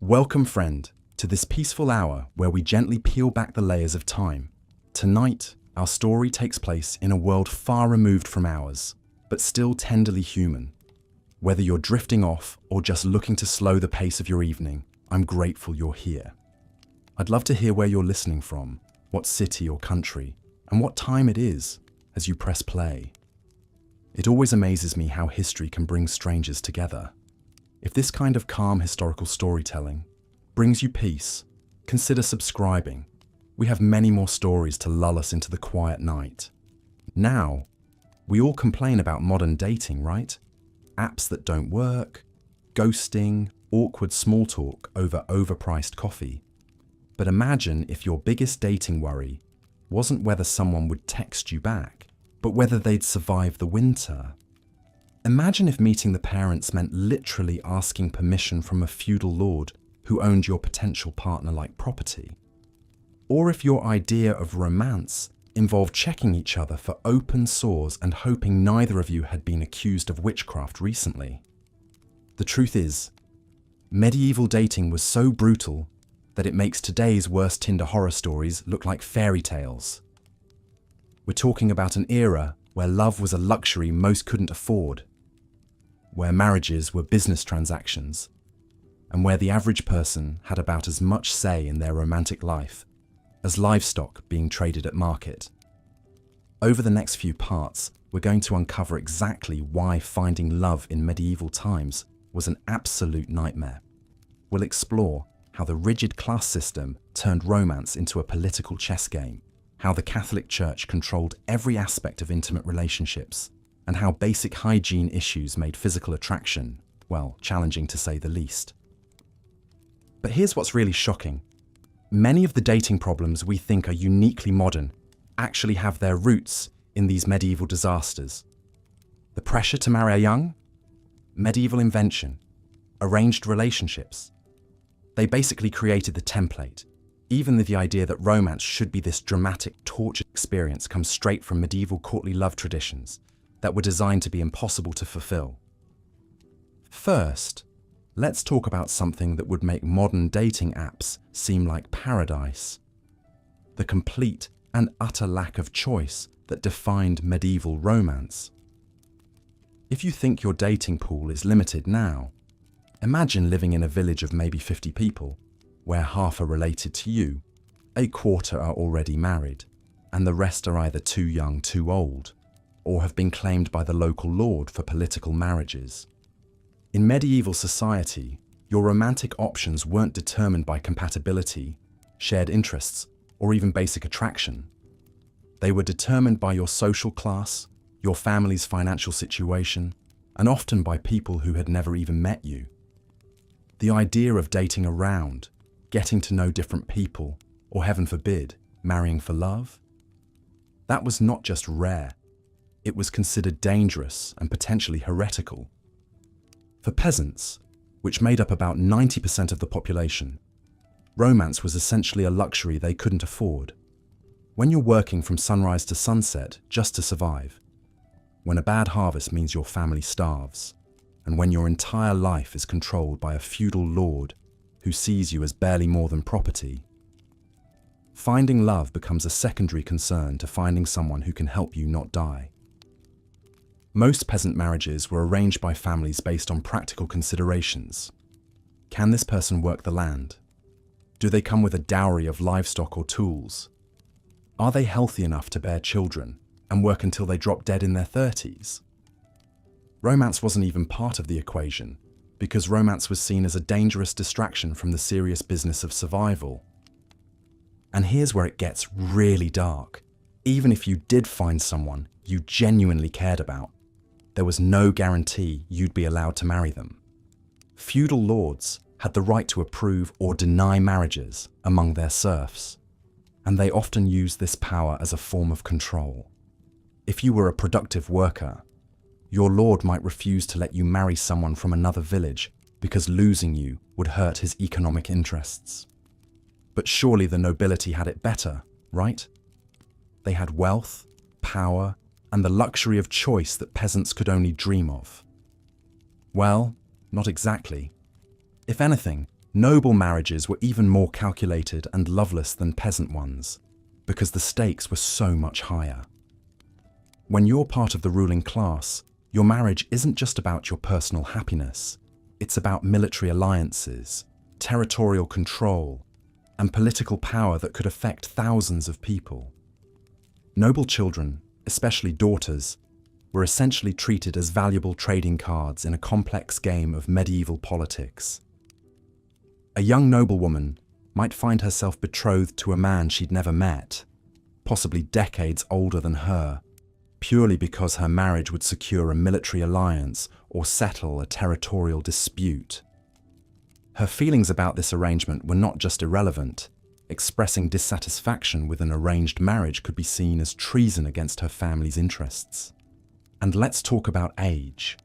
Welcome, friend, to this peaceful hour where we gently peel back the layers of time. Tonight, our story takes place in a world far removed from ours, but still tenderly human. Whether you're drifting off or just looking to slow the pace of your evening, I'm grateful you're here. I'd love to hear where you're listening from, what city or country, and what time it is as you press play. It always amazes me how history can bring strangers together. If this kind of calm historical storytelling brings you peace, consider subscribing. We have many more stories to lull us into the quiet night. Now, we all complain about modern dating, right? Apps that don't work, ghosting, awkward small talk over overpriced coffee. But imagine if your biggest dating worry wasn't whether someone would text you back, but whether they'd survive the winter. Imagine if meeting the parents meant literally asking permission from a feudal lord who owned your potential partner like property. Or if your idea of romance involved checking each other for open sores and hoping neither of you had been accused of witchcraft recently. The truth is, medieval dating was so brutal that it makes today's worst Tinder horror stories look like fairy tales. We're talking about an era where love was a luxury most couldn't afford, where marriages were business transactions, and where the average person had about as much say in their romantic life as livestock being traded at market. Over the next few parts, we're going to uncover exactly why finding love in medieval times was an absolute nightmare. We'll explore how the rigid class system turned romance into a political chess game, how the Catholic Church controlled every aspect of intimate relationships, and how basic hygiene issues made physical attraction, well, challenging to say the least. But here's what's really shocking. Many of the dating problems we think are uniquely modern actually have their roots in these medieval disasters. The pressure to marry young, medieval invention, arranged relationships. They basically created the template. Even the idea that romance should be this dramatic, tortured experience comes straight from medieval courtly love traditions that were designed to be impossible to fulfill. First, let's talk about something that would make modern dating apps seem like paradise. The complete and utter lack of choice that defined medieval romance. If you think your dating pool is limited now, imagine living in a village of maybe 50 people, where half are related to you, a quarter are already married, and the rest are either too young, too old, or have been claimed by the local lord for political marriages. In medieval society, your romantic options weren't determined by compatibility, shared interests, or even basic attraction. They were determined by your social class, your family's financial situation, and often by people who had never even met you. The idea of dating around, getting to know different people, or heaven forbid, marrying for love, that was not just rare. It was considered dangerous and potentially heretical. For peasants, which made up about 90% of the population, romance was essentially a luxury they couldn't afford. When you're working from sunrise to sunset just to survive, when a bad harvest means your family starves, and when your entire life is controlled by a feudal lord who sees you as barely more than property, finding love becomes a secondary concern to finding someone who can help you not die. Most peasant marriages were arranged by families based on practical considerations. Can this person work the land? Do they come with a dowry of livestock or tools? Are they healthy enough to bear children and work until they drop dead in their 30s? Romance wasn't even part of the equation, because romance was seen as a dangerous distraction from the serious business of survival. And here's where it gets really dark. Even if you did find someone you genuinely cared about, there was no guarantee you'd be allowed to marry them. Feudal lords had the right to approve or deny marriages among their serfs, and they often used this power as a form of control. If you were a productive worker, your lord might refuse to let you marry someone from another village because losing you would hurt his economic interests. But surely the nobility had it better, right? They had wealth, power, and the luxury of choice that peasants could only dream of. Well, not exactly. If anything, Noble marriages were even more calculated and loveless than peasant ones, because the stakes were so much higher. When you're part of the ruling class, your marriage isn't just about your personal happiness. It's about military alliances, territorial control, and political power that could affect thousands of people. Noble children, especially daughters, were essentially treated as valuable trading cards in a complex game of medieval politics. A young noblewoman might find herself betrothed to a man she'd never met, possibly decades older than her, purely because her marriage would secure a military alliance or settle a territorial dispute. Her feelings about this arrangement were not just irrelevant. Expressing dissatisfaction with an arranged marriage could be seen as treason against her family's interests. And let's talk about age,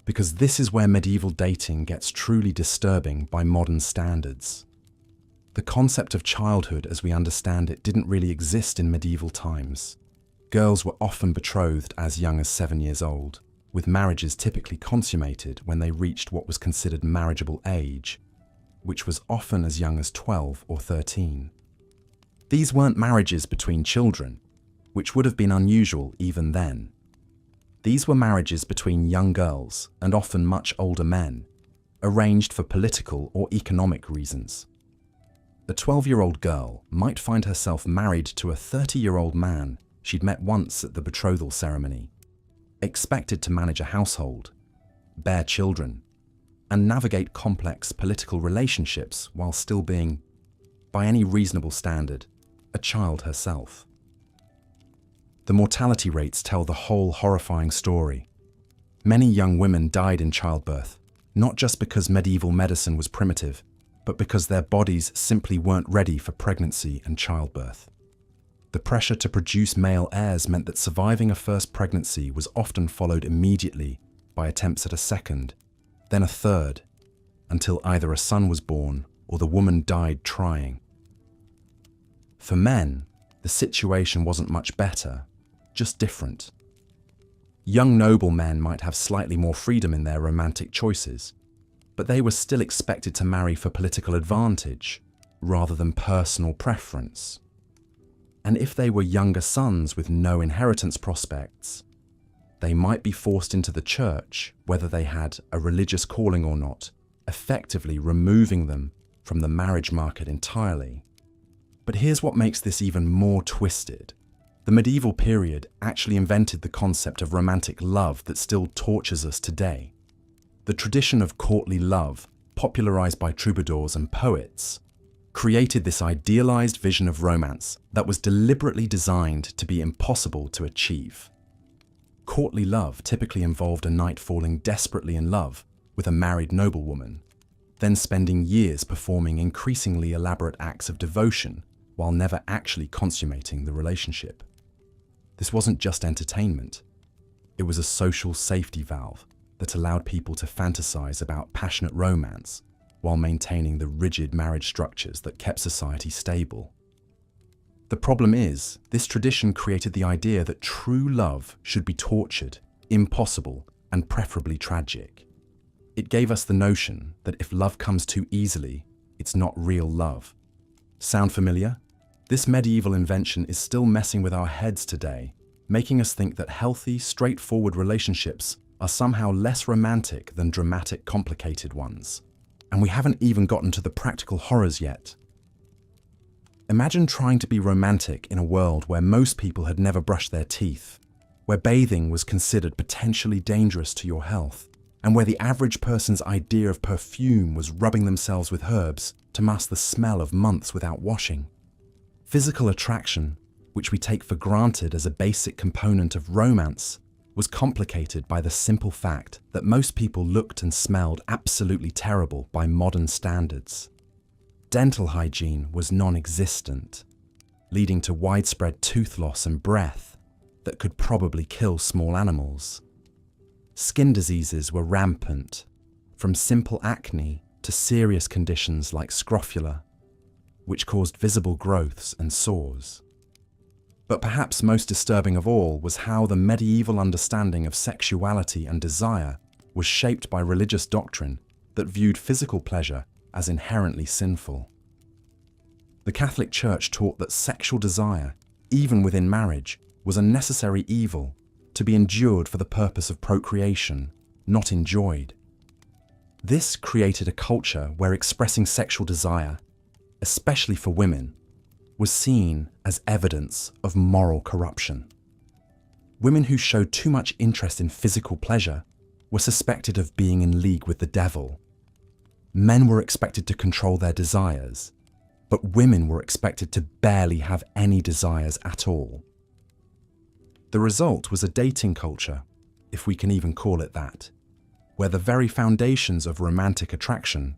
because this is where medieval dating gets truly disturbing by modern standards. The concept of childhood as we understand it didn't really exist in medieval times. Girls were often betrothed as young as 7 years old, with marriages typically consummated when they reached what was considered marriageable age, which was often as young as 12 or 13. These weren't marriages between children, which would have been unusual even then. These were marriages between young girls and often much older men, arranged for political or economic reasons. A 12-year-old girl might find herself married to a 30-year-old man she'd met once at the betrothal ceremony, expected to manage a household, bear children, and navigate complex political relationships while still being, by any reasonable standard, a child herself. The mortality rates tell the whole horrifying story. Many young women died in childbirth, not just because medieval medicine was primitive, but because their bodies simply weren't ready for pregnancy and childbirth. The pressure to produce male heirs meant that surviving a first pregnancy was often followed immediately by attempts at a second, then a third, until either a son was born or the woman died trying. For men, the situation wasn't much better, just different. Young noble men might have slightly more freedom in their romantic choices, but they were still expected to marry for political advantage rather than personal preference. And if they were younger sons with no inheritance prospects, they might be forced into the church, whether they had a religious calling or not, effectively removing them from the marriage market entirely. But here's what makes this even more twisted. The medieval period actually invented the concept of romantic love that still tortures us today. The tradition of courtly love, popularized by troubadours and poets, created this idealized vision of romance that was deliberately designed to be impossible to achieve. Courtly love typically involved a knight falling desperately in love with a married noblewoman, then spending years performing increasingly elaborate acts of devotion while never actually consummating the relationship. This wasn't just entertainment. It was a social safety valve that allowed people to fantasize about passionate romance while maintaining the rigid marriage structures that kept society stable. The problem is, this tradition created the idea that true love should be tortured, impossible, and preferably tragic. It gave us the notion that if love comes too easily, it's not real love. Sound familiar? This medieval invention is still messing with our heads today, making us think that healthy, straightforward relationships are somehow less romantic than dramatic, complicated ones. And we haven't even gotten to the practical horrors yet. Imagine trying to be romantic in a world where most people had never brushed their teeth, where bathing was considered potentially dangerous to your health, and where the average person's idea of perfume was rubbing themselves with herbs to mask the smell of months without washing. Physical attraction, which we take for granted as a basic component of romance, was complicated by the simple fact that most people looked and smelled absolutely terrible by modern standards. Dental hygiene was non-existent, leading to widespread tooth loss and breath that could probably kill small animals. Skin diseases were rampant, from simple acne to serious conditions like scrofula, which caused visible growths and sores. But perhaps most disturbing of all was how the medieval understanding of sexuality and desire was shaped by religious doctrine that viewed physical pleasure as inherently sinful. The Catholic Church taught that sexual desire, even within marriage, was a necessary evil to be endured for the purpose of procreation, not enjoyed. This created a culture where expressing sexual desire, especially for women, was seen as evidence of moral corruption. Women who showed too much interest in physical pleasure were suspected of being in league with the devil. Men were expected to control their desires, but women were expected to barely have any desires at all. The result was a dating culture, if we can even call it that, where the very foundations of romantic attraction,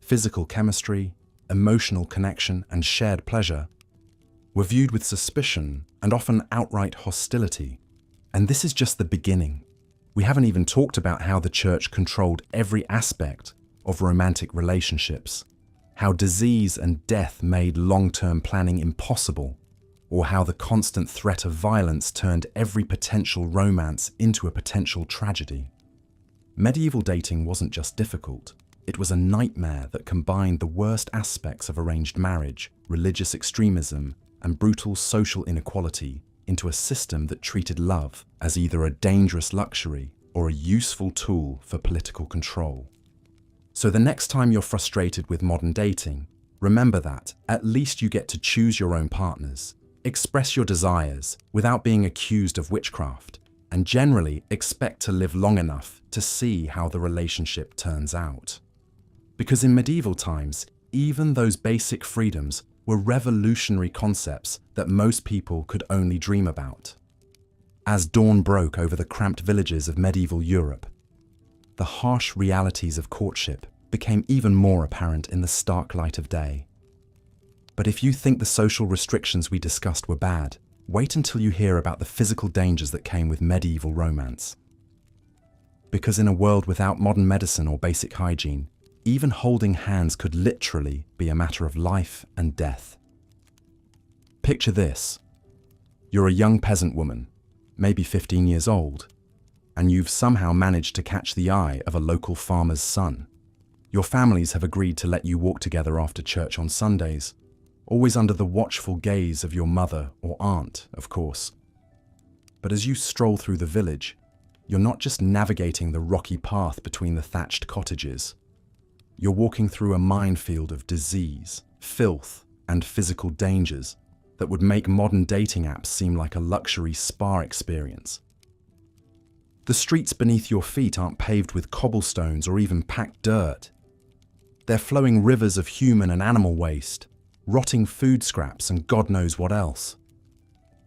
physical chemistry, emotional connection, and shared pleasure were viewed with suspicion and often outright hostility. And this is just the beginning. We haven't even talked about how the church controlled every aspect of romantic relationships, how disease and death made long-term planning impossible, or how the constant threat of violence turned every potential romance into a potential tragedy. Medieval dating wasn't just difficult, it was a nightmare that combined the worst aspects of arranged marriage, religious extremism, and brutal social inequality into a system that treated love as either a dangerous luxury or a useful tool for political control. So the next time you're frustrated with modern dating, remember that at least you get to choose your own partners, express your desires without being accused of witchcraft, and generally expect to live long enough to see how the relationship turns out. Because in medieval times, even those basic freedoms were revolutionary concepts that most people could only dream about. As dawn broke over the cramped villages of medieval Europe, the harsh realities of courtship became even more apparent in the stark light of day. But if you think the social restrictions we discussed were bad, wait until you hear about the physical dangers that came with medieval romance. Because in a world without modern medicine or basic hygiene, even holding hands could literally be a matter of life and death. Picture this. You're a young peasant woman, maybe 15 years old, and you've somehow managed to catch the eye of a local farmer's son. Your families have agreed to let you walk together after church on Sundays, always under the watchful gaze of your mother or aunt, of course. But as you stroll through the village, you're not just navigating the rocky path between the thatched cottages. You're walking through a minefield of disease, filth, and physical dangers that would make modern dating apps seem like a luxury spa experience. The streets beneath your feet aren't paved with cobblestones or even packed dirt. They're flowing rivers of human and animal waste, rotting food scraps, and God knows what else.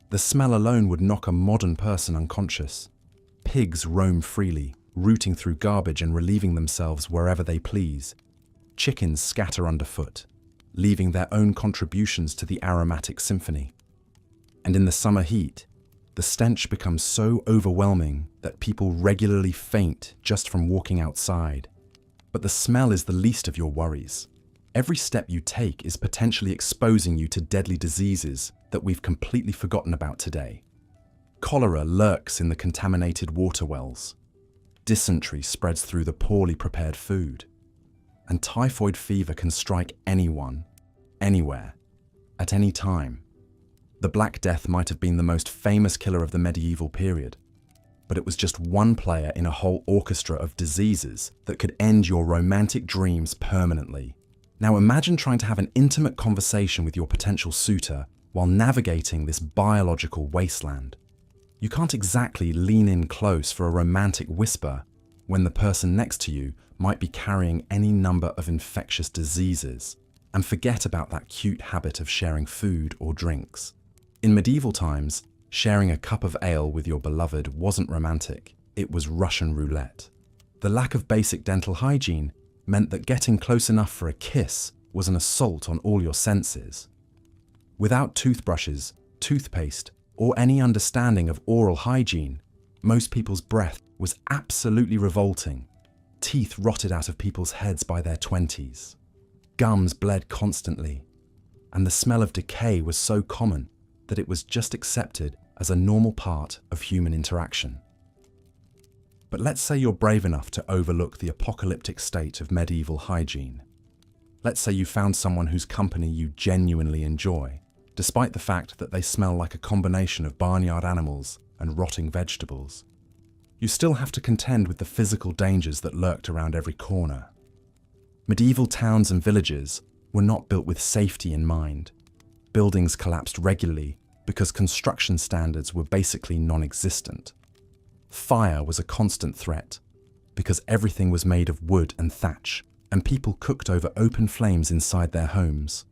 The smell alone would knock a modern person unconscious. Pigs roam freely, rooting through garbage and relieving themselves wherever they please. Chickens scatter underfoot, leaving their own contributions to the aromatic symphony. And in the summer heat, the stench becomes so overwhelming that people regularly faint just from walking outside. But the smell is the least of your worries. Every step you take is potentially exposing you to deadly diseases that we've completely forgotten about today. Cholera lurks in the contaminated water wells. Dysentery spreads through the poorly prepared food. And typhoid fever can strike anyone, anywhere, at any time. The Black Death might have been the most famous killer of the medieval period, but it was just one player in a whole orchestra of diseases that could end your romantic dreams permanently. Now imagine trying to have an intimate conversation with your potential suitor while navigating this biological wasteland. You can't exactly lean in close for a romantic whisper when the person next to you might be carrying any number of infectious diseases, and forget about that cute habit of sharing food or drinks. In medieval times, sharing a cup of ale with your beloved wasn't romantic, it was Russian roulette. The lack of basic dental hygiene meant that getting close enough for a kiss was an assault on all your senses. Without toothbrushes, toothpaste, or any understanding of oral hygiene, most people's breath was absolutely revolting. Teeth rotted out of people's heads by their 20s. Gums bled constantly, and the smell of decay was so common that it was just accepted as a normal part of human interaction. But let's say you're brave enough to overlook the apocalyptic state of medieval hygiene. Let's say you found someone whose company you genuinely enjoy, despite the fact that they smell like a combination of barnyard animals and rotting vegetables. You still have to contend with the physical dangers that lurked around every corner. Medieval towns and villages were not built with safety in mind. Buildings collapsed regularly because construction standards were basically non-existent. Fire was a constant threat because everything was made of wood and thatch, and people cooked over open flames inside their homes.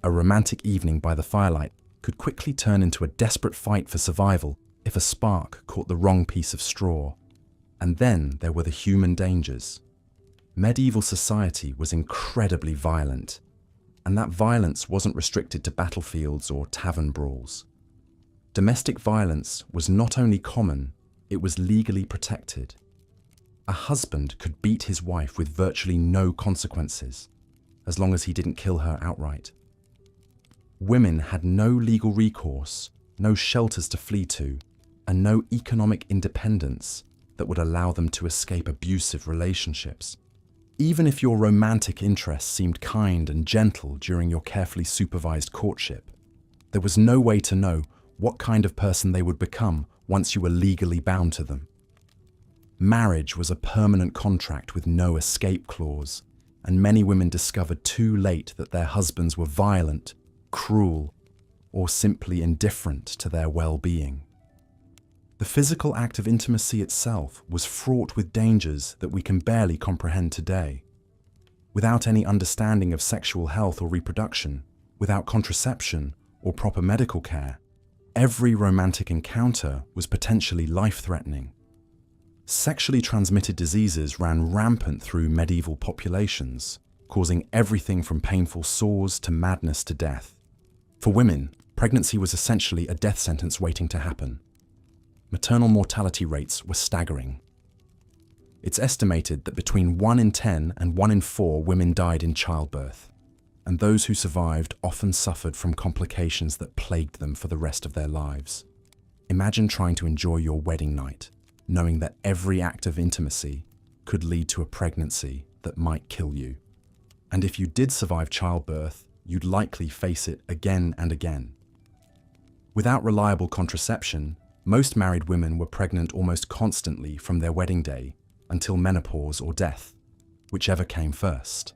A romantic evening by the firelight could quickly turn into a desperate fight for survival if a spark caught the wrong piece of straw. And then there were the human dangers. Medieval society was incredibly violent, and that violence wasn't restricted to battlefields or tavern brawls. Domestic violence was not only common, it was legally protected. A husband could beat his wife with virtually no consequences, as long as he didn't kill her outright. Women had no legal recourse, no shelters to flee to, and no economic independence that would allow them to escape abusive relationships. Even if your romantic interest seemed kind and gentle during your carefully supervised courtship, there was no way to know what kind of person they would become once you were legally bound to them. Marriage was a permanent contract with no escape clause, and many women discovered too late that their husbands were violent, cruel, or simply indifferent to their well-being. The physical act of intimacy itself was fraught with dangers that we can barely comprehend today. Without any understanding of sexual health or reproduction, without contraception or proper medical care, every romantic encounter was potentially life-threatening. Sexually transmitted diseases ran rampant through medieval populations, causing everything from painful sores to madness to death. For women, pregnancy was essentially a death sentence waiting to happen. Maternal mortality rates were staggering. It's estimated that between 1 in 10 and 1 in 4 women died in childbirth, and those who survived often suffered from complications that plagued them for the rest of their lives. Imagine trying to enjoy your wedding night, knowing that every act of intimacy could lead to a pregnancy that might kill you. And if you did survive childbirth, you'd likely face it again and again. Without reliable contraception, most married women were pregnant almost constantly from their wedding day until menopause or death, whichever came first.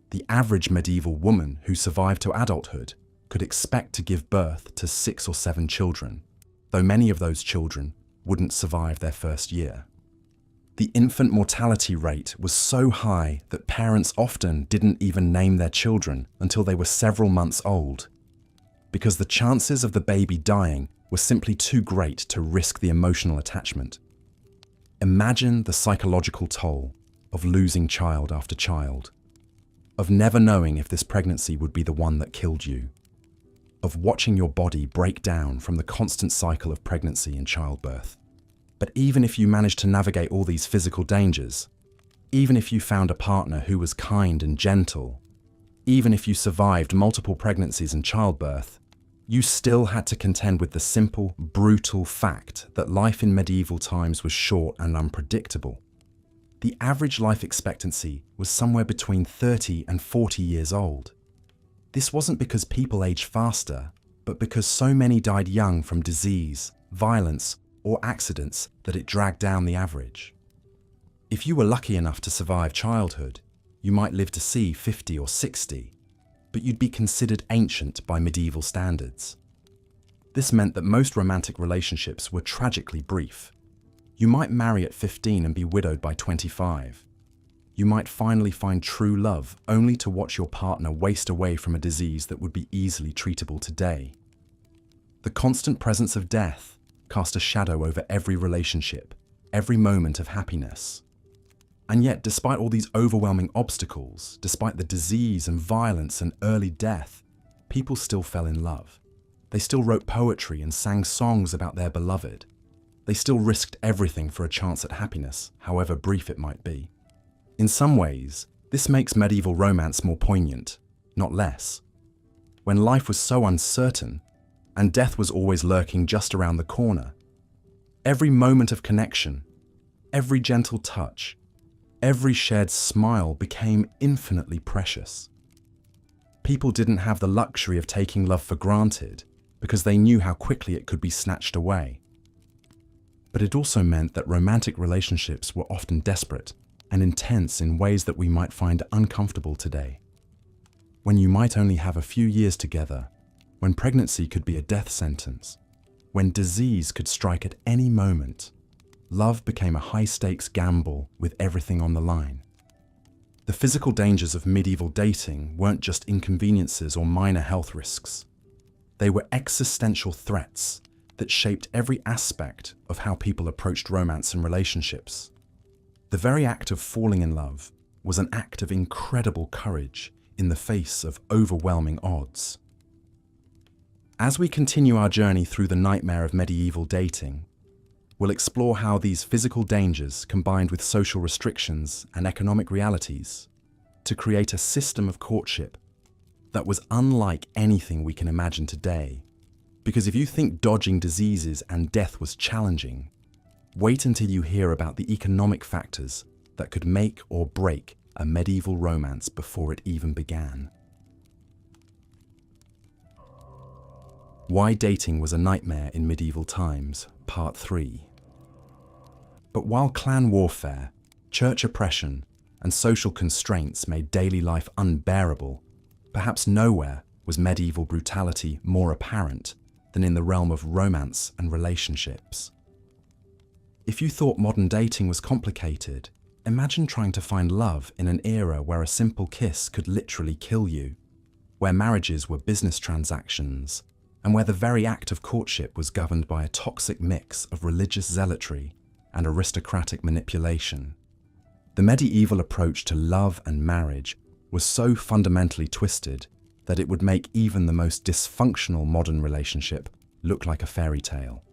The average medieval woman who survived to adulthood could expect to give birth to 6 or 7 children, though many of those children wouldn't survive their first year. The infant mortality rate was so high that parents often didn't even name their children until they were several months old, because the chances of the baby dying were simply too great to risk the emotional attachment. Imagine the psychological toll of losing child after child, of never knowing if this pregnancy would be the one that killed you, of watching your body break down from the constant cycle of pregnancy and childbirth. But even if you managed to navigate all these physical dangers, even if you found a partner who was kind and gentle, even if you survived multiple pregnancies and childbirth, you still had to contend with the simple, brutal fact that life in medieval times was short and unpredictable. The average life expectancy was somewhere between 30 and 40 years old. This wasn't because people aged faster, but because so many died young from disease, violence, or accidents that it dragged down the average. If you were lucky enough to survive childhood, you might live to see 50 or 60, but you'd be considered ancient by medieval standards. This meant that most romantic relationships were tragically brief. You might marry at 15 and be widowed by 25. You might finally find true love only to watch your partner waste away from a disease that would be easily treatable today. The constant presence of death cast a shadow over every relationship, every moment of happiness. And yet, despite all these overwhelming obstacles, despite the disease and violence and early death, people still fell in love. They still wrote poetry and sang songs about their beloved. They still risked everything for a chance at happiness, however brief it might be. In some ways, this makes medieval romance more poignant, not less. When life was so uncertain, and death was always lurking just around the corner, every moment of connection, every gentle touch, every shared smile became infinitely precious. People didn't have the luxury of taking love for granted because they knew how quickly it could be snatched away. But it also meant that romantic relationships were often desperate and intense in ways that we might find uncomfortable today. When you might only have a few years together, when pregnancy could be a death sentence, when disease could strike at any moment, love became a high-stakes gamble with everything on the line. The physical dangers of medieval dating weren't just inconveniences or minor health risks. They were existential threats that shaped every aspect of how people approached romance and relationships. The very act of falling in love was an act of incredible courage in the face of overwhelming odds. As we continue our journey through the nightmare of medieval dating, we'll explore how these physical dangers combined with social restrictions and economic realities to create a system of courtship that was unlike anything we can imagine today. Because if you think dodging diseases and death was challenging, wait until you hear about the economic factors that could make or break a medieval romance before it even began. Why dating was a nightmare in medieval times, Part 3. But while clan warfare, church oppression, and social constraints made daily life unbearable, perhaps nowhere was medieval brutality more apparent than in the realm of romance and relationships. If you thought modern dating was complicated, imagine trying to find love in an era where a simple kiss could literally kill you, where marriages were business transactions, and where the very act of courtship was governed by a toxic mix of religious zealotry and aristocratic manipulation. The medieval approach to love and marriage was so fundamentally twisted that it would make even the most dysfunctional modern relationship look like a fairy tale.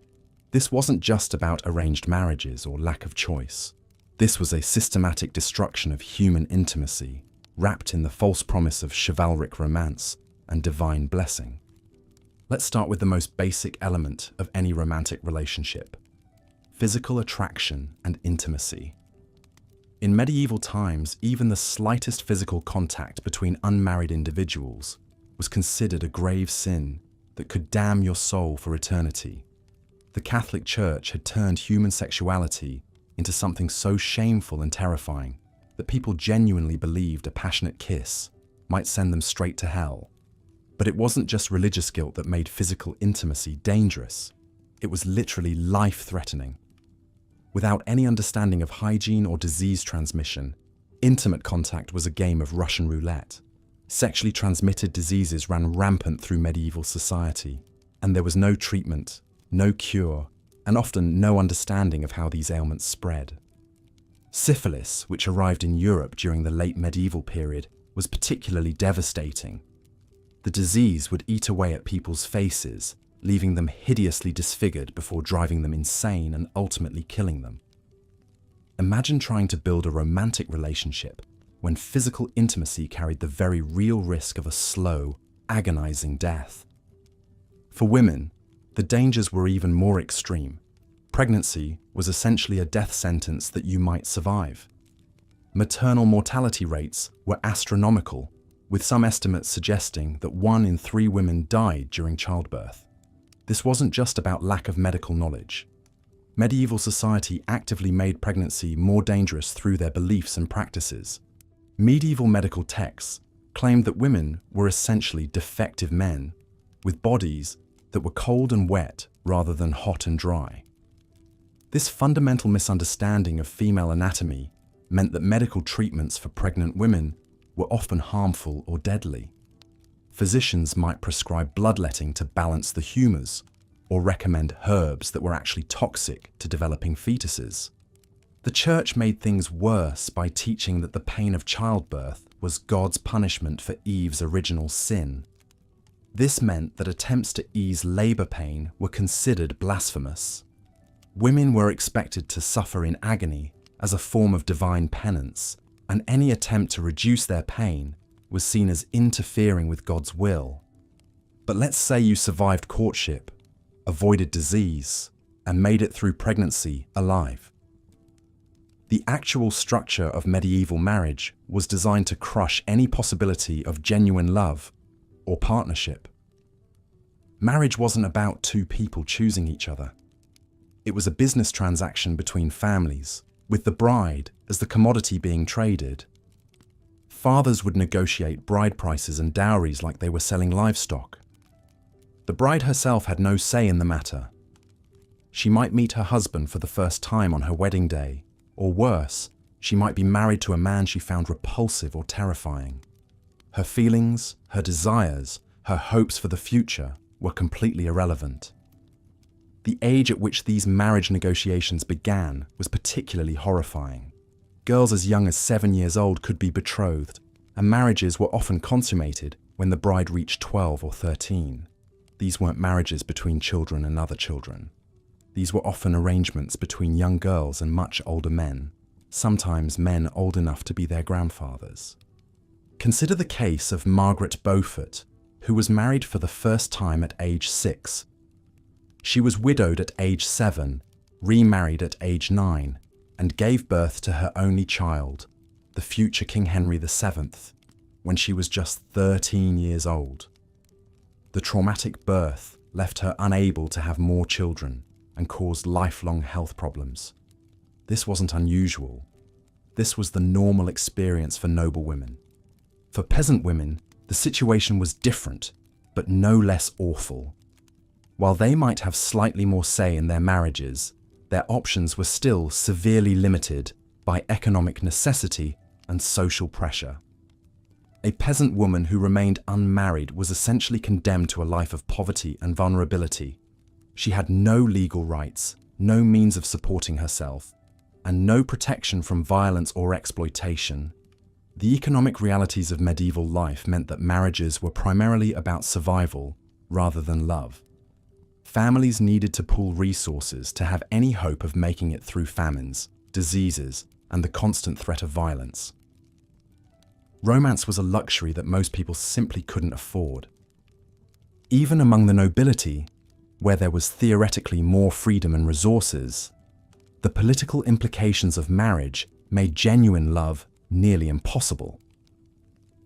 This wasn't just about arranged marriages or lack of choice. This was a systematic destruction of human intimacy, wrapped in the false promise of chivalric romance and divine blessing. Let's start with the most basic element of any romantic relationship: physical attraction and intimacy. In medieval times, even the slightest physical contact between unmarried individuals was considered a grave sin that could damn your soul for eternity. The Catholic Church had turned human sexuality into something so shameful and terrifying that people genuinely believed a passionate kiss might send them straight to hell. But it wasn't just religious guilt that made physical intimacy dangerous. It was literally life-threatening. Without any understanding of hygiene or disease transmission, intimate contact was a game of Russian roulette. Sexually transmitted diseases ran rampant through medieval society, and there was no treatment, no cure, and often no understanding of how these ailments spread. Syphilis, which arrived in Europe during the late medieval period, was particularly devastating. The disease would eat away at people's faces, leaving them hideously disfigured before driving them insane and ultimately killing them. Imagine trying to build a romantic relationship when physical intimacy carried the very real risk of a slow, agonizing death. For women, the dangers were even more extreme. Pregnancy was essentially a death sentence that you might survive. Maternal mortality rates were astronomical, with some estimates suggesting that 1 in 3 women died during childbirth. This wasn't just about lack of medical knowledge. Medieval society actively made pregnancy more dangerous through their beliefs and practices. Medieval medical texts claimed that women were essentially defective men, with bodies that were cold and wet rather than hot and dry. This fundamental misunderstanding of female anatomy meant that medical treatments for pregnant women were often harmful or deadly. Physicians might prescribe bloodletting to balance the humors, or recommend herbs that were actually toxic to developing fetuses. The church made things worse by teaching that the pain of childbirth was God's punishment for Eve's original sin. This meant that attempts to ease labor pain were considered blasphemous. Women were expected to suffer in agony as a form of divine penance, and any attempt to reduce their pain was seen as interfering with God's will. But let's say you survived courtship, avoided disease, and made it through pregnancy alive. The actual structure of medieval marriage was designed to crush any possibility of genuine love or partnership. Marriage wasn't about two people choosing each other. It was a business transaction between families, with the bride as the commodity being traded. Fathers would negotiate bride prices and dowries like they were selling livestock. The bride herself had no say in the matter. She might meet her husband for the first time on her wedding day, or worse, she might be married to a man she found repulsive or terrifying. Her feelings, her desires, her hopes for the future were completely irrelevant. The age at which these marriage negotiations began was particularly horrifying. Girls as young as 7 years old could be betrothed, and marriages were often consummated when the bride reached 12 or 13. These weren't marriages between children and other children. These were often arrangements between young girls and much older men, sometimes men old enough to be their grandfathers. Consider the case of Margaret Beaufort, who was married for the first time at age 6. She was widowed at age 7, remarried at age 9, and gave birth to her only child, the future King Henry VII, when she was just 13 years old. The traumatic birth left her unable to have more children and caused lifelong health problems. This wasn't unusual. This was the normal experience for noble women. For peasant women, the situation was different, but no less awful. While they might have slightly more say in their marriages, their options were still severely limited by economic necessity and social pressure. A peasant woman who remained unmarried was essentially condemned to a life of poverty and vulnerability. She had no legal rights, no means of supporting herself, and no protection from violence or exploitation. The economic realities of medieval life meant that marriages were primarily about survival rather than love. Families needed to pool resources to have any hope of making it through famines, diseases, and the constant threat of violence. Romance was a luxury that most people simply couldn't afford. Even among the nobility, where there was theoretically more freedom and resources, the political implications of marriage made genuine love nearly impossible.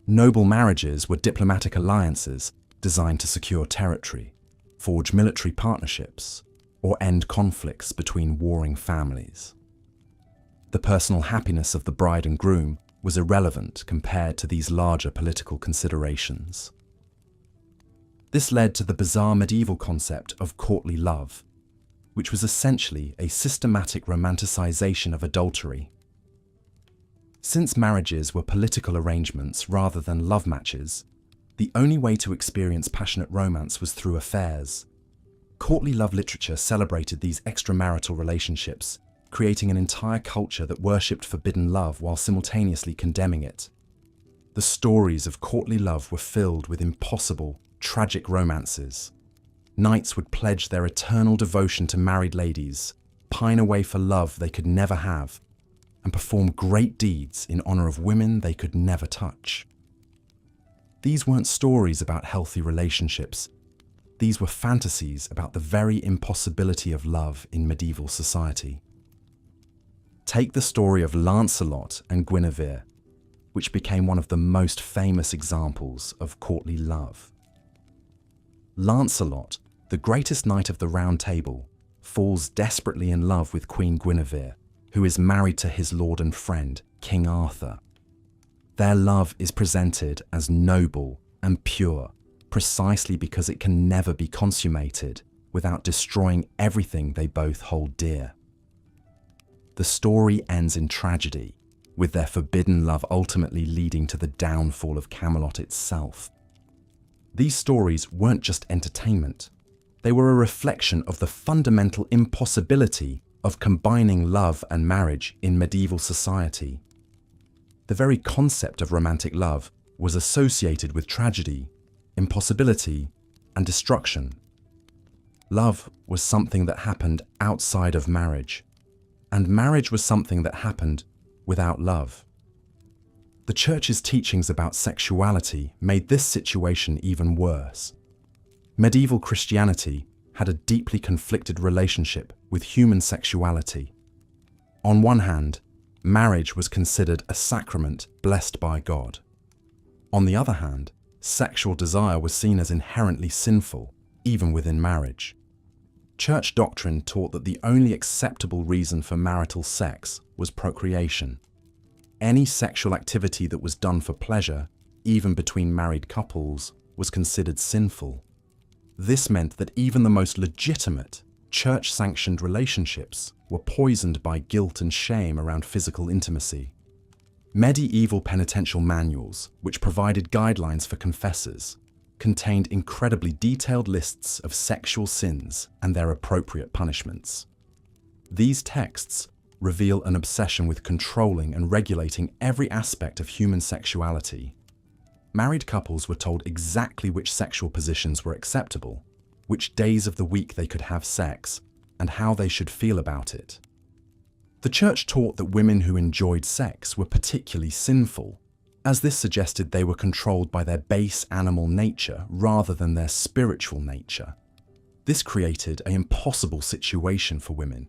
Noble marriages were diplomatic alliances designed to secure territory, forge military partnerships, or end conflicts between warring families. The personal happiness of the bride and groom was irrelevant compared to these larger political considerations. This led to the bizarre medieval concept of courtly love, which was essentially a systematic romanticization of adultery. Since marriages were political arrangements rather than love matches, the only way to experience passionate romance was through affairs. Courtly love literature celebrated these extramarital relationships, creating an entire culture that worshipped forbidden love while simultaneously condemning it. The stories of courtly love were filled with impossible, tragic romances. Knights would pledge their eternal devotion to married ladies, pine away for love they could never have, and perform great deeds in honor of women they could never touch. These weren't stories about healthy relationships. These were fantasies about the very impossibility of love in medieval society. Take the story of Lancelot and Guinevere, which became one of the most famous examples of courtly love. Lancelot, the greatest knight of the Round Table, falls desperately in love with Queen Guinevere, who is married to his lord and friend, King Arthur. Their love is presented as noble and pure, precisely because it can never be consummated without destroying everything they both hold dear. The story ends in tragedy, with their forbidden love ultimately leading to the downfall of Camelot itself. These stories weren't just entertainment. They were a reflection of the fundamental impossibility of combining love and marriage in medieval society. The very concept of romantic love was associated with tragedy, impossibility, and destruction. Love was something that happened outside of marriage, and marriage was something that happened without love. The Church's teachings about sexuality made this situation even worse. Medieval Christianity had a deeply conflicted relationship with human sexuality. On one hand, marriage was considered a sacrament blessed by God. On the other hand, sexual desire was seen as inherently sinful, even within marriage. Church doctrine taught that the only acceptable reason for marital sex was procreation. Any sexual activity that was done for pleasure, even between married couples, was considered sinful. This meant that even the most legitimate, church-sanctioned relationships were poisoned by guilt and shame around physical intimacy. Medieval penitential manuals, which provided guidelines for confessors, contained incredibly detailed lists of sexual sins and their appropriate punishments. These texts reveal an obsession with controlling and regulating every aspect of human sexuality. Married couples were told exactly which sexual positions were acceptable, which days of the week they could have sex, and how they should feel about it. The church taught that women who enjoyed sex were particularly sinful, as this suggested they were controlled by their base animal nature rather than their spiritual nature. This created an impossible situation for women,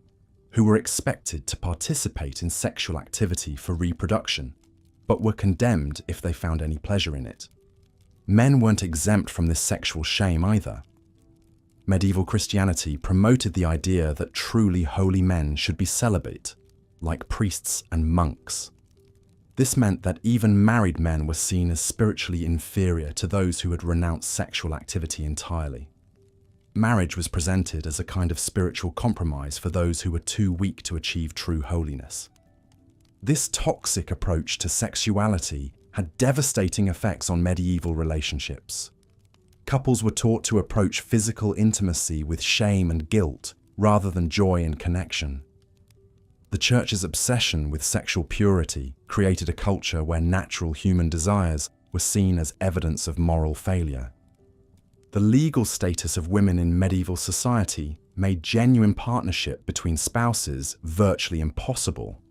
who were expected to participate in sexual activity for reproduction, but were condemned if they found any pleasure in it. Men weren't exempt from this sexual shame either. Medieval Christianity promoted the idea that truly holy men should be celibate, like priests and monks. This meant that even married men were seen as spiritually inferior to those who had renounced sexual activity entirely. Marriage was presented as a kind of spiritual compromise for those who were too weak to achieve true holiness. This toxic approach to sexuality had devastating effects on medieval relationships. Couples were taught to approach physical intimacy with shame and guilt rather than joy and connection. The church's obsession with sexual purity created a culture where natural human desires were seen as evidence of moral failure. The legal status of women in medieval society made genuine partnership between spouses virtually impossible.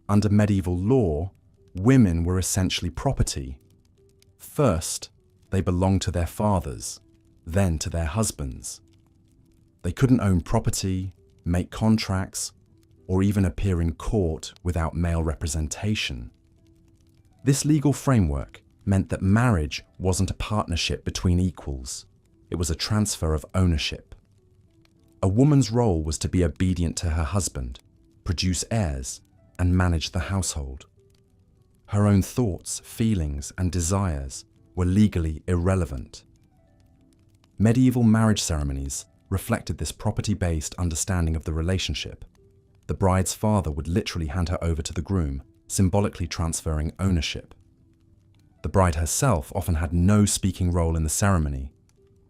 Under medieval law, women were essentially property. First, they belonged to their fathers, then to their husbands. They couldn't own property, make contracts, or even appear in court without male representation. This legal framework meant that marriage wasn't a partnership between equals. It was a transfer of ownership. A woman's role was to be obedient to her husband, produce heirs, and manage the household. Her own thoughts, feelings, and desires were legally irrelevant. Medieval marriage ceremonies reflected this property-based understanding of the relationship. The bride's father would literally hand her over to the groom, symbolically transferring ownership. The bride herself often had no speaking role in the ceremony.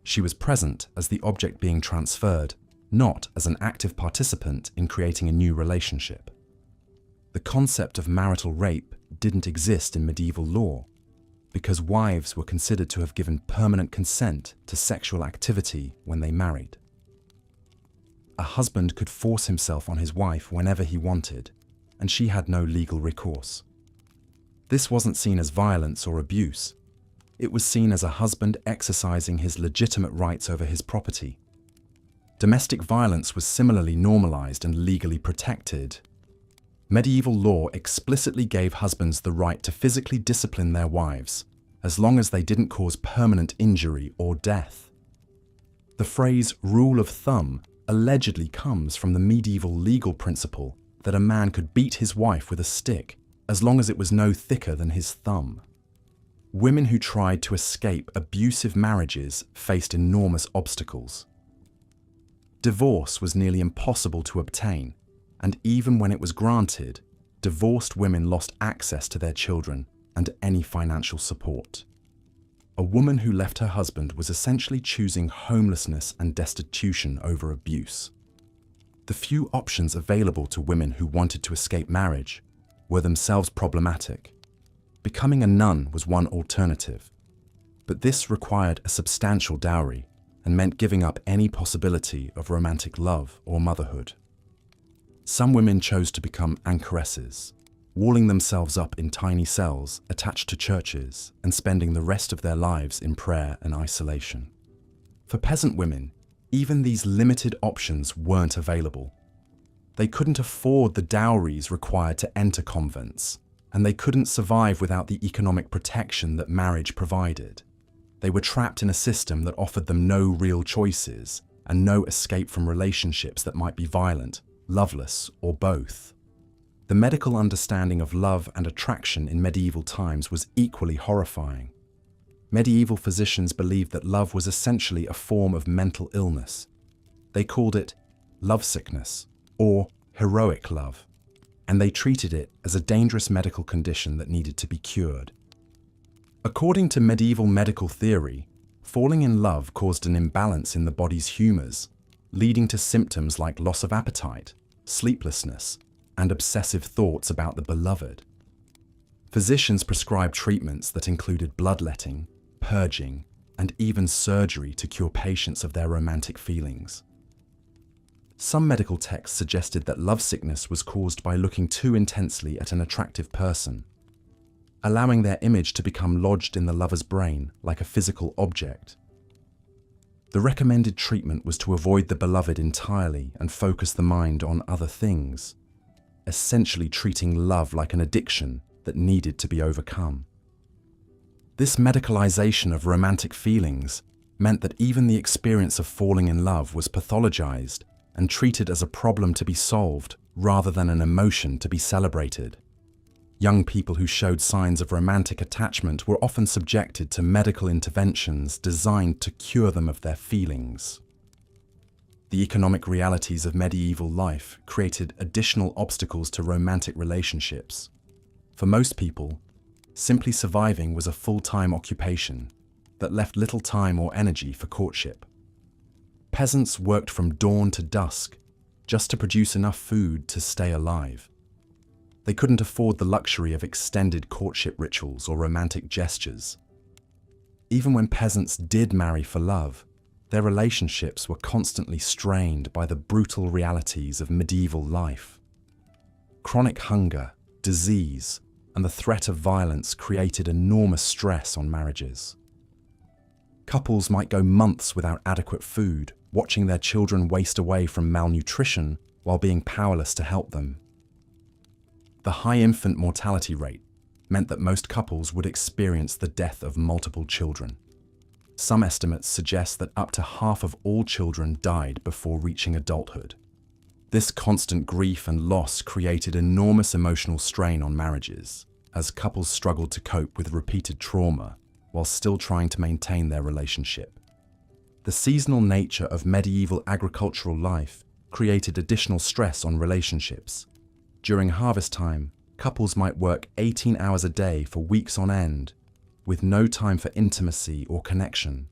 She was present as the object being transferred, not as an active participant in creating a new relationship. The concept of marital rape didn't exist in medieval law, because wives were considered to have given permanent consent to sexual activity when they married. A husband could force himself on his wife whenever he wanted, and she had no legal recourse. This wasn't seen as violence or abuse. It was seen as a husband exercising his legitimate rights over his property. Domestic violence was similarly normalized and legally protected. Medieval law explicitly gave husbands the right to physically discipline their wives, as long as they didn't cause permanent injury or death. The phrase rule of thumb allegedly comes from the medieval legal principle that a man could beat his wife with a stick as long as it was no thicker than his thumb. Women who tried to escape abusive marriages faced enormous obstacles. Divorce was nearly impossible to obtain, and even when it was granted, divorced women lost access to their children and any financial support. A woman who left her husband was essentially choosing homelessness and destitution over abuse. The few options available to women who wanted to escape marriage were themselves problematic. Becoming a nun was one alternative, but this required a substantial dowry and meant giving up any possibility of romantic love or motherhood. Some women chose to become anchoresses, walling themselves up in tiny cells attached to churches and spending the rest of their lives in prayer and isolation. For peasant women, even these limited options weren't available. They couldn't afford the dowries required to enter convents, and they couldn't survive without the economic protection that marriage provided. They were trapped in a system that offered them no real choices and no escape from relationships that might be violent, loveless, or both. The medical understanding of love and attraction in medieval times was equally horrifying. Medieval physicians believed that love was essentially a form of mental illness. They called it lovesickness or heroic love, and they treated it as a dangerous medical condition that needed to be cured. According to medieval medical theory, falling in love caused an imbalance in the body's humors, leading to symptoms like loss of appetite, sleeplessness, and obsessive thoughts about the beloved. Physicians prescribed treatments that included bloodletting, purging, and even surgery to cure patients of their romantic feelings. Some medical texts suggested that lovesickness was caused by looking too intensely at an attractive person, allowing their image to become lodged in the lover's brain like a physical object. The recommended treatment was to avoid the beloved entirely and focus the mind on other things, essentially treating love like an addiction that needed to be overcome. This medicalization of romantic feelings meant that even the experience of falling in love was pathologized and treated as a problem to be solved rather than an emotion to be celebrated. Young people who showed signs of romantic attachment were often subjected to medical interventions designed to cure them of their feelings. The economic realities of medieval life created additional obstacles to romantic relationships. For most people, simply surviving was a full-time occupation that left little time or energy for courtship. Peasants worked from dawn to dusk just to produce enough food to stay alive. They couldn't afford the luxury of extended courtship rituals or romantic gestures. Even when peasants did marry for love, their relationships were constantly strained by the brutal realities of medieval life. Chronic hunger, disease, and the threat of violence created enormous stress on marriages. Couples might go months without adequate food, watching their children waste away from malnutrition while being powerless to help them. The high infant mortality rate meant that most couples would experience the death of multiple children. Some estimates suggest that up to half of all children died before reaching adulthood. This constant grief and loss created enormous emotional strain on marriages, as couples struggled to cope with repeated trauma while still trying to maintain their relationship. The seasonal nature of medieval agricultural life created additional stress on relationships. During harvest time, couples might work 18 hours a day for weeks on end, with no time for intimacy or connection.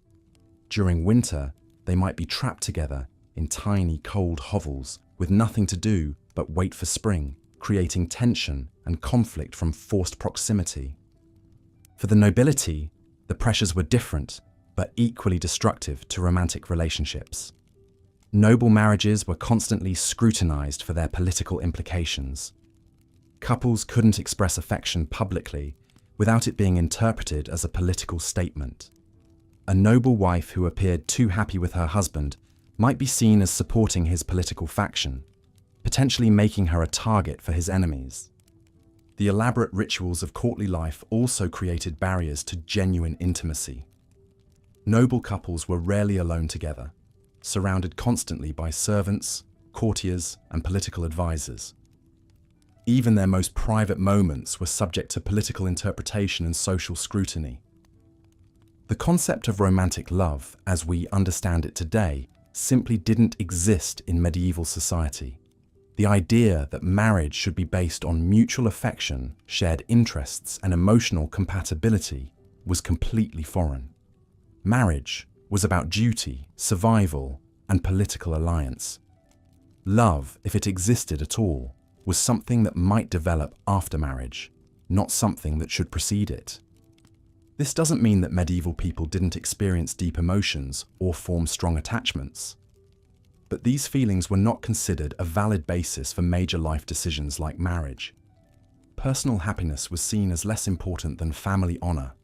During winter, they might be trapped together in tiny, cold hovels with nothing to do but wait for spring, creating tension and conflict from forced proximity. For the nobility, the pressures were different, but equally destructive to romantic relationships. Noble marriages were constantly scrutinized for their political implications. Couples couldn't express affection publicly without it being interpreted as a political statement. A noble wife who appeared too happy with her husband might be seen as supporting his political faction, potentially making her a target for his enemies. The elaborate rituals of courtly life also created barriers to genuine intimacy. Noble couples were rarely alone together, surrounded constantly by servants, courtiers, and political advisors. Even their most private moments were subject to political interpretation and social scrutiny. The concept of romantic love, as we understand it today, simply didn't exist in medieval society. The idea that marriage should be based on mutual affection, shared interests, and emotional compatibility was completely foreign. Marriage was about duty, survival, and political alliance. Love, if it existed at all, was something that might develop after marriage, not something that should precede it. This doesn't mean that medieval people didn't experience deep emotions or form strong attachments. But these feelings were not considered a valid basis for major life decisions like marriage. Personal happiness was seen as less important than family honor,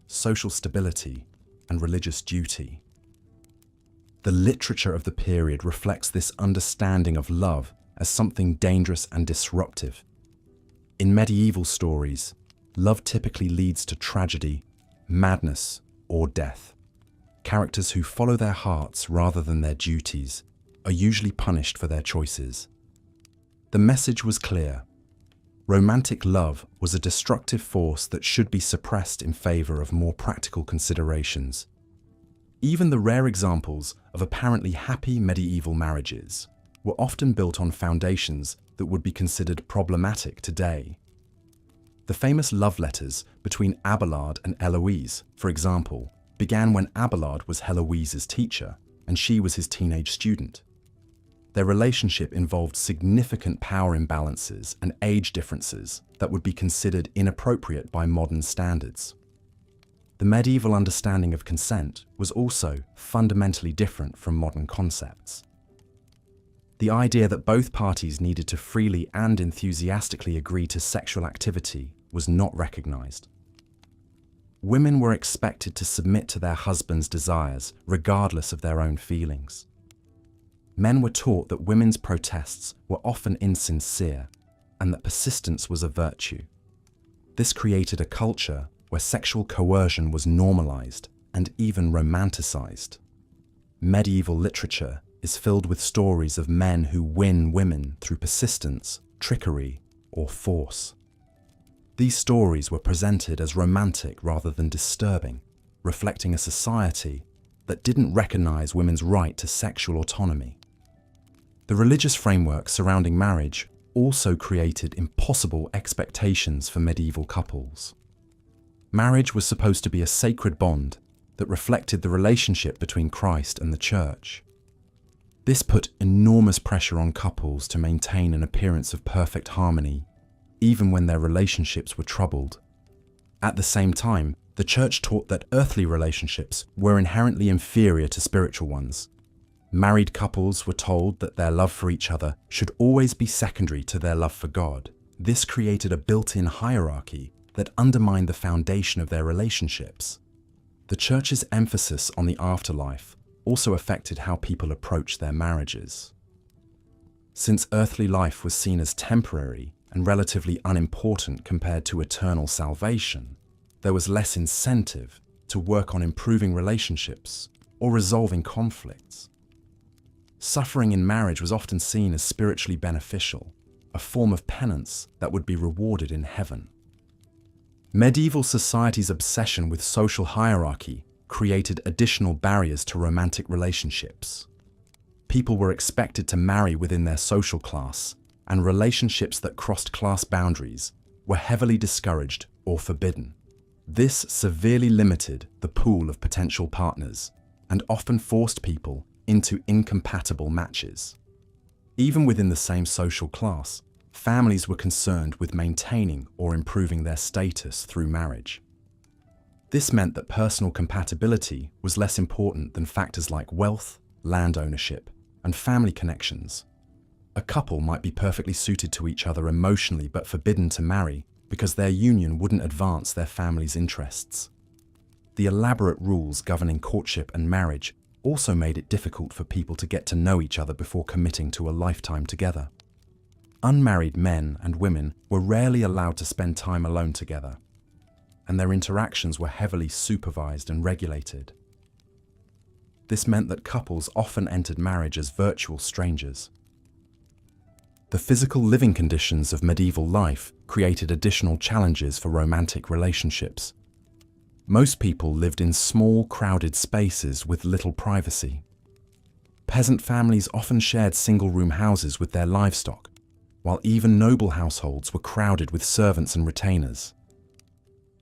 social stability, and religious duty. The literature of the period reflects this understanding of love as something dangerous and disruptive. In medieval stories, love typically leads to tragedy, madness, or death. Characters who follow their hearts rather than their duties are usually punished for their choices. The message was clear. Romantic love was a destructive force that should be suppressed in favor of more practical considerations. Even the rare examples of apparently happy medieval marriages were often built on foundations that would be considered problematic today. The famous love letters between Abelard and Eloise, for example, began when Abelard was Heloise's teacher and she was his teenage student. Their relationship involved significant power imbalances and age differences that would be considered inappropriate by modern standards. The medieval understanding of consent was also fundamentally different from modern concepts. The idea that both parties needed to freely and enthusiastically agree to sexual activity was not recognized. Women were expected to submit to their husbands' desires regardless of their own feelings. Men were taught that women's protests were often insincere and that persistence was a virtue. This created a culture where sexual coercion was normalized and even romanticized. Medieval literature is filled with stories of men who win women through persistence, trickery, or force. These stories were presented as romantic rather than disturbing, reflecting a society that didn't recognize women's right to sexual autonomy. The religious framework surrounding marriage also created impossible expectations for medieval couples. Marriage was supposed to be a sacred bond that reflected the relationship between Christ and the Church. This put enormous pressure on couples to maintain an appearance of perfect harmony, even when their relationships were troubled. At the same time, the Church taught that earthly relationships were inherently inferior to spiritual ones. Married couples were told that their love for each other should always be secondary to their love for God. This created a built-in hierarchy that undermined the foundation of their relationships. The Church's emphasis on the afterlife also affected how people approached their marriages. Since earthly life was seen as temporary and relatively unimportant compared to eternal salvation, there was less incentive to work on improving relationships or resolving conflicts. Suffering in marriage was often seen as spiritually beneficial, a form of penance that would be rewarded in heaven. Medieval society's obsession with social hierarchy created additional barriers to romantic relationships. People were expected to marry within their social class, and relationships that crossed class boundaries were heavily discouraged or forbidden. This severely limited the pool of potential partners and often forced people into incompatible matches. Even within the same social class, families were concerned with maintaining or improving their status through marriage. This meant that personal compatibility was less important than factors like wealth, land ownership, and family connections. A couple might be perfectly suited to each other emotionally but forbidden to marry because their union wouldn't advance their family's interests. The elaborate rules governing courtship and marriage also made it difficult for people to get to know each other before committing to a lifetime together. Unmarried men and women were rarely allowed to spend time alone together, and their interactions were heavily supervised and regulated. This meant that couples often entered marriage as virtual strangers. The physical living conditions of medieval life created additional challenges for romantic relationships. Most people lived in small, crowded spaces with little privacy. Peasant families often shared single-room houses with their livestock, while even noble households were crowded with servants and retainers.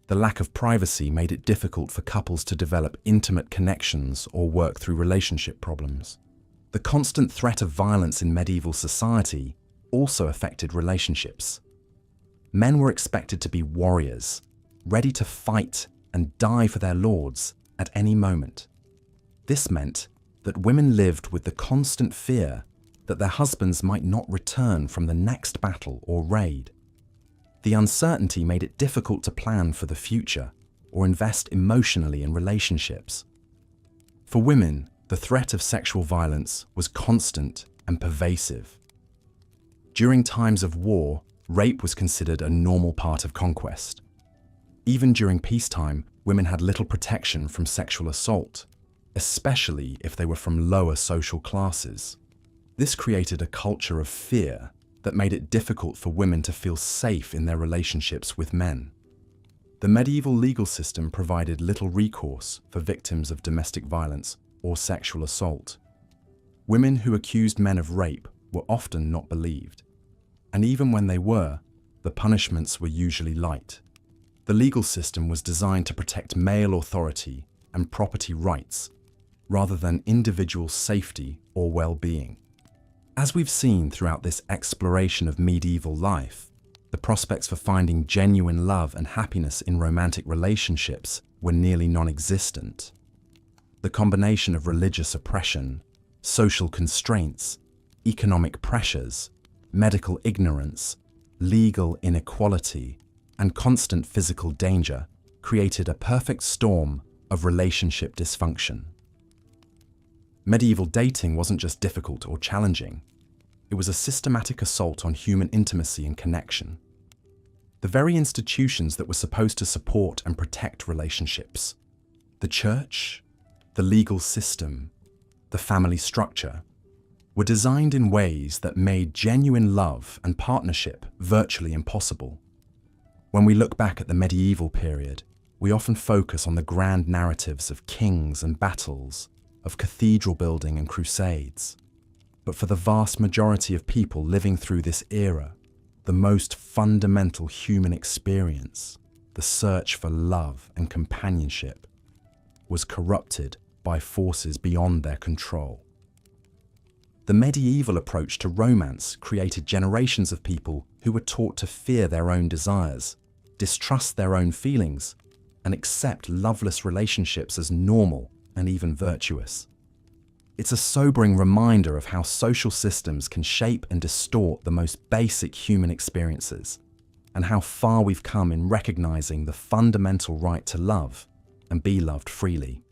The lack of privacy made it difficult for couples to develop intimate connections or work through relationship problems. The constant threat of violence in medieval society also affected relationships. Men were expected to be warriors, ready to fight and die for their lords at any moment. This meant that women lived with the constant fear that their husbands might not return from the next battle or raid. The uncertainty made it difficult to plan for the future or invest emotionally in relationships. For women, the threat of sexual violence was constant and pervasive. During times of war, rape was considered a normal part of conquest. Even during peacetime, women had little protection from sexual assault, especially if they were from lower social classes. This created a culture of fear that made it difficult for women to feel safe in their relationships with men. The medieval legal system provided little recourse for victims of domestic violence or sexual assault. Women who accused men of rape were often not believed, and even when they were, the punishments were usually light. The legal system was designed to protect male authority and property rights, rather than individual safety or well-being. As we've seen throughout this exploration of medieval life, the prospects for finding genuine love and happiness in romantic relationships were nearly non-existent. The combination of religious oppression, social constraints, economic pressures, medical ignorance, legal inequality, and constant physical danger created a perfect storm of relationship dysfunction. Medieval dating wasn't just difficult or challenging, it was a systematic assault on human intimacy and connection. The very institutions that were supposed to support and protect relationships, the church, the legal system, the family structure, were designed in ways that made genuine love and partnership virtually impossible. When we look back at the medieval period, we often focus on the grand narratives of kings and battles, of cathedral building and crusades. But for the vast majority of people living through this era, the most fundamental human experience, the search for love and companionship, was corrupted by forces beyond their control. The medieval approach to romance created generations of people who were taught to fear their own desires, distrust their own feelings, and accept loveless relationships as normal and even virtuous. It's a sobering reminder of how social systems can shape and distort the most basic human experiences, and how far we've come in recognizing the fundamental right to love and be loved freely.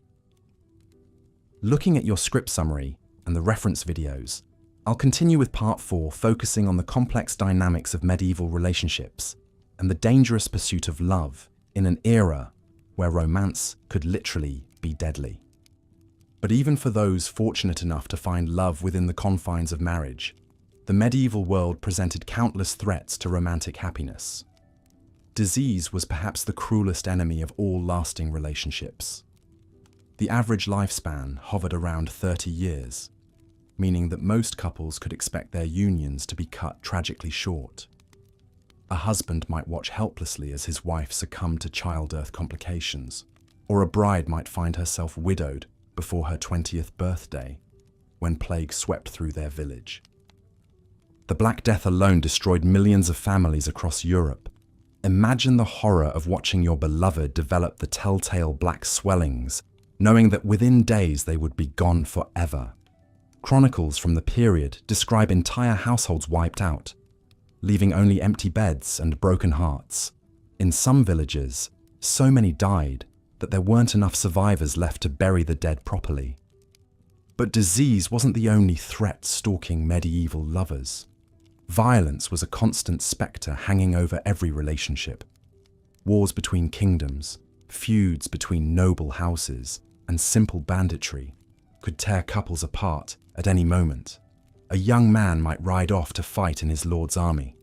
Looking at your script summary and the reference videos, I'll continue with part 4, focusing on the complex dynamics of medieval relationships and the dangerous pursuit of love in an era where romance could literally be deadly. But even for those fortunate enough to find love within the confines of marriage, the medieval world presented countless threats to romantic happiness. Disease was perhaps the cruelest enemy of all lasting relationships. The average lifespan hovered around 30 years, meaning that most couples could expect their unions to be cut tragically short. A husband might watch helplessly as his wife succumbed to childbirth complications, or a bride might find herself widowed before her 20th birthday, when plague swept through their village. The Black Death alone destroyed millions of families across Europe. Imagine the horror of watching your beloved develop the telltale black swellings, knowing that within days they would be gone forever. Chronicles from the period describe entire households wiped out, leaving only empty beds and broken hearts. In some villages, so many died that there weren't enough survivors left to bury the dead properly. But disease wasn't the only threat stalking medieval lovers. Violence was a constant spectre hanging over every relationship. Wars between kingdoms, feuds between noble houses, and simple banditry could tear couples apart at any moment. A young man might ride off to fight in his lord's army,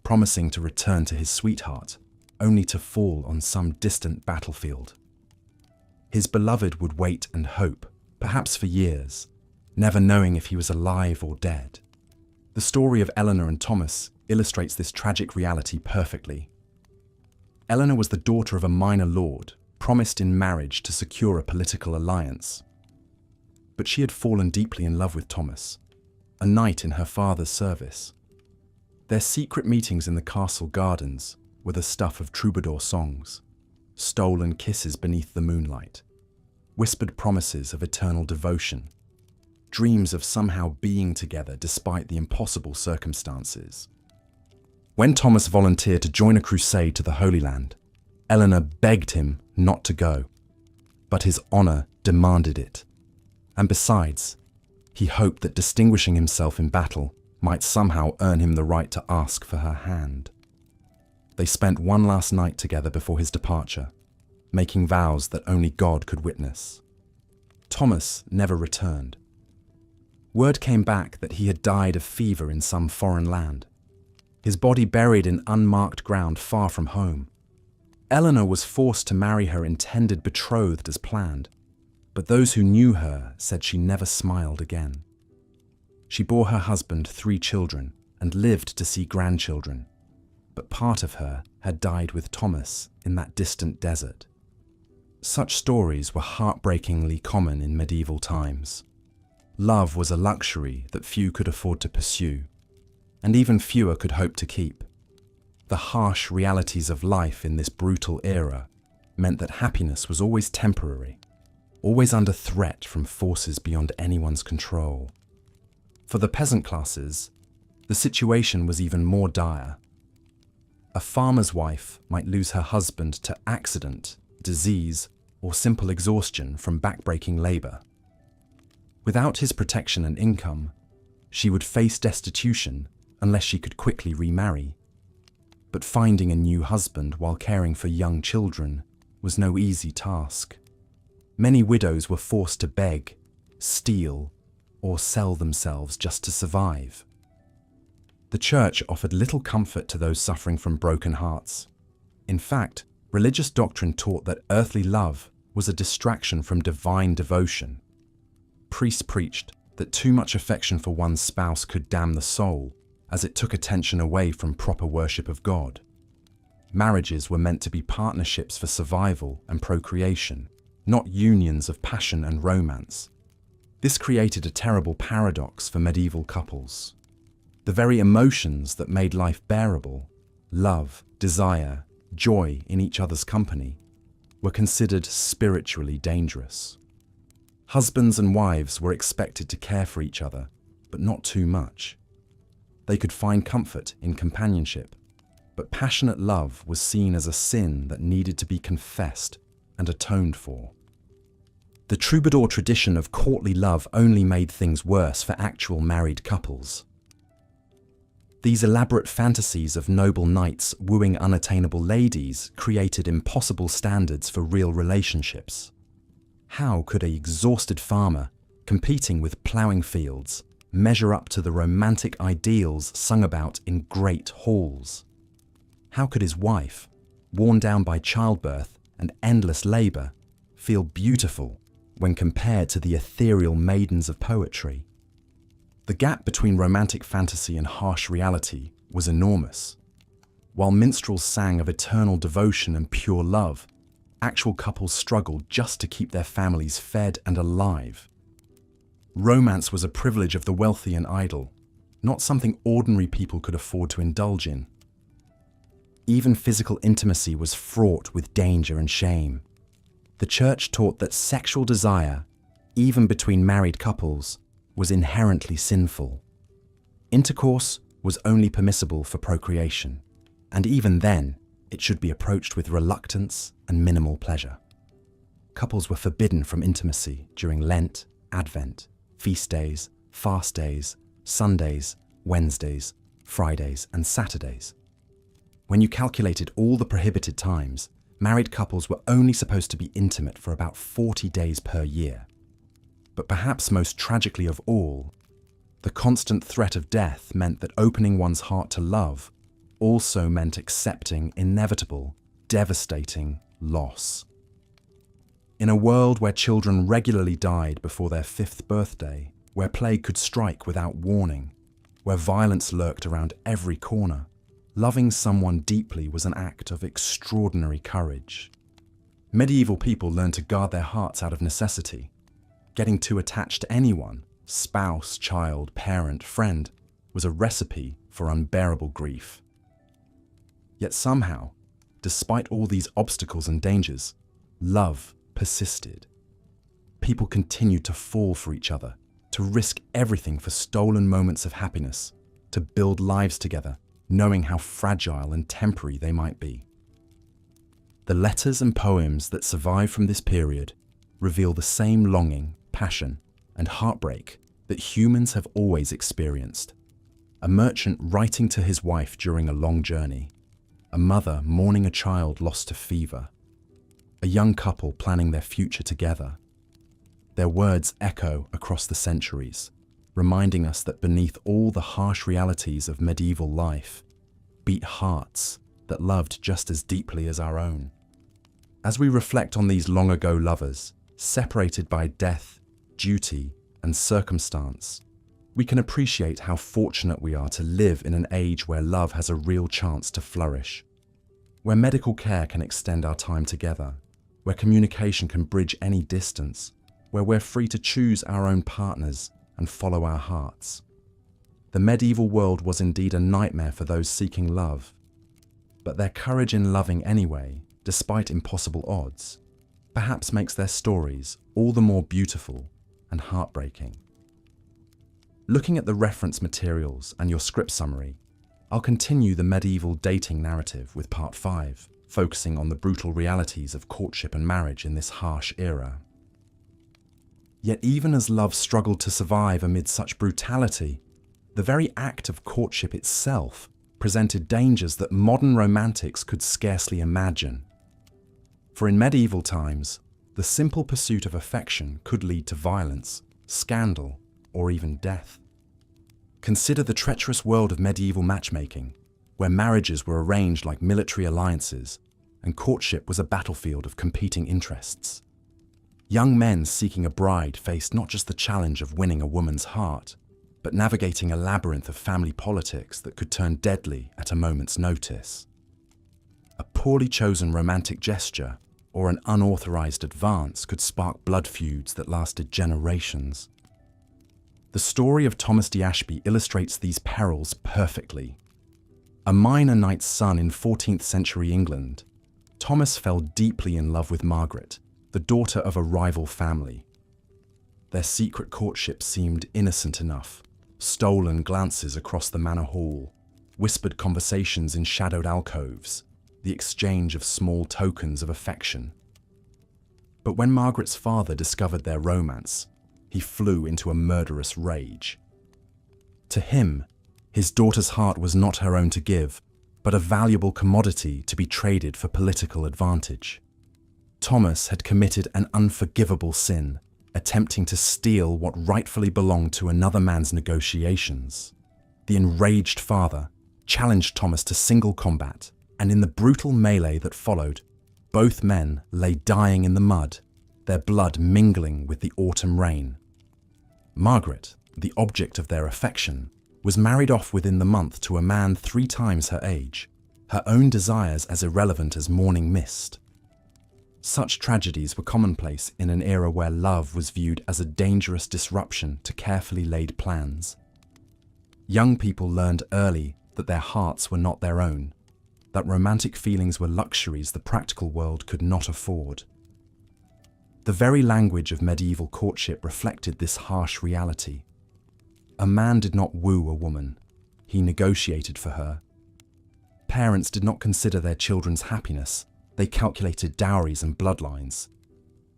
promising to return to his sweetheart, only to fall on some distant battlefield. His beloved would wait and hope, perhaps for years, never knowing if he was alive or dead. The story of Eleanor and Thomas illustrates this tragic reality perfectly. Eleanor was the daughter of a minor lord, promised in marriage to secure a political alliance. But she had fallen deeply in love with Thomas, a knight in her father's service. Their secret meetings in the castle gardens were the stuff of troubadour songs, stolen kisses beneath the moonlight, whispered promises of eternal devotion, dreams of somehow being together despite the impossible circumstances. When Thomas volunteered to join a crusade to the Holy Land, Eleanor begged him not to go, but his honor demanded it. And besides, he hoped that distinguishing himself in battle might somehow earn him the right to ask for her hand. They spent one last night together before his departure, making vows that only God could witness. Thomas never returned. Word came back that he had died of fever in some foreign land, his body buried in unmarked ground far from home. Eleanor was forced to marry her intended betrothed as planned, but those who knew her said she never smiled again. She bore her husband 3 children and lived to see grandchildren, but part of her had died with Thomas in that distant desert. Such stories were heartbreakingly common in medieval times. Love was a luxury that few could afford to pursue, and even fewer could hope to keep. The harsh realities of life in this brutal era meant that happiness was always temporary, always under threat from forces beyond anyone's control. For the peasant classes, the situation was even more dire. A farmer's wife might lose her husband to accident, disease, or simple exhaustion from backbreaking labor. Without his protection and income, she would face destitution unless she could quickly remarry. But finding a new husband while caring for young children was no easy task. Many widows were forced to beg, steal, or sell themselves just to survive. The church offered little comfort to those suffering from broken hearts. In fact, religious doctrine taught that earthly love was a distraction from divine devotion. Priests preached that too much affection for one's spouse could damn the soul, as it took attention away from proper worship of God. Marriages were meant to be partnerships for survival and procreation, not unions of passion and romance. This created a terrible paradox for medieval couples. The very emotions that made life bearable, love, desire, joy in each other's company, were considered spiritually dangerous. Husbands and wives were expected to care for each other, but not too much. They could find comfort in companionship, but passionate love was seen as a sin that needed to be confessed and atoned for. The troubadour tradition of courtly love only made things worse for actual married couples. These elaborate fantasies of noble knights wooing unattainable ladies created impossible standards for real relationships. How could an exhausted farmer, competing with ploughing fields, measure up to the romantic ideals sung about in great halls? How could his wife, worn down by childbirth and endless labour, feel beautiful when compared to the ethereal maidens of poetry? The gap between romantic fantasy and harsh reality was enormous. While minstrels sang of eternal devotion and pure love, actual couples struggled just to keep their families fed and alive. Romance was a privilege of the wealthy and idle, not something ordinary people could afford to indulge in. Even physical intimacy was fraught with danger and shame. The church taught that sexual desire, even between married couples, was inherently sinful. Intercourse was only permissible for procreation, and even then, it should be approached with reluctance and minimal pleasure. Couples were forbidden from intimacy during Lent, Advent, feast days, fast days, Sundays, Wednesdays, Fridays, and Saturdays. When you calculated all the prohibited times, married couples were only supposed to be intimate for about 40 days per year. But perhaps most tragically of all, the constant threat of death meant that opening one's heart to love also meant accepting inevitable, devastating loss. In a world where children regularly died before their 5th birthday, where plague could strike without warning, where violence lurked around every corner, loving someone deeply was an act of extraordinary courage. Medieval people learned to guard their hearts out of necessity. Getting too attached to anyone, spouse, child, parent, friend, was a recipe for unbearable grief. Yet somehow, despite all these obstacles and dangers, love persisted. People continued to fall for each other, to risk everything for stolen moments of happiness, to build lives together, knowing how fragile and temporary they might be. The letters and poems that survive from this period reveal the same longing, passion, and heartbreak that humans have always experienced. A merchant writing to his wife during a long journey. a mother mourning a child lost to fever, a young couple planning their future together. Their words echo across the centuries, reminding us that beneath all the harsh realities of medieval life beat hearts that loved just as deeply as our own. As we reflect on these long-ago lovers, separated by death, duty, and circumstance, we can appreciate how fortunate we are to live in an age where love has a real chance to flourish, where medical care can extend our time together, where communication can bridge any distance, where we're free to choose our own partners and follow our hearts. The medieval world was indeed a nightmare for those seeking love, but their courage in loving anyway, despite impossible odds, perhaps makes their stories all the more beautiful and heartbreaking. Looking at the reference materials and your script summary, I'll continue the medieval dating narrative with part 5, focusing on the brutal realities of courtship and marriage in this harsh era. Yet even as love struggled to survive amid such brutality, the very act of courtship itself presented dangers that modern romantics could scarcely imagine. For in medieval times, the simple pursuit of affection could lead to violence, scandal, or even death. Consider the treacherous world of medieval matchmaking, where marriages were arranged like military alliances, and courtship was a battlefield of competing interests. Young men seeking a bride faced not just the challenge of winning a woman's heart, but navigating a labyrinth of family politics that could turn deadly at a moment's notice. A poorly chosen romantic gesture or an unauthorized advance could spark blood feuds that lasted generations. The story of Thomas de Ashby illustrates these perils perfectly. A miner knight's son in 14th century England, Thomas fell deeply in love with Margaret, the daughter of a rival family. Their secret courtship seemed innocent enough. Stolen glances across the manor hall, whispered conversations in shadowed alcoves, the exchange of small tokens of affection. But when Margaret's father discovered their romance, he flew into a murderous rage. To him, his daughter's heart was not her own to give, but a valuable commodity to be traded for political advantage. Thomas had committed an unforgivable sin, attempting to steal what rightfully belonged to another man's negotiations. The enraged father challenged Thomas to single combat, and in the brutal melee that followed, both men lay dying in the mud, their blood mingling with the autumn rain. Margaret, the object of their affection, was married off within the month to a man 3 times her age, her own desires as irrelevant as morning mist. Such tragedies were commonplace in an era where love was viewed as a dangerous disruption to carefully laid plans. Young people learned early that their hearts were not their own, that romantic feelings were luxuries the practical world could not afford. The very language of medieval courtship reflected this harsh reality. A man did not woo a woman, he negotiated for her. Parents did not consider their children's happiness, they calculated dowries and bloodlines.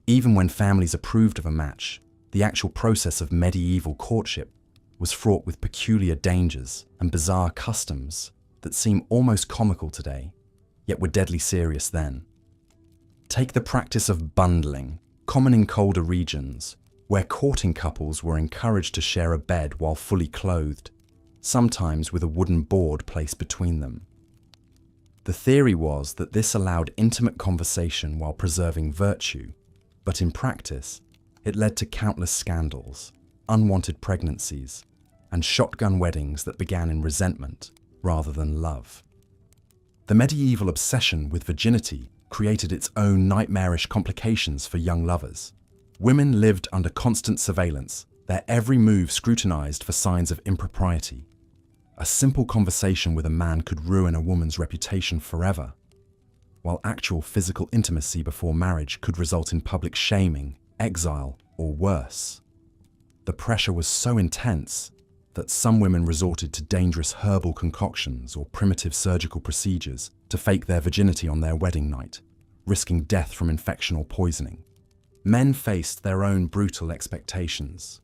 Even when families approved of a match, the actual process of medieval courtship was fraught with peculiar dangers and bizarre customs that seem almost comical today, yet were deadly serious then. Take the practice of bundling, common in colder regions, where courting couples were encouraged to share a bed while fully clothed, sometimes with a wooden board placed between them. The theory was that this allowed intimate conversation while preserving virtue, but in practice, it led to countless scandals, unwanted pregnancies, and shotgun weddings that began in resentment rather than love. The medieval obsession with virginity created its own nightmarish complications for young lovers. Women lived under constant surveillance, their every move scrutinized for signs of impropriety. A simple conversation with a man could ruin a woman's reputation forever, while actual physical intimacy before marriage could result in public shaming, exile, or worse. The pressure was so intense that some women resorted to dangerous herbal concoctions or primitive surgical procedures to fake their virginity on their wedding night, risking death from infection or poisoning. Men faced their own brutal expectations.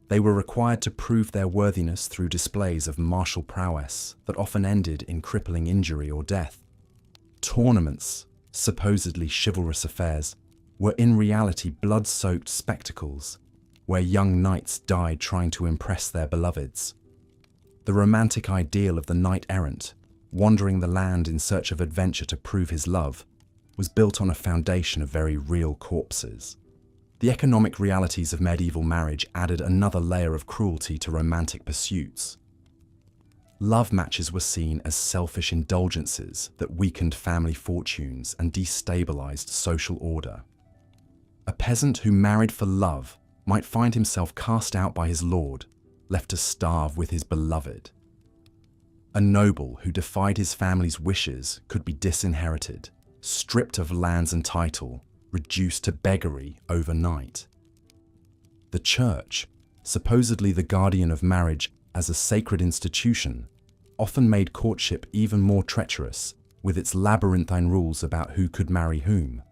They were required to prove their worthiness through displays of martial prowess that often ended in crippling injury or death. tournaments, supposedly chivalrous affairs, were in reality blood-soaked spectacles where young knights died trying to impress their beloveds. The romantic ideal of the knight-errant, wandering the land in search of adventure to prove his love, was built on a foundation of very real corpses. The economic realities of medieval marriage added another layer of cruelty to romantic pursuits. Love matches were seen as selfish indulgences that weakened family fortunes and destabilized social order. A peasant who married for love might find himself cast out by his lord, left to starve with his beloved. A noble who defied his family's wishes could be disinherited, stripped of lands and title, reduced to beggary overnight. The church, supposedly the guardian of marriage as a sacred institution, often made courtship even more treacherous with its labyrinthine rules about who could marry whom.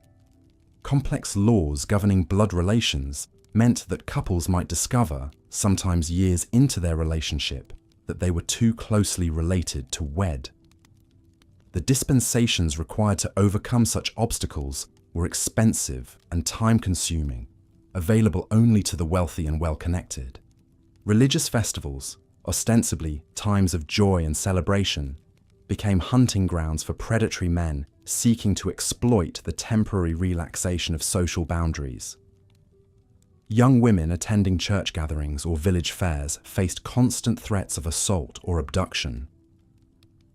Complex laws governing blood relations meant that couples might discover, sometimes years into their relationship, that they were too closely related to wed. The dispensations required to overcome such obstacles were expensive and time-consuming, available only to the wealthy and well-connected. Religious festivals, ostensibly times of joy and celebration, became hunting grounds for predatory men seeking to exploit the temporary relaxation of social boundaries. Young women attending church gatherings or village fairs faced constant threats of assault or abduction.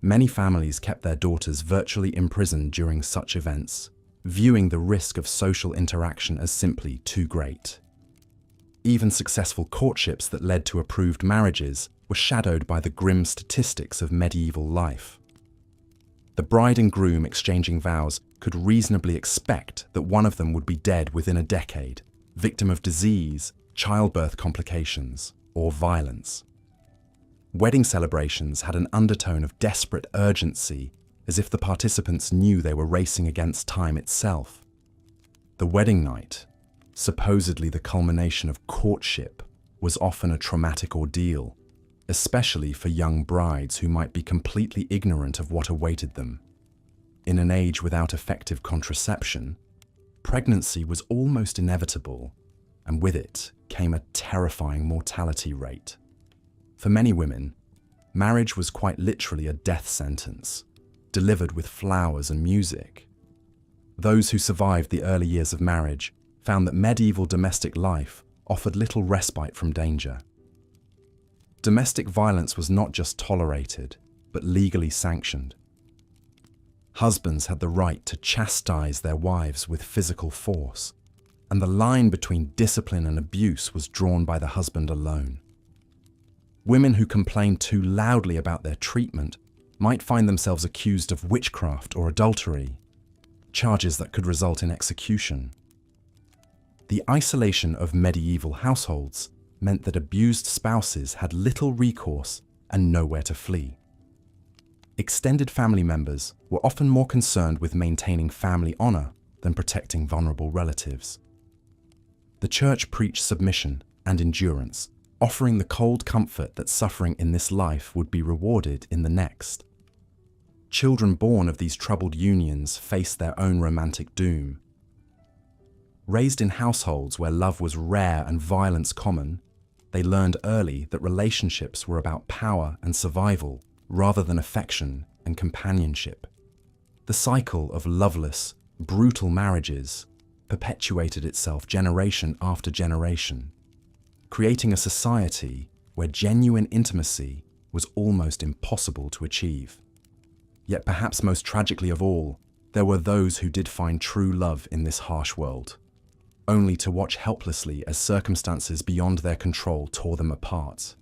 Many families kept their daughters virtually imprisoned during such events, viewing the risk of social interaction as simply too great. Even successful courtships that led to approved marriages were shadowed by the grim statistics of medieval life. The bride and groom exchanging vows could reasonably expect that one of them would be dead within a decade, victim of disease, childbirth complications, or violence. Wedding celebrations had an undertone of desperate urgency, as if the participants knew they were racing against time itself. The wedding night, supposedly the culmination of courtship, was often a traumatic ordeal, especially for young brides who might be completely ignorant of what awaited them. In an age without effective contraception, pregnancy was almost inevitable, and with it came a terrifying mortality rate. For many women, marriage was quite literally a death sentence, delivered with flowers and music. Those who survived the early years of marriage found that medieval domestic life offered little respite from danger. Domestic violence was not just tolerated, but legally sanctioned. Husbands had the right to chastise their wives with physical force, and the line between discipline and abuse was drawn by the husband alone. Women who complained too loudly about their treatment might find themselves accused of witchcraft or adultery, charges that could result in execution. The isolation of medieval households meant that abused spouses had little recourse and nowhere to flee. Extended family members were often more concerned with maintaining family honor than protecting vulnerable relatives. The church preached submission and endurance, offering the cold comfort that suffering in this life would be rewarded in the next. Children born of these troubled unions faced their own romantic doom. Raised in households where love was rare and violence common, they learned early that relationships were about power and survival rather than affection and companionship. The cycle of loveless, brutal marriages perpetuated itself generation after generation, creating a society where genuine intimacy was almost impossible to achieve. Yet perhaps most tragically of all, there were those who did find true love in this harsh world, only to watch helplessly as circumstances beyond their control tore them apart.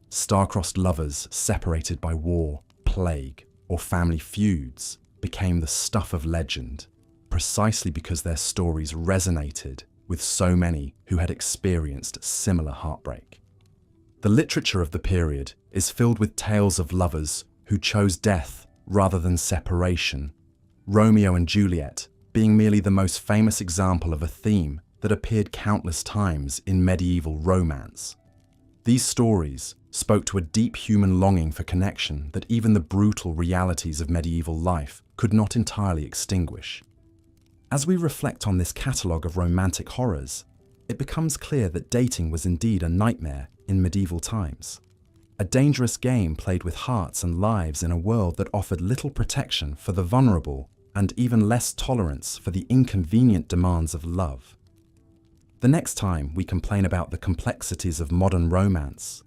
Star-crossed lovers separated by war, plague, or family feuds became the stuff of legend, precisely because their stories resonated with so many who had experienced similar heartbreak. The literature of the period is filled with tales of lovers who chose death rather than separation, Romeo and Juliet being merely the most famous example of a theme that appeared countless times in medieval romance. These stories spoke to a deep human longing for connection that even the brutal realities of medieval life could not entirely extinguish. As we reflect on this catalogue of romantic horrors, it becomes clear that dating was indeed a nightmare in medieval times. A dangerous game played with hearts and lives in a world that offered little protection for the vulnerable and even less tolerance for the inconvenient demands of love. The next time we complain about the complexities of modern romance,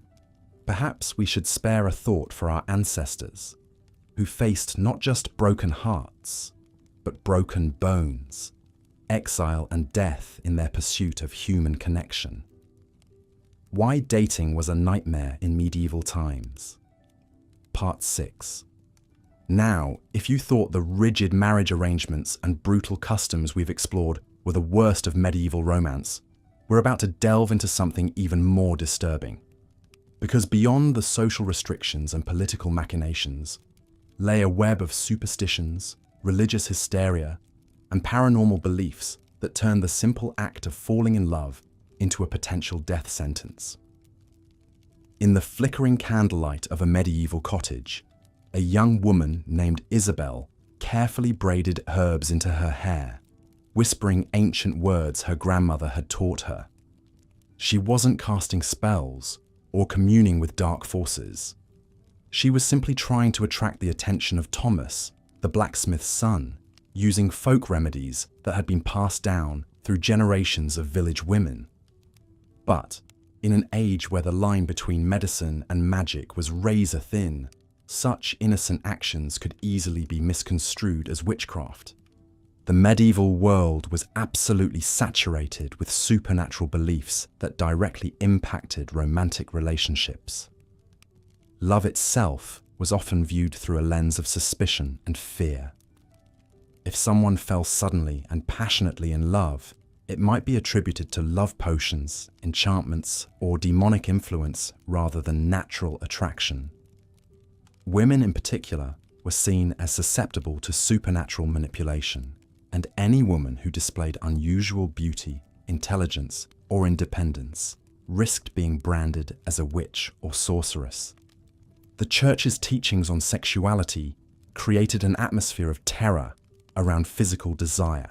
perhaps we should spare a thought for our ancestors, who faced not just broken hearts, but broken bones, exile and death in their pursuit of human connection. Why dating was a nightmare in medieval times. Part 6. Now, if you thought the rigid marriage arrangements and brutal customs we've explored were the worst of medieval romance, we're about to delve into something even more disturbing. Because beyond the social restrictions and political machinations lay a web of superstitions, religious hysteria, and paranormal beliefs that turn the simple act of falling in love into a potential death sentence. In the flickering candlelight of a medieval cottage, a young woman named Isabel carefully braided herbs into her hair, whispering ancient words her grandmother had taught her. She wasn't casting spells or communing with dark forces. She was simply trying to attract the attention of Thomas, the blacksmith's son, using folk remedies that had been passed down through generations of village women. But in an age where the line between medicine and magic was razor thin, such innocent actions could easily be misconstrued as witchcraft. The medieval world was absolutely saturated with supernatural beliefs that directly impacted romantic relationships. Love itself was often viewed through a lens of suspicion and fear. If someone fell suddenly and passionately in love, it might be attributed to love potions, enchantments, or demonic influence rather than natural attraction. Women in particular were seen as susceptible to supernatural manipulation, and any woman who displayed unusual beauty, intelligence, or independence risked being branded as a witch or sorceress. The Church's teachings on sexuality created an atmosphere of terror around physical desire.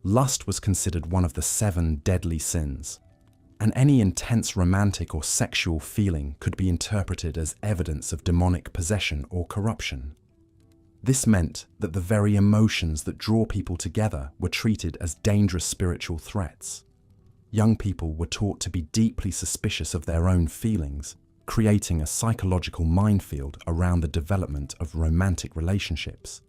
Lust was considered one of the 7 deadly sins, and any intense romantic or sexual feeling could be interpreted as evidence of demonic possession or corruption. This meant that the very emotions that draw people together were treated as dangerous spiritual threats. Young people were taught to be deeply suspicious of their own feelings, creating a psychological minefield around the development of romantic relationships.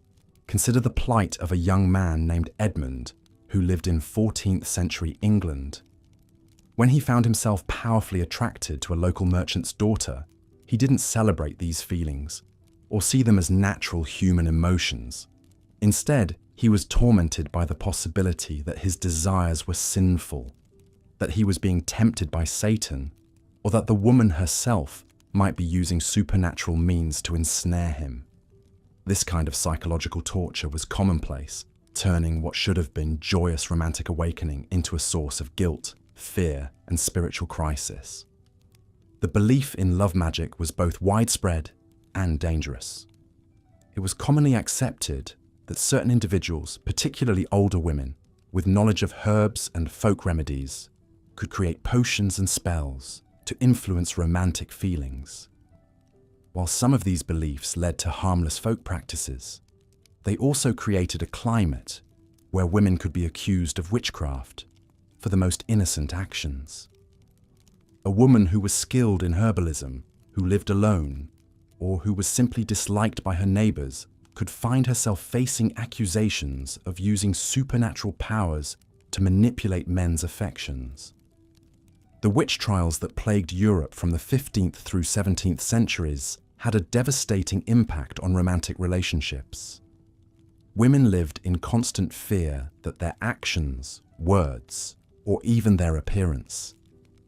Consider the plight of a young man named Edmund, who lived in 14th century England. When he found himself powerfully attracted to a local merchant's daughter, he didn't celebrate these feelings or see them as natural human emotions. Instead, he was tormented by the possibility that his desires were sinful, that he was being tempted by Satan, or that the woman herself might be using supernatural means to ensnare him. This kind of psychological torture was commonplace, turning what should have been joyous romantic awakening into a source of guilt, fear, and spiritual crisis. The belief in love magic was both widespread and dangerous. It was commonly accepted that certain individuals, particularly older women, with knowledge of herbs and folk remedies, could create potions and spells to influence romantic feelings. While some of these beliefs led to harmless folk practices, they also created a climate where women could be accused of witchcraft for the most innocent actions. A woman who was skilled in herbalism, who lived alone, or who was simply disliked by her neighbors, could find herself facing accusations of using supernatural powers to manipulate men's affections. The witch trials that plagued Europe from the 15th through 17th centuries had a devastating impact on romantic relationships. Women lived in constant fear that their actions, words, or even their appearance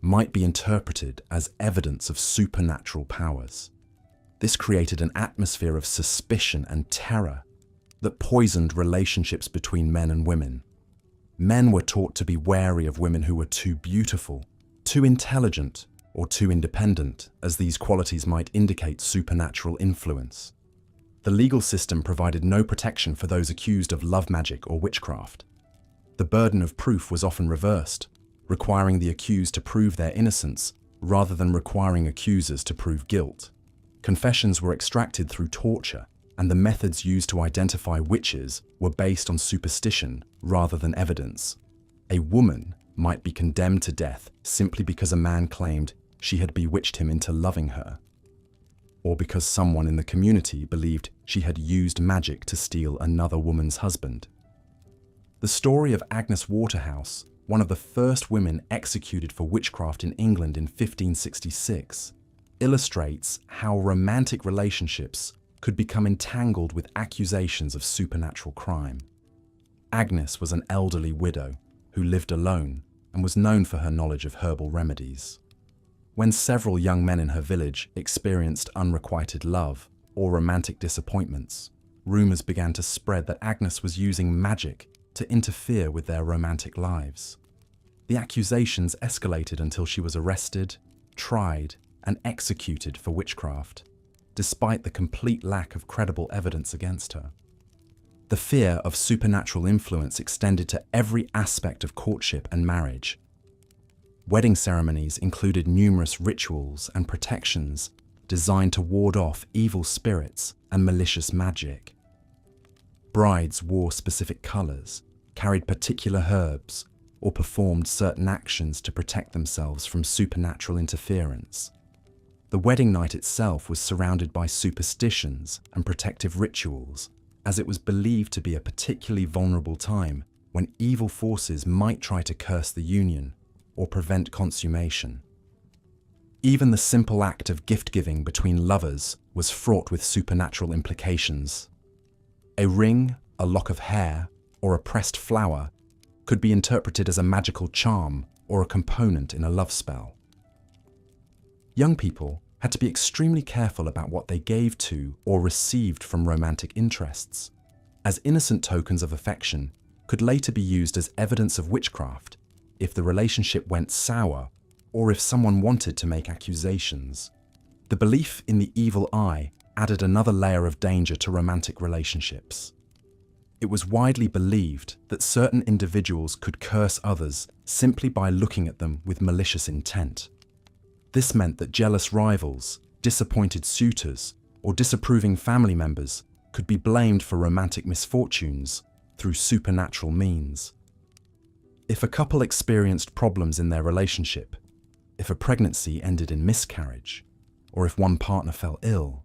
might be interpreted as evidence of supernatural powers. This created an atmosphere of suspicion and terror that poisoned relationships between men and women. Men were taught to be wary of women who were too beautiful, too intelligent, or too independent, as these qualities might indicate supernatural influence. The legal system provided no protection for those accused of love magic or witchcraft. The burden of proof was often reversed, requiring the accused to prove their innocence rather than requiring accusers to prove guilt. Confessions were extracted through torture, and the methods used to identify witches were based on superstition rather than evidence. A woman might be condemned to death simply because a man claimed she had bewitched him into loving her, or because someone in the community believed she had used magic to steal another woman's husband. The story of Agnes Waterhouse, one of the first women executed for witchcraft in England in 1566, illustrates how romantic relationships could become entangled with accusations of supernatural crime. Agnes was an elderly widow who lived alone and was known for her knowledge of herbal remedies. When several young men in her village experienced unrequited love or romantic disappointments, rumors began to spread that Agnes was using magic to interfere with their romantic lives. The accusations escalated until she was arrested, tried, and executed for witchcraft, despite the complete lack of credible evidence against her. The fear of supernatural influence extended to every aspect of courtship and marriage. Wedding ceremonies included numerous rituals and protections designed to ward off evil spirits and malicious magic. Brides wore specific colors, carried particular herbs, or performed certain actions to protect themselves from supernatural interference. The wedding night itself was surrounded by superstitions and protective rituals, as it was believed to be a particularly vulnerable time when evil forces might try to curse the union or prevent consummation. Even the simple act of gift-giving between lovers was fraught with supernatural implications. A ring, a lock of hair, or a pressed flower could be interpreted as a magical charm or a component in a love spell. Young people had to be extremely careful about what they gave to or received from romantic interests, as innocent tokens of affection could later be used as evidence of witchcraft if the relationship went sour or if someone wanted to make accusations. The belief in the evil eye added another layer of danger to romantic relationships. It was widely believed that certain individuals could curse others simply by looking at them with malicious intent. This meant that jealous rivals, disappointed suitors, or disapproving family members could be blamed for romantic misfortunes through supernatural means. If a couple experienced problems in their relationship, if a pregnancy ended in miscarriage, or if one partner fell ill,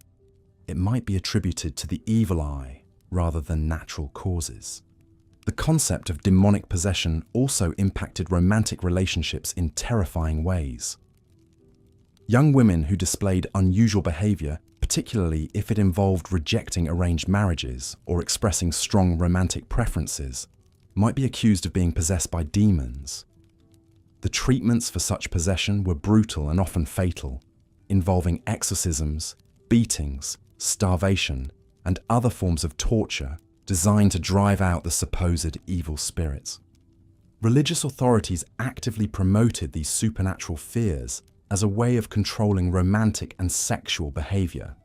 it might be attributed to the evil eye rather than natural causes. The concept of demonic possession also impacted romantic relationships in terrifying ways. Young women who displayed unusual behavior, particularly if it involved rejecting arranged marriages or expressing strong romantic preferences, might be accused of being possessed by demons. The treatments for such possession were brutal and often fatal, involving exorcisms, beatings, starvation, and other forms of torture designed to drive out the supposed evil spirits. Religious authorities actively promoted these supernatural fears as a way of controlling romantic and sexual behavior.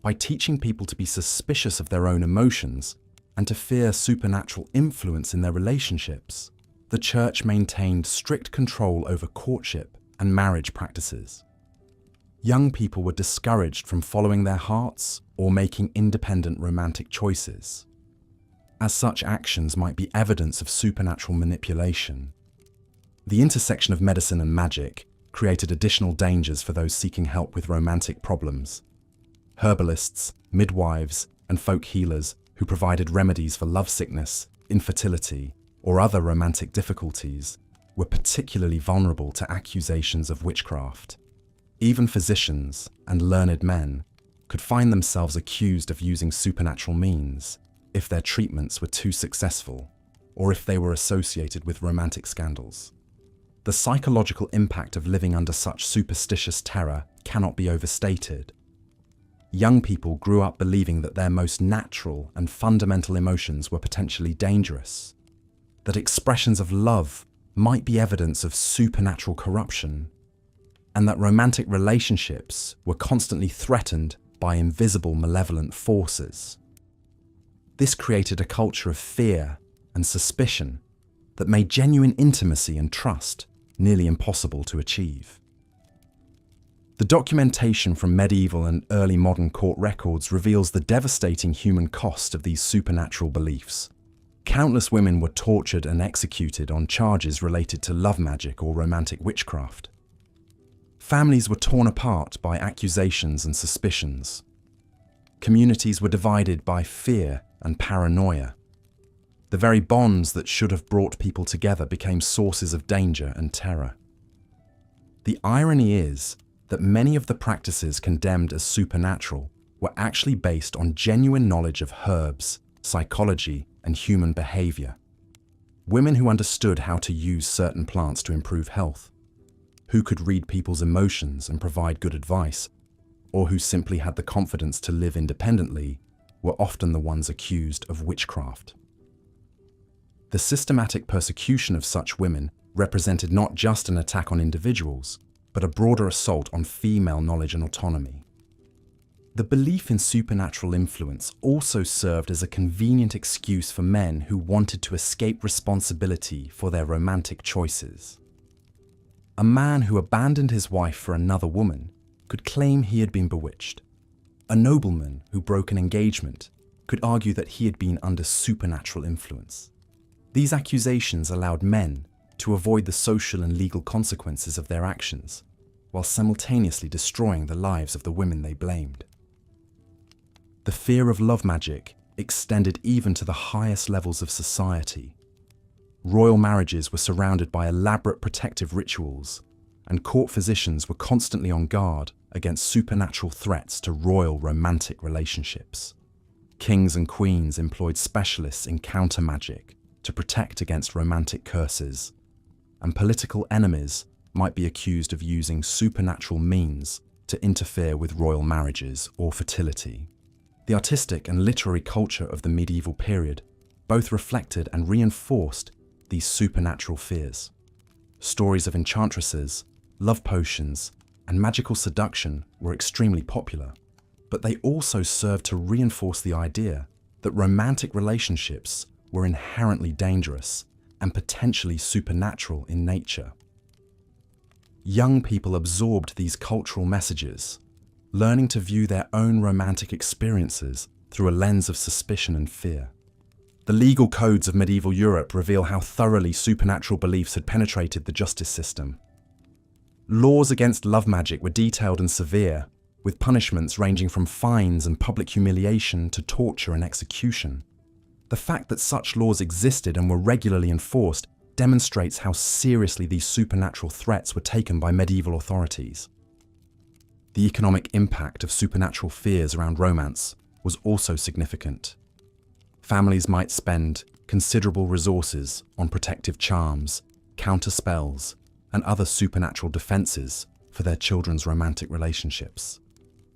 By teaching people to be suspicious of their own emotions and to fear supernatural influence in their relationships, the church maintained strict control over courtship and marriage practices. Young people were discouraged from following their hearts or making independent romantic choices, as such actions might be evidence of supernatural manipulation. The intersection of medicine and magic created additional dangers for those seeking help with romantic problems. Herbalists, midwives, and folk healers who provided remedies for lovesickness, infertility, or other romantic difficulties were particularly vulnerable to accusations of witchcraft. Even physicians and learned men could find themselves accused of using supernatural means if their treatments were too successful or if they were associated with romantic scandals. The psychological impact of living under such superstitious terror cannot be overstated. Young people grew up believing that their most natural and fundamental emotions were potentially dangerous, that expressions of love might be evidence of supernatural corruption, and that romantic relationships were constantly threatened by invisible malevolent forces. This created a culture of fear and suspicion that made genuine intimacy and trust nearly impossible to achieve. The documentation from medieval and early modern court records reveals the devastating human cost of these supernatural beliefs. Countless women were tortured and executed on charges related to love magic or romantic witchcraft. Families were torn apart by accusations and suspicions. Communities were divided by fear and paranoia. The very bonds that should have brought people together became sources of danger and terror. The irony is that many of the practices condemned as supernatural were actually based on genuine knowledge of herbs, psychology, and human behavior. Women who understood how to use certain plants to improve health, who could read people's emotions and provide good advice, or who simply had the confidence to live independently, were often the ones accused of witchcraft. The systematic persecution of such women represented not just an attack on individuals, but a broader assault on female knowledge and autonomy. The belief in supernatural influence also served as a convenient excuse for men who wanted to escape responsibility for their romantic choices. A man who abandoned his wife for another woman could claim he had been bewitched. A nobleman who broke an engagement could argue that he had been under supernatural influence. These accusations allowed men to avoid the social and legal consequences of their actions, while simultaneously destroying the lives of the women they blamed. The fear of love magic extended even to the highest levels of society. Royal marriages were surrounded by elaborate protective rituals, and court physicians were constantly on guard against supernatural threats to royal romantic relationships. Kings and queens employed specialists in counter magic to protect against romantic curses, and political enemies might be accused of using supernatural means to interfere with royal marriages or fertility. The artistic and literary culture of the medieval period both reflected and reinforced these supernatural fears. Stories of enchantresses, love potions, and magical seduction were extremely popular, but they also served to reinforce the idea that romantic relationships were inherently dangerous and potentially supernatural in nature. Young people absorbed these cultural messages, learning to view their own romantic experiences through a lens of suspicion and fear. The legal codes of medieval Europe reveal how thoroughly supernatural beliefs had penetrated the justice system. Laws against love magic were detailed and severe, with punishments ranging from fines and public humiliation to torture and execution. The fact that such laws existed and were regularly enforced demonstrates how seriously these supernatural threats were taken by medieval authorities. The economic impact of supernatural fears around romance was also significant. Families might spend considerable resources on protective charms, counter spells, and other supernatural defenses for their children's romantic relationships.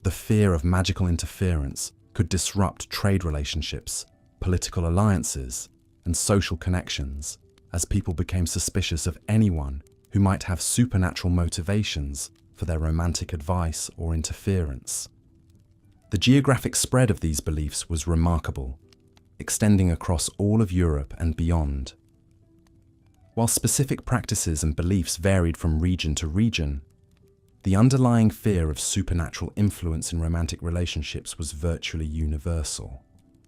The fear of magical interference could disrupt trade relationships, political alliances, and social connections, as people became suspicious of anyone who might have supernatural motivations for their romantic advice or interference. The geographic spread of these beliefs was remarkable, extending across all of Europe and beyond. While specific practices and beliefs varied from region to region, the underlying fear of supernatural influence in romantic relationships was virtually universal.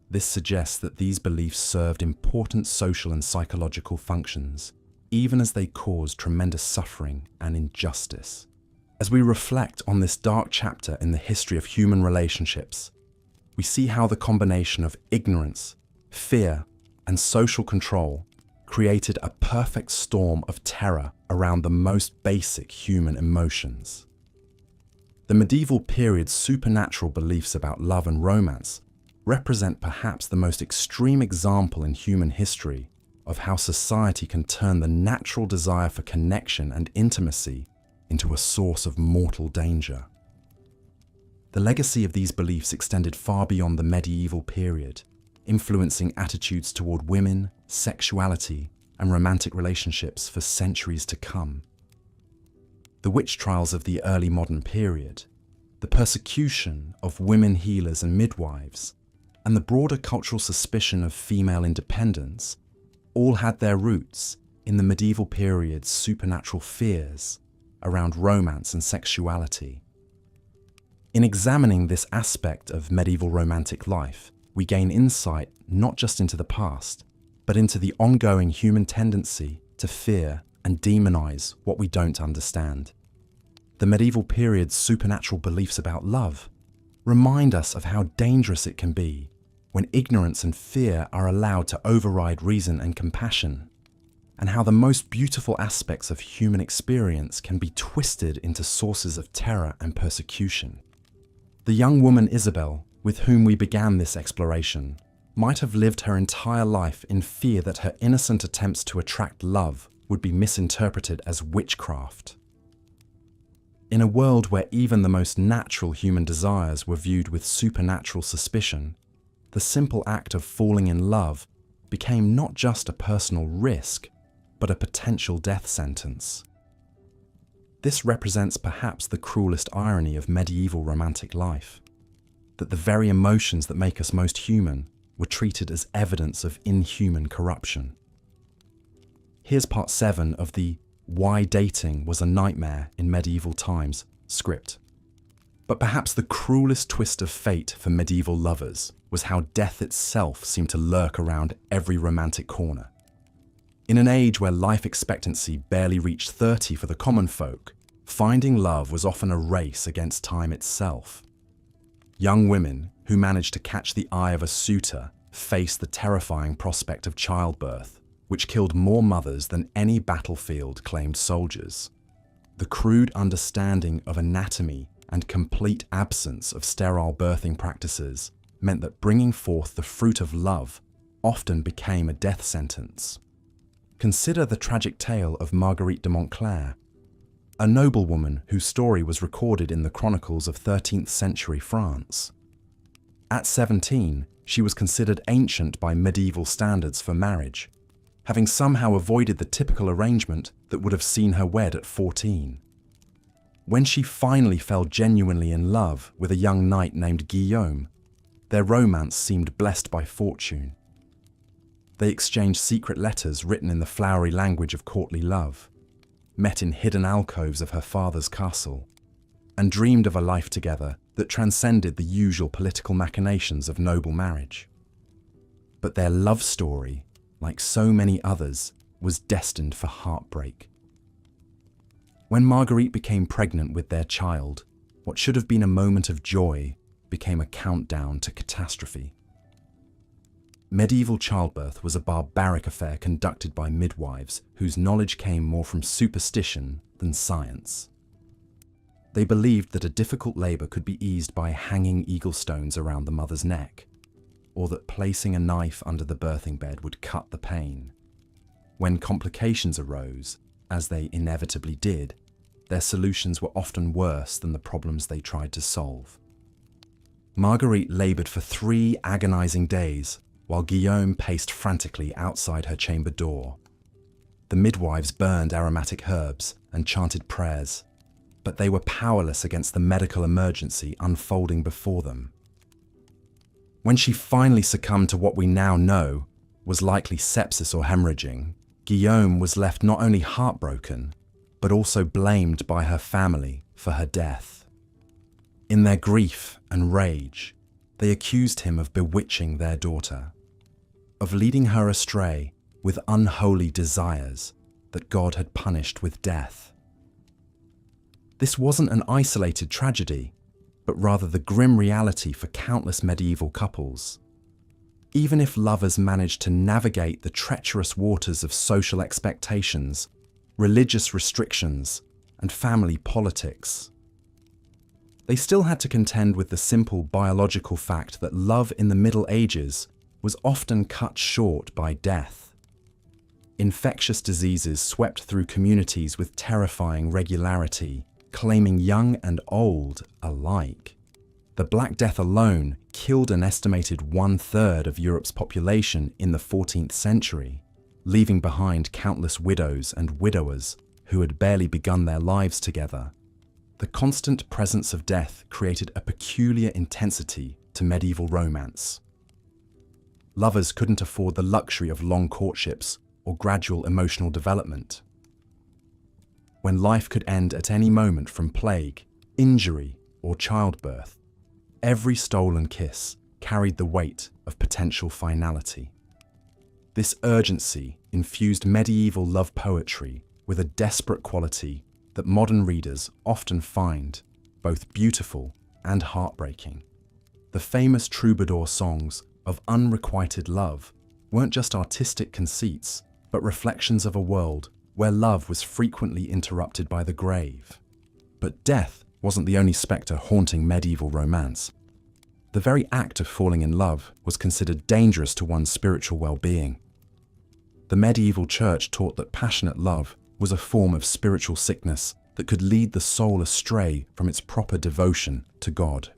This suggests that these beliefs served important social and psychological functions, even as they caused tremendous suffering and injustice. As we reflect on this dark chapter in the history of human relationships, we see how the combination of ignorance, fear, and social control created a perfect storm of terror around the most basic human emotions. The medieval period's supernatural beliefs about love and romance represent perhaps the most extreme example in human history of how society can turn the natural desire for connection and intimacy into a source of mortal danger. The legacy of these beliefs extended far beyond the medieval period, influencing attitudes toward women, sexuality, and romantic relationships for centuries to come. The witch trials of the early modern period, the persecution of women healers and midwives, and the broader cultural suspicion of female independence all had their roots in the medieval period's supernatural fears around romance and sexuality. In examining this aspect of medieval romantic life, we gain insight not just into the past, but into the ongoing human tendency to fear and demonize what we don't understand. The medieval period's supernatural beliefs about love remind us of how dangerous it can be when ignorance and fear are allowed to override reason and compassion, and how the most beautiful aspects of human experience can be twisted into sources of terror and persecution. The young woman Isabel, with whom we began this exploration, might have lived her entire life in fear that her innocent attempts to attract love would be misinterpreted as witchcraft. In a world where even the most natural human desires were viewed with supernatural suspicion, the simple act of falling in love became not just a personal risk, but a potential death sentence. This represents perhaps the cruelest irony of medieval romantic life, that the very emotions that make us most human were treated as evidence of inhuman corruption. Here's part 7 of the Why Dating Was a Nightmare in Medieval Times script. But perhaps the cruelest twist of fate for medieval lovers was how death itself seemed to lurk around every romantic corner. In an age where life expectancy barely reached 30 for the common folk, finding love was often a race against time itself. Young women who managed to catch the eye of a suitor faced the terrifying prospect of childbirth, which killed more mothers than any battlefield claimed soldiers. The crude understanding of anatomy and complete absence of sterile birthing practices meant that bringing forth the fruit of love often became a death sentence. Consider the tragic tale of Marguerite de Montclair, a noblewoman whose story was recorded in the chronicles of 13th century France. At 17, she was considered ancient by medieval standards for marriage, having somehow avoided the typical arrangement that would have seen her wed at 14. When she finally fell genuinely in love with a young knight named Guillaume, their romance seemed blessed by fortune. They exchanged secret letters written in the flowery language of courtly love, met in hidden alcoves of her father's castle, and dreamed of a life together that transcended the usual political machinations of noble marriage. But their love story, like so many others, was destined for heartbreak. When Marguerite became pregnant with their child, what should have been a moment of joy became a countdown to catastrophe. Medieval childbirth was a barbaric affair conducted by midwives whose knowledge came more from superstition than science. They believed that a difficult labour could be eased by hanging eagle stones around the mother's neck, or that placing a knife under the birthing bed would cut the pain. When complications arose, as they inevitably did, their solutions were often worse than the problems they tried to solve. Marguerite laboured for 3 agonising days, while Guillaume paced frantically outside her chamber door. The midwives burned aromatic herbs and chanted prayers, but they were powerless against the medical emergency unfolding before them. When she finally succumbed to what we now know was likely sepsis or hemorrhaging, Guillaume was left not only heartbroken, but also blamed by her family for her death. In their grief and rage, they accused him of bewitching their daughter, of leading her astray with unholy desires that God had punished with death. This wasn't an isolated tragedy, but rather the grim reality for countless medieval couples. Even if lovers managed to navigate the treacherous waters of social expectations, religious restrictions, and family politics, they still had to contend with the simple biological fact that love in the Middle Ages was often cut short by death. Infectious diseases swept through communities with terrifying regularity, claiming young and old alike. The Black Death alone killed an estimated 1/3 of Europe's population in the 14th century, leaving behind countless widows and widowers who had barely begun their lives together. The constant presence of death created a peculiar intensity to medieval romance. Lovers couldn't afford the luxury of long courtships or gradual emotional development. When life could end at any moment from plague, injury, or childbirth, every stolen kiss carried the weight of potential finality. This urgency infused medieval love poetry with a desperate quality that modern readers often find both beautiful and heartbreaking. The famous troubadour songs of unrequited love weren't just artistic conceits, but reflections of a world where love was frequently interrupted by the grave. But death wasn't the only spectre haunting medieval romance. The very act of falling in love was considered dangerous to one's spiritual well-being. The medieval church taught that passionate love was a form of spiritual sickness that could lead the soul astray from its proper devotion to God.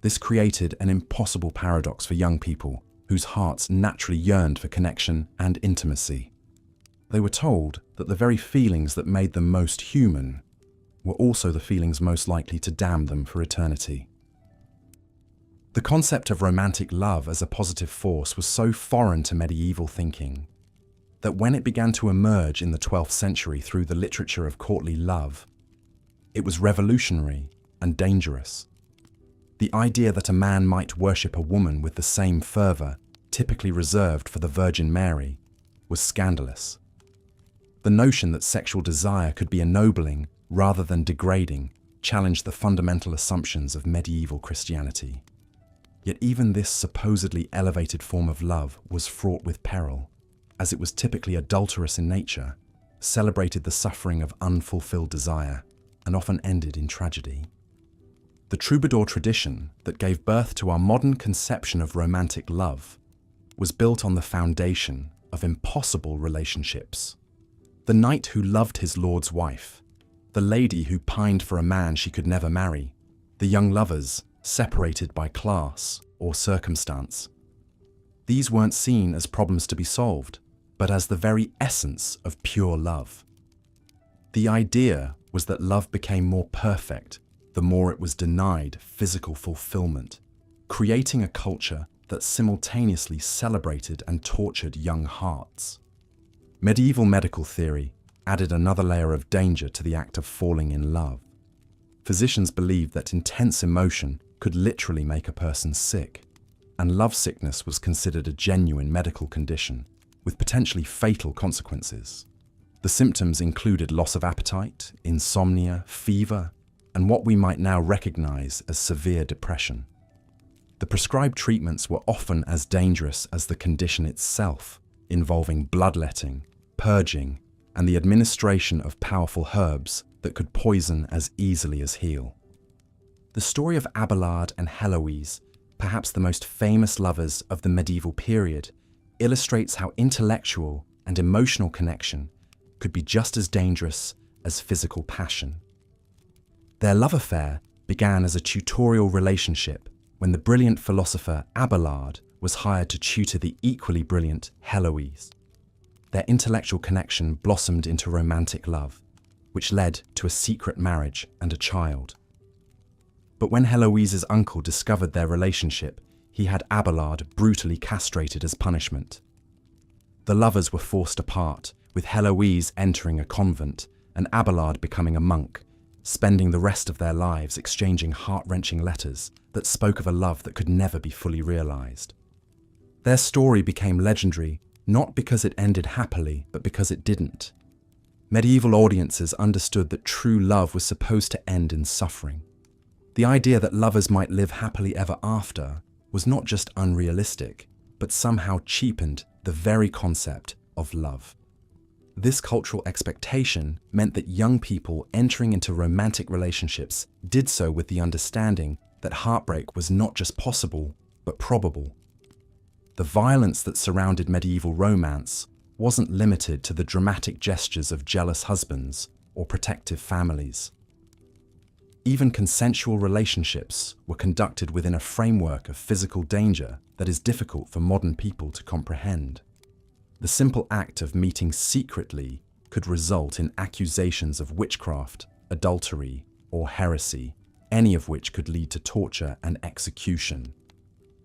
This created an impossible paradox for young people whose hearts naturally yearned for connection and intimacy. They were told that the very feelings that made them most human were also the feelings most likely to damn them for eternity. The concept of romantic love as a positive force was so foreign to medieval thinking that when it began to emerge in the 12th century through the literature of courtly love, it was revolutionary and dangerous. The idea that a man might worship a woman with the same fervour typically reserved for the Virgin Mary was scandalous. The notion that sexual desire could be ennobling rather than degrading challenged the fundamental assumptions of medieval Christianity. Yet even this supposedly elevated form of love was fraught with peril, as it was typically adulterous in nature, celebrated the suffering of unfulfilled desire, and often ended in tragedy. The troubadour tradition that gave birth to our modern conception of romantic love was built on the foundation of impossible relationships. The knight who loved his lord's wife, the lady who pined for a man she could never marry, the young lovers separated by class or circumstance. These weren't seen as problems to be solved, but as the very essence of pure love. The idea was that love became more perfect the more it was denied physical fulfillment, creating a culture that simultaneously celebrated and tortured young hearts. Medieval medical theory added another layer of danger to the act of falling in love. Physicians believed that intense emotion could literally make a person sick, and lovesickness was considered a genuine medical condition with potentially fatal consequences. The symptoms included loss of appetite, insomnia, fever, and what we might now recognize as severe depression. The prescribed treatments were often as dangerous as the condition itself, involving bloodletting, purging, and the administration of powerful herbs that could poison as easily as heal. The story of Abelard and Heloise, perhaps the most famous lovers of the medieval period, illustrates how intellectual and emotional connection could be just as dangerous as physical passion. Their love affair began as a tutorial relationship when the brilliant philosopher Abelard was hired to tutor the equally brilliant Heloise. Their intellectual connection blossomed into romantic love, which led to a secret marriage and a child. But when Heloise's uncle discovered their relationship, he had Abelard brutally castrated as punishment. The lovers were forced apart, with Heloise entering a convent and Abelard becoming a monk, spending the rest of their lives exchanging heart-wrenching letters that spoke of a love that could never be fully realized. Their story became legendary not because it ended happily, but because it didn't. Medieval audiences understood that true love was supposed to end in suffering. The idea that lovers might live happily ever after was not just unrealistic, but somehow cheapened the very concept of love. This cultural expectation meant that young people entering into romantic relationships did so with the understanding that heartbreak was not just possible, but probable. The violence that surrounded medieval romance wasn't limited to the dramatic gestures of jealous husbands or protective families. Even consensual relationships were conducted within a framework of physical danger that is difficult for modern people to comprehend. The simple act of meeting secretly could result in accusations of witchcraft, adultery, or heresy, any of which could lead to torture and execution.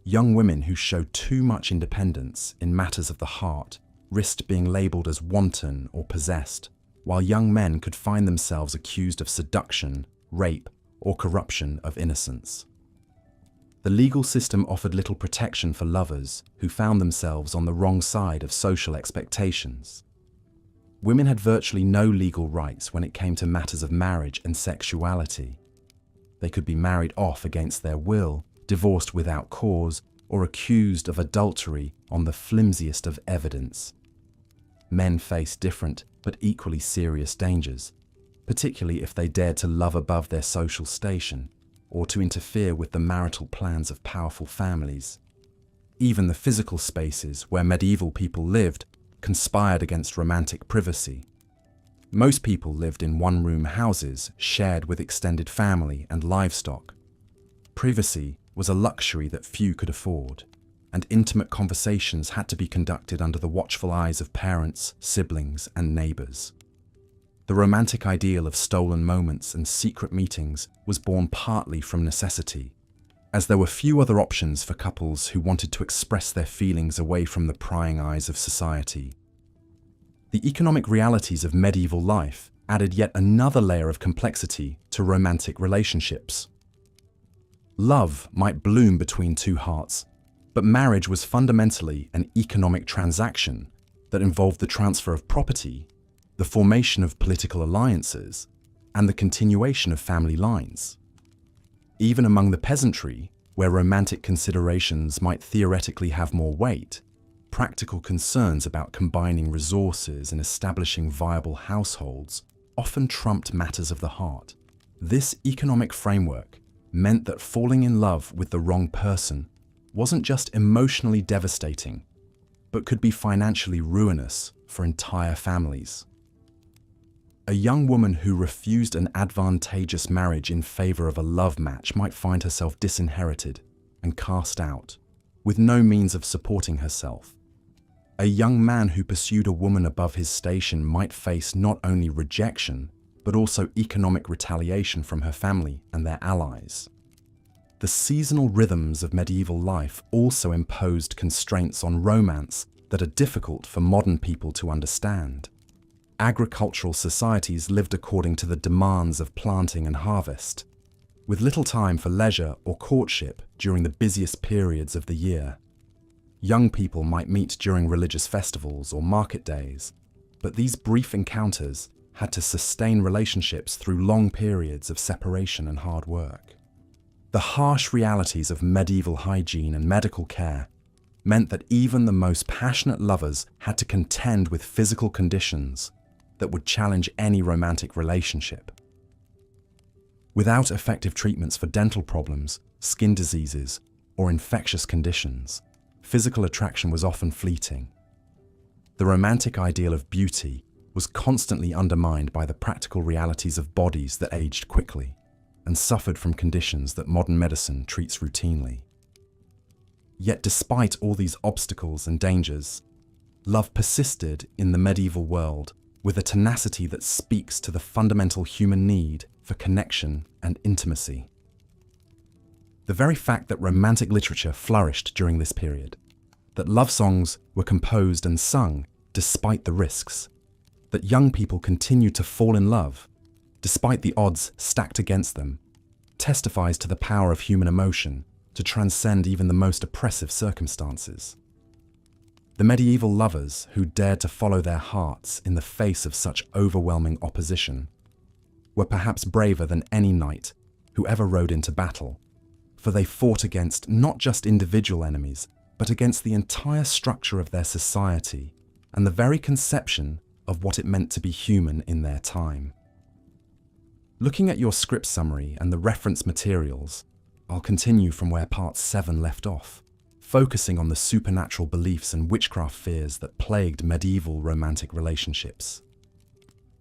Young women who showed too much independence in matters of the heart risked being labelled as wanton or possessed, while young men could find themselves accused of seduction, rape, or corruption of innocence. The legal system offered little protection for lovers who found themselves on the wrong side of social expectations. Women had virtually no legal rights when it came to matters of marriage and sexuality. They could be married off against their will, divorced without cause, or accused of adultery on the flimsiest of evidence. Men faced different but equally serious dangers, particularly if they dared to love above their social station or to interfere with the marital plans of powerful families. Even the physical spaces where medieval people lived conspired against romantic privacy. Most people lived in one-room houses shared with extended family and livestock. Privacy was a luxury that few could afford, and intimate conversations had to be conducted under the watchful eyes of parents, siblings, and neighbours. The romantic ideal of stolen moments and secret meetings was born partly from necessity, as there were few other options for couples who wanted to express their feelings away from the prying eyes of society. The economic realities of medieval life added yet another layer of complexity to romantic relationships. Love might bloom between two hearts, but marriage was fundamentally an economic transaction that involved the transfer of property, the formation of political alliances, and the continuation of family lines. Even among the peasantry, where romantic considerations might theoretically have more weight, practical concerns about combining resources and establishing viable households often trumped matters of the heart. This economic framework meant that falling in love with the wrong person wasn't just emotionally devastating, but could be financially ruinous for entire families. A young woman who refused an advantageous marriage in favor of a love match might find herself disinherited and cast out, with no means of supporting herself. A young man who pursued a woman above his station might face not only rejection, but also economic retaliation from her family and their allies. The seasonal rhythms of medieval life also imposed constraints on romance that are difficult for modern people to understand. Agricultural societies lived according to the demands of planting and harvest, with little time for leisure or courtship during the busiest periods of the year. Young people might meet during religious festivals or market days, but these brief encounters had to sustain relationships through long periods of separation and hard work. The harsh realities of medieval hygiene and medical care meant that even the most passionate lovers had to contend with physical conditions that would challenge any romantic relationship. Without effective treatments for dental problems, skin diseases, or infectious conditions, physical attraction was often fleeting. The romantic ideal of beauty was constantly undermined by the practical realities of bodies that aged quickly and suffered from conditions that modern medicine treats routinely. Yet despite all these obstacles and dangers, love persisted in the medieval world with a tenacity that speaks to the fundamental human need for connection and intimacy. The very fact that romantic literature flourished during this period, that love songs were composed and sung despite the risks, that young people continued to fall in love despite the odds stacked against them, testifies to the power of human emotion to transcend even the most oppressive circumstances. The medieval lovers who dared to follow their hearts in the face of such overwhelming opposition were perhaps braver than any knight who ever rode into battle, for they fought against not just individual enemies, but against the entire structure of their society and the very conception of what it meant to be human in their time. Looking at your script summary and the reference materials, I'll continue from where Part 7 left off, focusing on the supernatural beliefs and witchcraft fears that plagued medieval romantic relationships.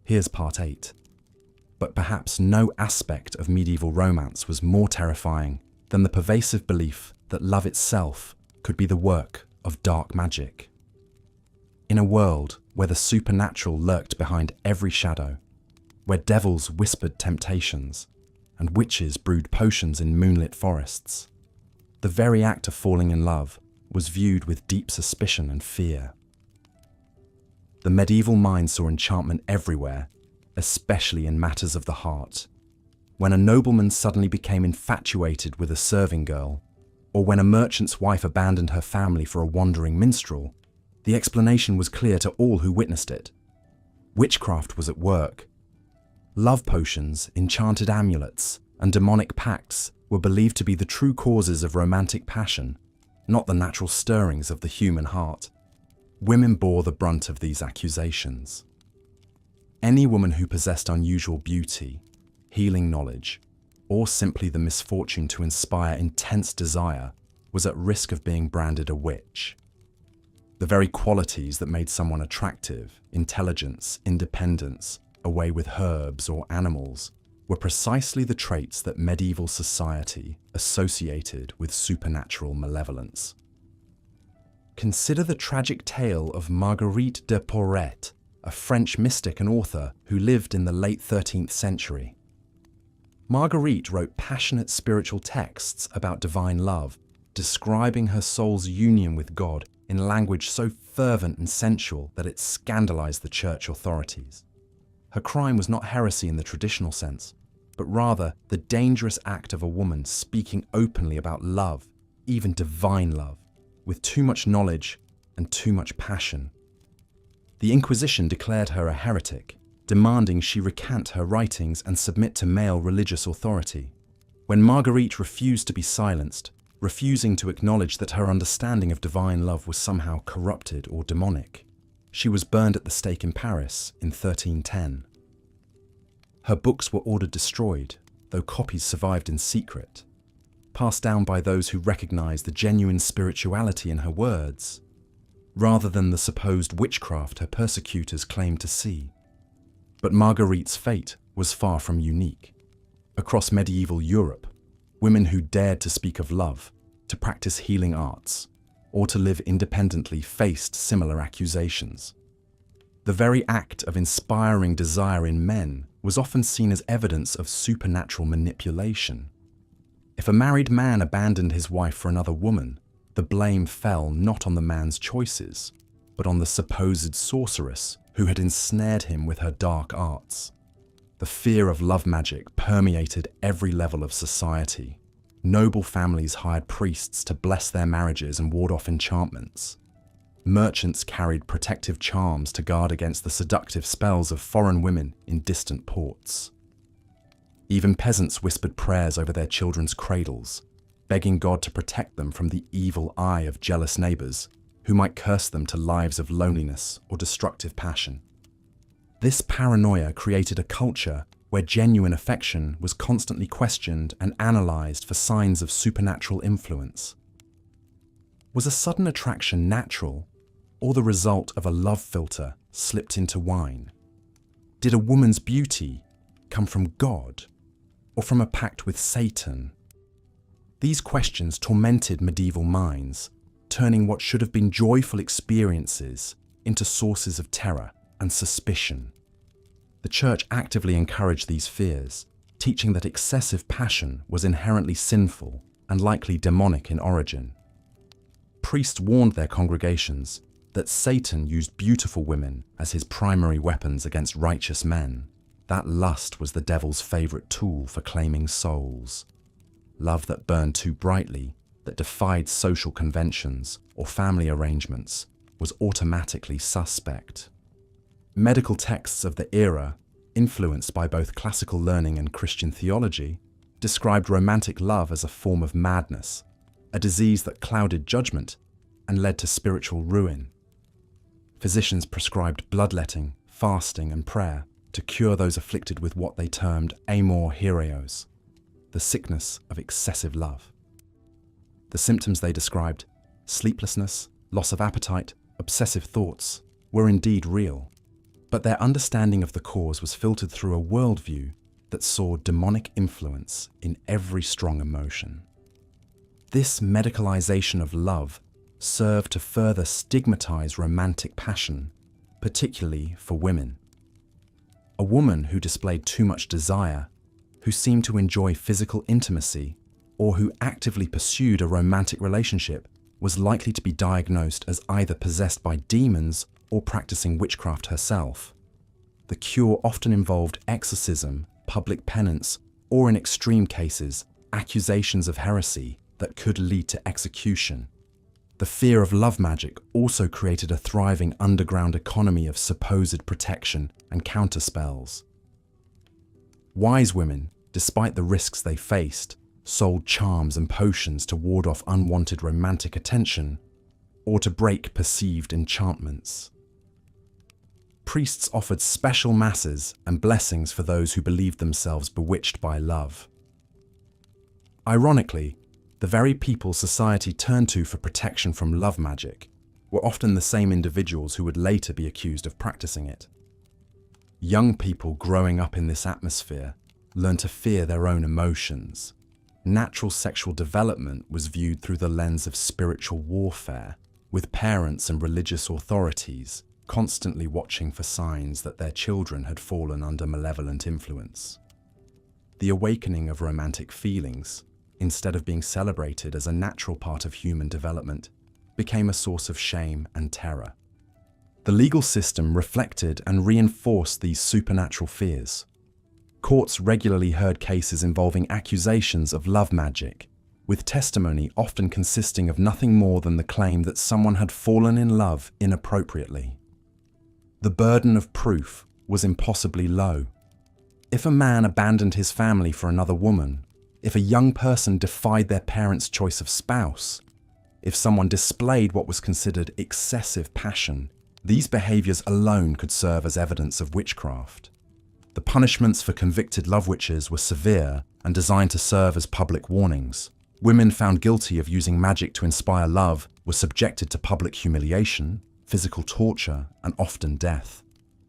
Here's Part 8. But perhaps no aspect of medieval romance was more terrifying than the pervasive belief that love itself could be the work of dark magic. In a world where the supernatural lurked behind every shadow, where devils whispered temptations, and witches brewed potions in moonlit forests. The very act of falling in love was viewed with deep suspicion and fear. The medieval mind saw enchantment everywhere, especially in matters of the heart. When a nobleman suddenly became infatuated with a serving girl, or when a merchant's wife abandoned her family for a wandering minstrel, the explanation was clear to all who witnessed it. Witchcraft was at work. Love potions, enchanted amulets, and demonic pacts were believed to be the true causes of romantic passion, not the natural stirrings of the human heart. Women bore the brunt of these accusations. Any woman who possessed unusual beauty, healing knowledge, or simply the misfortune to inspire intense desire was at risk of being branded a witch. The very qualities that made someone attractive, intelligence, independence, a way with herbs or animals, were precisely the traits that medieval society associated with supernatural malevolence. Consider the tragic tale of Marguerite de Porret, a French mystic and author who lived in the late 13th century. Marguerite wrote passionate spiritual texts about divine love, describing her soul's union with God in language so fervent and sensual that it scandalized the church authorities. Her crime was not heresy in the traditional sense, but rather the dangerous act of a woman speaking openly about love, even divine love, with too much knowledge and too much passion. The Inquisition declared her a heretic, demanding she recant her writings and submit to male religious authority. When Marguerite refused to be silenced, refusing to acknowledge that her understanding of divine love was somehow corrupted or demonic, she was burned at the stake in Paris in 1310. Her books were ordered destroyed, though copies survived in secret, passed down by those who recognized the genuine spirituality in her words, rather than the supposed witchcraft her persecutors claimed to see. But Marguerite's fate was far from unique. Across medieval Europe, women who dared to speak of love, to practice healing arts, or to live independently faced similar accusations. The very act of inspiring desire in men was often seen as evidence of supernatural manipulation. If a married man abandoned his wife for another woman, the blame fell not on the man's choices, but on the supposed sorceress who had ensnared him with her dark arts. The fear of love magic permeated every level of society. Noble families hired priests to bless their marriages and ward off enchantments. Merchants carried protective charms to guard against the seductive spells of foreign women in distant ports. Even peasants whispered prayers over their children's cradles, begging God to protect them from the evil eye of jealous neighbors who might curse them to lives of loneliness or destructive passion. This paranoia created a culture where genuine affection was constantly questioned and analyzed for signs of supernatural influence. Was a sudden attraction natural, or the result of a love filter slipped into wine? Did a woman's beauty come from God, or from a pact with Satan? These questions tormented medieval minds, turning what should have been joyful experiences into sources of terror and suspicion. The church actively encouraged these fears, teaching that excessive passion was inherently sinful and likely demonic in origin. Priests warned their congregations that Satan used beautiful women as his primary weapons against righteous men, that lust was the devil's favorite tool for claiming souls. Love that burned too brightly, that defied social conventions or family arrangements, was automatically suspect. Medical texts of the era, influenced by both classical learning and Christian theology, described romantic love as a form of madness, a disease that clouded judgment and led to spiritual ruin. Physicians prescribed bloodletting, fasting, and prayer to cure those afflicted with what they termed amor hiereos, the sickness of excessive love. The symptoms they described, sleeplessness, loss of appetite, obsessive thoughts, were indeed real, but their understanding of the cause was filtered through a worldview that saw demonic influence in every strong emotion. This medicalization of love served to further stigmatize romantic passion, particularly for women. A woman who displayed too much desire, who seemed to enjoy physical intimacy or who actively pursued a romantic relationship was likely to be diagnosed as either possessed by demons or practicing witchcraft herself. The cure often involved exorcism, public penance, or in extreme cases, accusations of heresy that could lead to execution. The fear of love magic also created a thriving underground economy of supposed protection and counterspells. Wise women, despite the risks they faced, sold charms and potions to ward off unwanted romantic attention or to break perceived enchantments. Priests offered special masses and blessings for those who believed themselves bewitched by love. Ironically, the very people society turned to for protection from love magic were often the same individuals who would later be accused of practicing it. Young people growing up in this atmosphere learned to fear their own emotions. Natural sexual development was viewed through the lens of spiritual warfare, with parents and religious authorities constantly watching for signs that their children had fallen under malevolent influence. The awakening of romantic feelings, instead of being celebrated as a natural part of human development, became a source of shame and terror. The legal system reflected and reinforced these supernatural fears. Courts regularly heard cases involving accusations of love magic, with testimony often consisting of nothing more than the claim that someone had fallen in love inappropriately. The burden of proof was impossibly low. If a man abandoned his family for another woman, if a young person defied their parents' choice of spouse, if someone displayed what was considered excessive passion, these behaviors alone could serve as evidence of witchcraft. The punishments for convicted love witches were severe and designed to serve as public warnings. Women found guilty of using magic to inspire love were subjected to public humiliation, physical torture, and often death.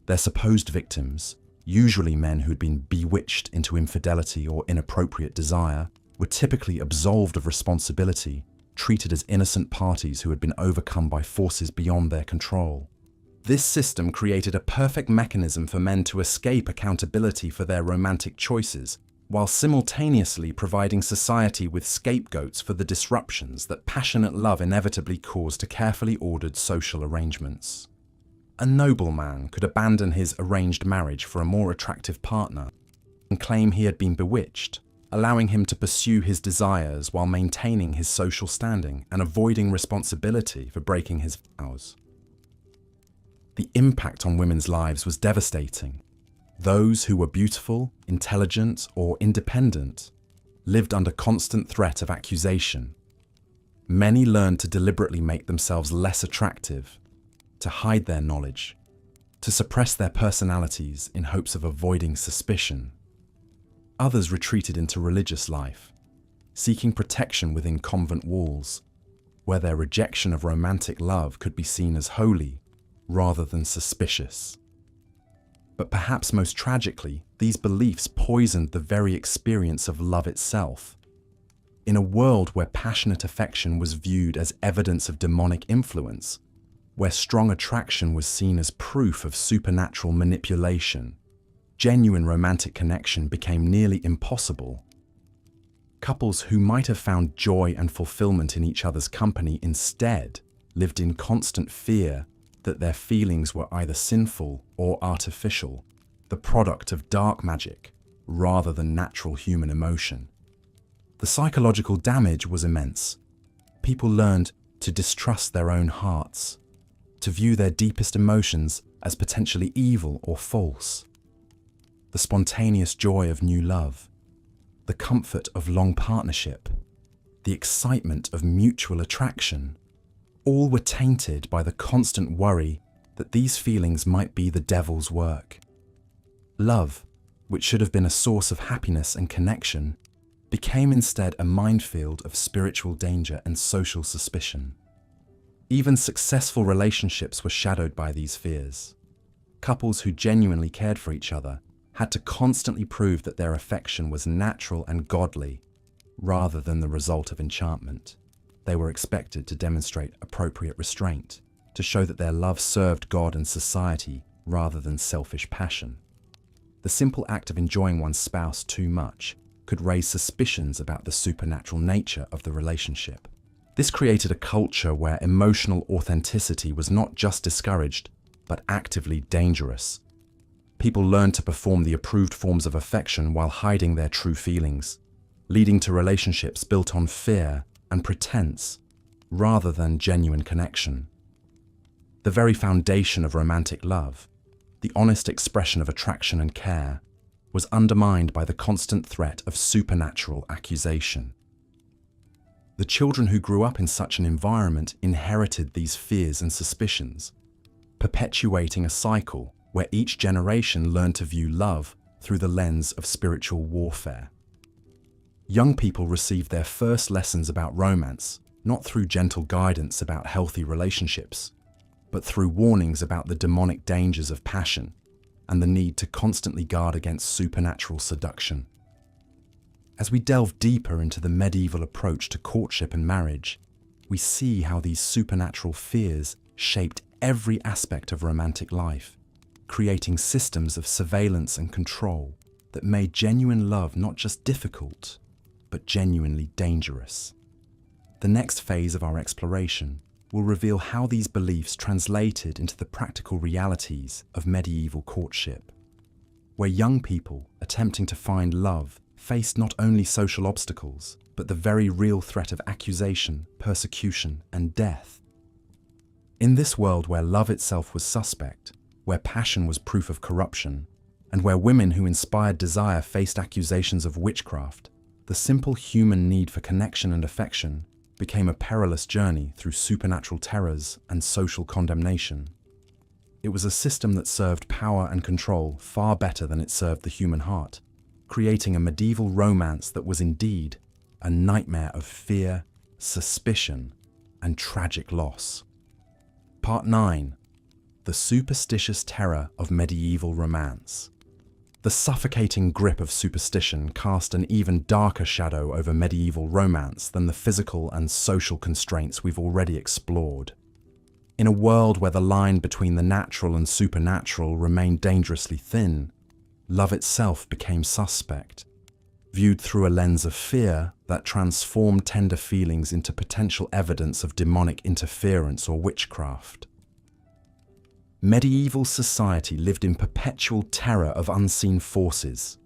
Their supposed victims, usually men who'd been bewitched into infidelity or inappropriate desire, were typically absolved of responsibility, treated as innocent parties who had been overcome by forces beyond their control. This system created a perfect mechanism for men to escape accountability for their romantic choices, while simultaneously providing society with scapegoats for the disruptions that passionate love inevitably caused to carefully ordered social arrangements. A nobleman could abandon his arranged marriage for a more attractive partner and claim he had been bewitched, allowing him to pursue his desires while maintaining his social standing and avoiding responsibility for breaking his vows. The impact on women's lives was devastating. Those who were beautiful, intelligent, or independent lived under constant threat of accusation. Many learned to deliberately make themselves less attractive, to hide their knowledge, to suppress their personalities in hopes of avoiding suspicion. Others retreated into religious life, seeking protection within convent walls, where their rejection of romantic love could be seen as holy rather than suspicious. But perhaps most tragically, these beliefs poisoned the very experience of love itself. In a world where passionate affection was viewed as evidence of demonic influence, where strong attraction was seen as proof of supernatural manipulation, genuine romantic connection became nearly impossible. Couples who might have found joy and fulfillment in each other's company instead lived in constant fear that their feelings were either sinful or artificial, the product of dark magic rather than natural human emotion. The psychological damage was immense. People learned to distrust their own hearts, to view their deepest emotions as potentially evil or false. The spontaneous joy of new love, the comfort of long partnership, the excitement of mutual attraction, all were tainted by the constant worry that these feelings might be the devil's work. Love, which should have been a source of happiness and connection, became instead a minefield of spiritual danger and social suspicion. Even successful relationships were shadowed by these fears. Couples who genuinely cared for each other had to constantly prove that their affection was natural and godly, rather than the result of enchantment. They were expected to demonstrate appropriate restraint, to show that their love served God and society rather than selfish passion. The simple act of enjoying one's spouse too much could raise suspicions about the supernatural nature of the relationship. This created a culture where emotional authenticity was not just discouraged, but actively dangerous. People learned to perform the approved forms of affection while hiding their true feelings, leading to relationships built on fear and pretense rather than genuine connection. The very foundation of romantic love, the honest expression of attraction and care, was undermined by the constant threat of supernatural accusation. The children who grew up in such an environment inherited these fears and suspicions, perpetuating a cycle where each generation learned to view love through the lens of spiritual warfare. Young people received their first lessons about romance not through gentle guidance about healthy relationships, but through warnings about the demonic dangers of passion and the need to constantly guard against supernatural seduction. As we delve deeper into the medieval approach to courtship and marriage, we see how these supernatural fears shaped every aspect of romantic life, creating systems of surveillance and control that made genuine love not just difficult, but genuinely dangerous. The next phase of our exploration will reveal how these beliefs translated into the practical realities of medieval courtship, where young people attempting to find love faced not only social obstacles, but the very real threat of accusation, persecution, and death. In this world where love itself was suspect, where passion was proof of corruption, and where women who inspired desire faced accusations of witchcraft, the simple human need for connection and affection became a perilous journey through supernatural terrors and social condemnation. It was a system that served power and control far better than it served the human heart, creating a medieval romance that was indeed a nightmare of fear, suspicion, and tragic loss. Part 9. The superstitious terror of medieval romance. The suffocating grip of superstition cast an even darker shadow over medieval romance than the physical and social constraints we've already explored. In a world where the line between the natural and supernatural remained dangerously thin, love itself became suspect, viewed through a lens of fear that transformed tender feelings into potential evidence of demonic interference or witchcraft. Medieval society lived in perpetual terror of unseen forces.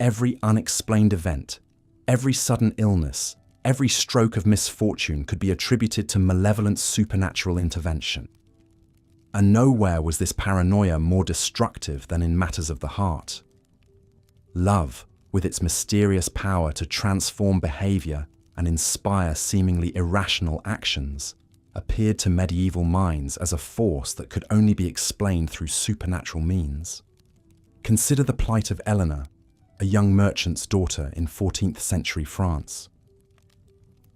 Every unexplained event, every sudden illness, every stroke of misfortune could be attributed to malevolent supernatural intervention. And nowhere was this paranoia more destructive than in matters of the heart. Love, with its mysterious power to transform behavior and inspire seemingly irrational actions, appeared to medieval minds as a force that could only be explained through supernatural means. Consider the plight of Eleanor, a young merchant's daughter in 14th century France.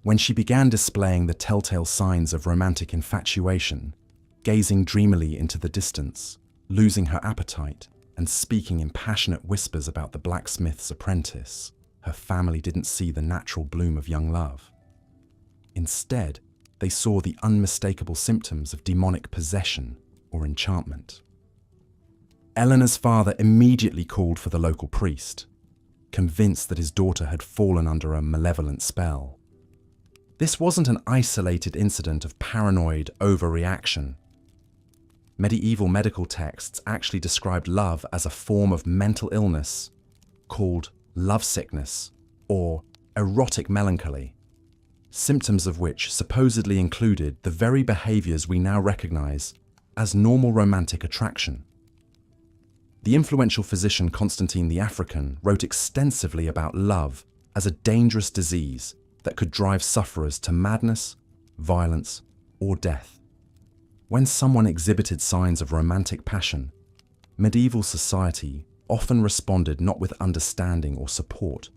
When she began displaying the telltale signs of romantic infatuation, gazing dreamily into the distance, losing her appetite, and speaking in passionate whispers about the blacksmith's apprentice, her family didn't see the natural bloom of young love. Instead, they saw the unmistakable symptoms of demonic possession or enchantment. Eleanor's father immediately called for the local priest, convinced that his daughter had fallen under a malevolent spell. This wasn't an isolated incident of paranoid overreaction. Medieval medical texts actually described love as a form of mental illness called lovesickness or erotic melancholy, symptoms of which supposedly included the very behaviors we now recognize as normal romantic attraction. The influential physician Constantine the African wrote extensively about love as a dangerous disease that could drive sufferers to madness, violence, or death. When someone exhibited signs of romantic passion, medieval society often responded not with understanding or support,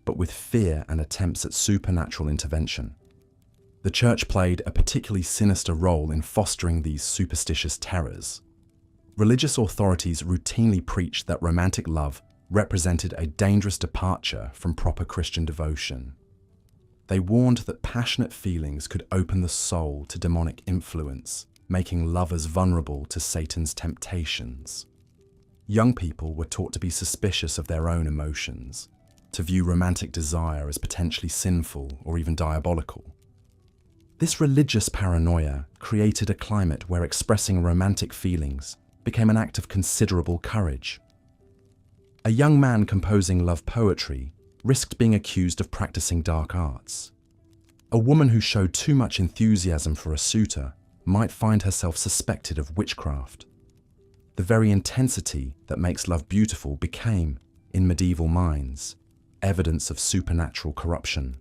but with fear and attempts at supernatural intervention. The church played a particularly sinister role in fostering these superstitious terrors. Religious authorities routinely preached that romantic love represented a dangerous departure from proper Christian devotion. They warned that passionate feelings could open the soul to demonic influence, making lovers vulnerable to Satan's temptations. Young people were taught to be suspicious of their own emotions, to view romantic desire as potentially sinful or even diabolical. This religious paranoia created a climate where expressing romantic feelings became an act of considerable courage. A young man composing love poetry risked being accused of practicing dark arts. A woman who showed too much enthusiasm for a suitor might find herself suspected of witchcraft. The very intensity that makes love beautiful became, in medieval minds, evidence of supernatural corruption.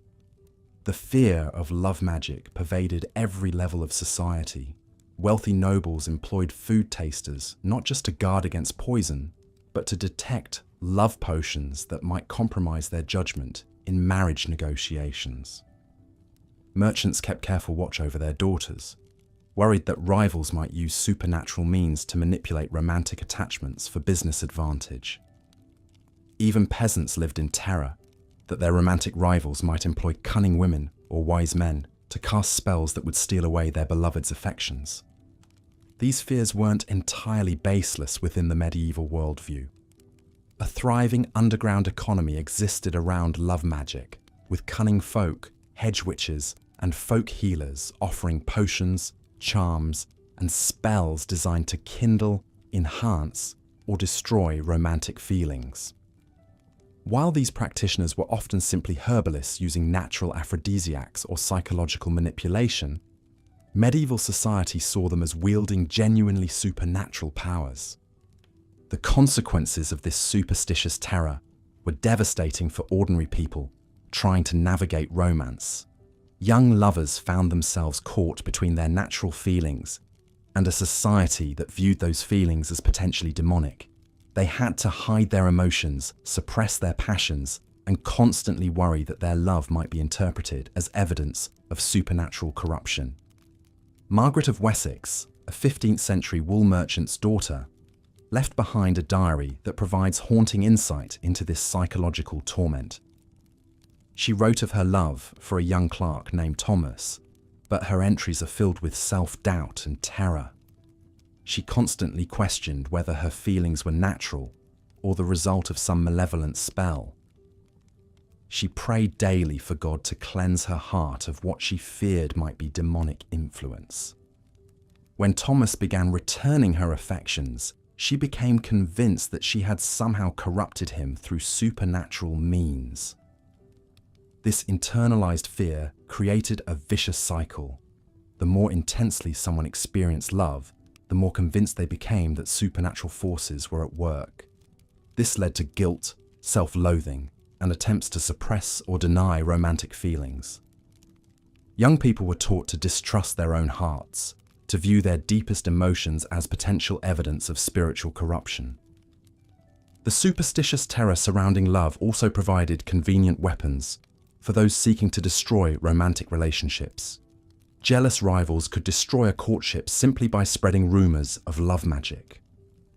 The fear of love magic pervaded every level of society. Wealthy nobles employed food tasters not just to guard against poison, but to detect love potions that might compromise their judgment in marriage negotiations. Merchants kept careful watch over their daughters, worried that rivals might use supernatural means to manipulate romantic attachments for business advantage. Even peasants lived in terror that their romantic rivals might employ cunning women or wise men to cast spells that would steal away their beloved's affections. These fears weren't entirely baseless within the medieval worldview. A thriving underground economy existed around love magic, with cunning folk, hedge witches, and folk healers offering potions, charms, and spells designed to kindle, enhance, or destroy romantic feelings. While these practitioners were often simply herbalists using natural aphrodisiacs or psychological manipulation, medieval society saw them as wielding genuinely supernatural powers. The consequences of this superstitious terror were devastating for ordinary people trying to navigate romance. Young lovers found themselves caught between their natural feelings and a society that viewed those feelings as potentially demonic. They had to hide their emotions, suppress their passions, and constantly worry that their love might be interpreted as evidence of supernatural corruption. Margaret of Wessex, a 15th century wool merchant's daughter, left behind a diary that provides haunting insight into this psychological torment. She wrote of her love for a young clerk named Thomas, but her entries are filled with self-doubt and terror. She constantly questioned whether her feelings were natural or the result of some malevolent spell. She prayed daily for God to cleanse her heart of what she feared might be demonic influence. When Thomas began returning her affections, she became convinced that she had somehow corrupted him through supernatural means. This internalized fear created a vicious cycle. The more intensely someone experienced love, the more convinced they became that supernatural forces were at work. This led to guilt, self-loathing, and attempts to suppress or deny romantic feelings. Young people were taught to distrust their own hearts, to view their deepest emotions as potential evidence of spiritual corruption. The superstitious terror surrounding love also provided convenient weapons for those seeking to destroy romantic relationships. Jealous rivals could destroy a courtship simply by spreading rumors of love magic.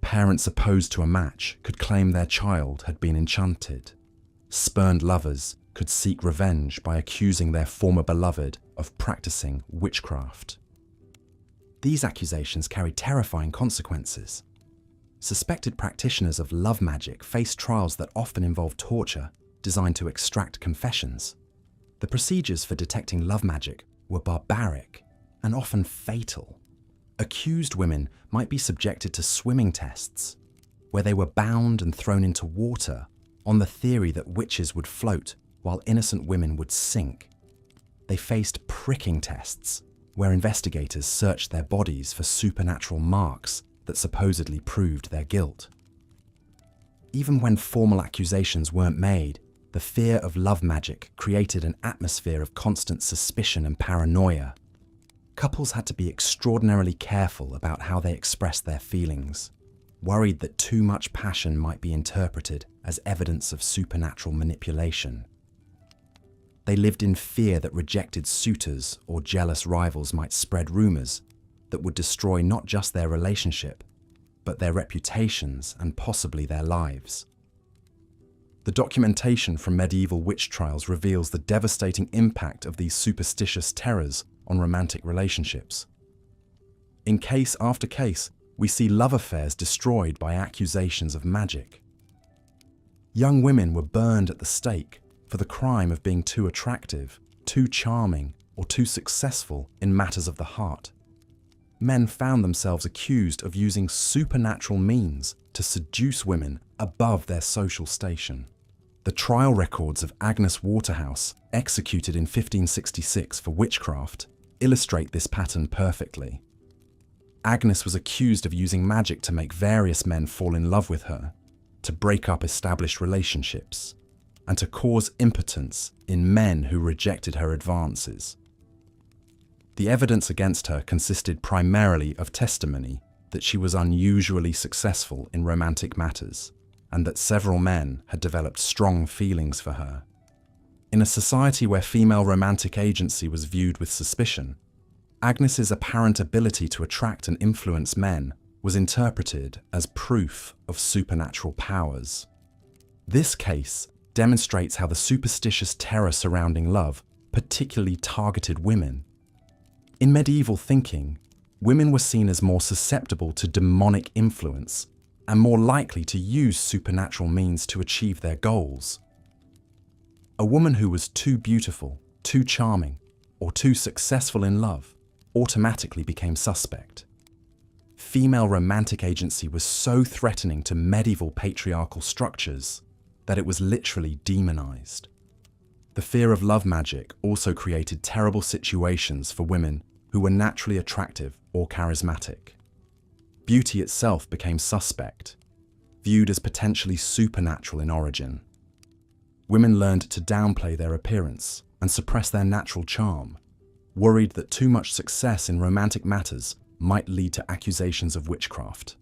Parents opposed to a match could claim their child had been enchanted. Spurned lovers could seek revenge by accusing their former beloved of practicing witchcraft. These accusations carried terrifying consequences. Suspected practitioners of love magic faced trials that often involved torture designed to extract confessions. The procedures for detecting love magic were barbaric and often fatal. Accused women might be subjected to swimming tests, where they were bound and thrown into water on the theory that witches would float while innocent women would sink. They faced pricking tests, where investigators searched their bodies for supernatural marks that supposedly proved their guilt. Even when formal accusations weren't made, the fear of love magic created an atmosphere of constant suspicion and paranoia. Couples had to be extraordinarily careful about how they expressed their feelings, worried that too much passion might be interpreted as evidence of supernatural manipulation. They lived in fear that rejected suitors or jealous rivals might spread rumors that would destroy not just their relationship, but their reputations and possibly their lives. The documentation from medieval witch trials reveals the devastating impact of these superstitious terrors on romantic relationships. In case after case, we see love affairs destroyed by accusations of magic. Young women were burned at the stake for the crime of being too attractive, too charming, or too successful in matters of the heart. Men found themselves accused of using supernatural means to seduce women above their social station. The trial records of Agnes Waterhouse, executed in 1566 for witchcraft, illustrate this pattern perfectly. Agnes was accused of using magic to make various men fall in love with her, to break up established relationships, and to cause impotence in men who rejected her advances. The evidence against her consisted primarily of testimony that she was unusually successful in romantic matters, and that several men had developed strong feelings for her. In a society where female romantic agency was viewed with suspicion, Agnes's apparent ability to attract and influence men was interpreted as proof of supernatural powers. This case demonstrates how the superstitious terror surrounding love particularly targeted women. In medieval thinking, women were seen as more susceptible to demonic influence and more likely to use supernatural means to achieve their goals. A woman who was too beautiful, too charming, or too successful in love automatically became suspect. Female romantic agency was so threatening to medieval patriarchal structures that it was literally demonized. The fear of love magic also created terrible situations for women who were naturally attractive or charismatic. Beauty itself became suspect, viewed as potentially supernatural in origin. Women learned to downplay their appearance and suppress their natural charm, worried that too much success in romantic matters might lead to accusations of witchcraft.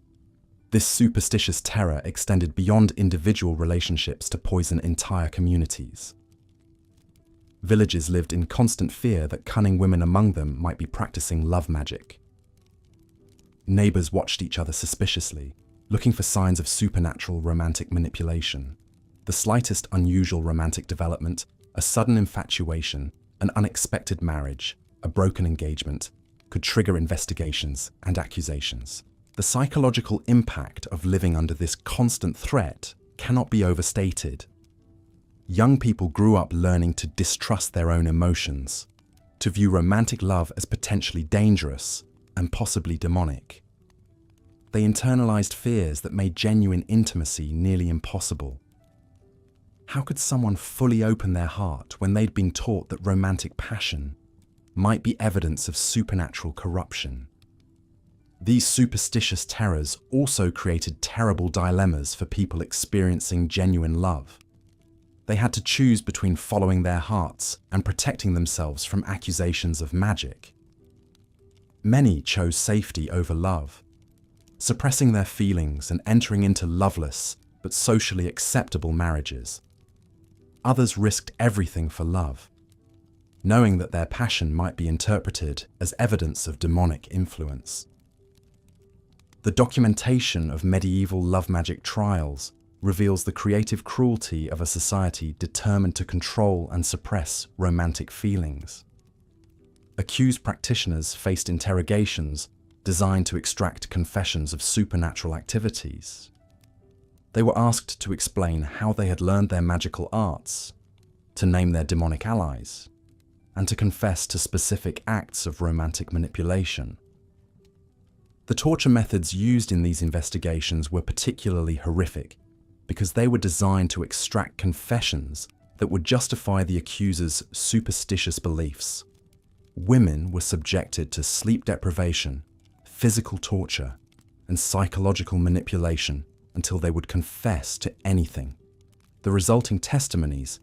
This superstitious terror extended beyond individual relationships to poison entire communities. Villages lived in constant fear that cunning women among them might be practicing love magic. Neighbors watched each other suspiciously, looking for signs of supernatural romantic manipulation. The slightest unusual romantic development, a sudden infatuation, an unexpected marriage, a broken engagement, could trigger investigations and accusations. The psychological impact of living under this constant threat cannot be overstated. Young people grew up learning to distrust their own emotions, to view romantic love as potentially dangerous and possibly demonic. They internalized fears that made genuine intimacy nearly impossible. How could someone fully open their heart when they'd been taught that romantic passion might be evidence of supernatural corruption? These superstitious terrors also created terrible dilemmas for people experiencing genuine love. They had to choose between following their hearts and protecting themselves from accusations of magic. Many chose safety over love, suppressing their feelings and entering into loveless but socially acceptable marriages. Others risked everything for love, knowing that their passion might be interpreted as evidence of demonic influence. The documentation of medieval love magic trials reveals the creative cruelty of a society determined to control and suppress romantic feelings. Accused practitioners faced interrogations designed to extract confessions of supernatural activities. They were asked to explain how they had learned their magical arts, to name their demonic allies, and to confess to specific acts of romantic manipulation. The torture methods used in these investigations were particularly horrific because they were designed to extract confessions that would justify the accuser's superstitious beliefs. Women were subjected to sleep deprivation, physical torture, and psychological manipulation until they would confess to anything. The resulting testimonies,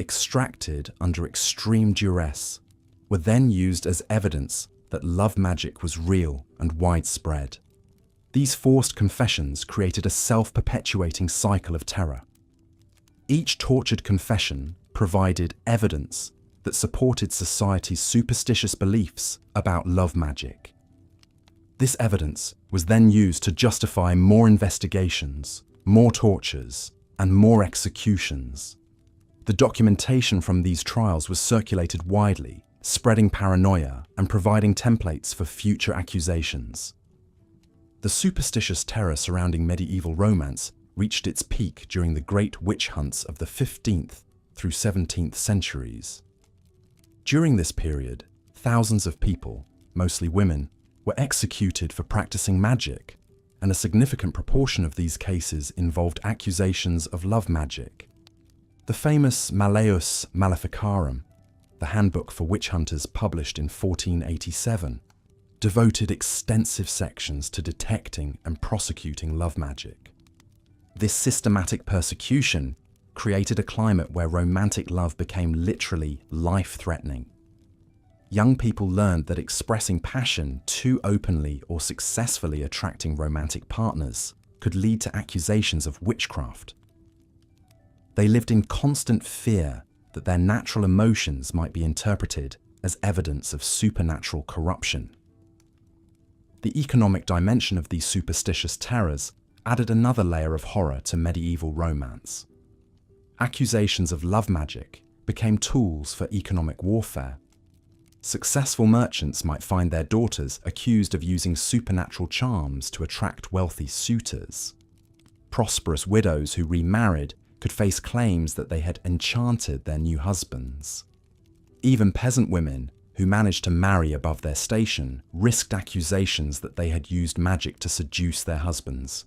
extracted under extreme duress, were then used as evidence that love magic was real and widespread. These forced confessions created a self-perpetuating cycle of terror. Each tortured confession provided evidence that supported society's superstitious beliefs about love magic. This evidence was then used to justify more investigations, more tortures, and more executions. The documentation from these trials was circulated widely, spreading paranoia and providing templates for future accusations. The superstitious terror surrounding medieval romance reached its peak during the great witch hunts of the 15th through 17th centuries. During this period, thousands of people, mostly women, were executed for practicing magic, and a significant proportion of these cases involved accusations of love magic. The famous Malleus Maleficarum, the handbook for witch hunters published in 1487, devoted extensive sections to detecting and prosecuting love magic. This systematic persecution created a climate where romantic love became literally life-threatening. Young people learned that expressing passion too openly or successfully attracting romantic partners could lead to accusations of witchcraft. They lived in constant fear that their natural emotions might be interpreted as evidence of supernatural corruption. The economic dimension of these superstitious terrors added another layer of horror to medieval romance. Accusations of love magic became tools for economic warfare. Successful merchants might find their daughters accused of using supernatural charms to attract wealthy suitors. Prosperous widows who remarried could face claims that they had enchanted their new husbands. Even peasant women who managed to marry above their station risked accusations that they had used magic to seduce their husbands.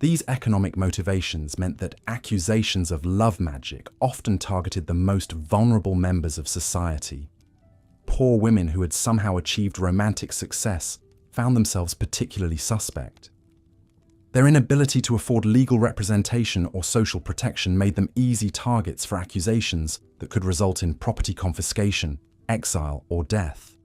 These economic motivations meant that accusations of love magic often targeted the most vulnerable members of society. Poor women who had somehow achieved romantic success found themselves particularly suspect. Their inability to afford legal representation or social protection made them easy targets for accusations that could result in property confiscation, exile, or death.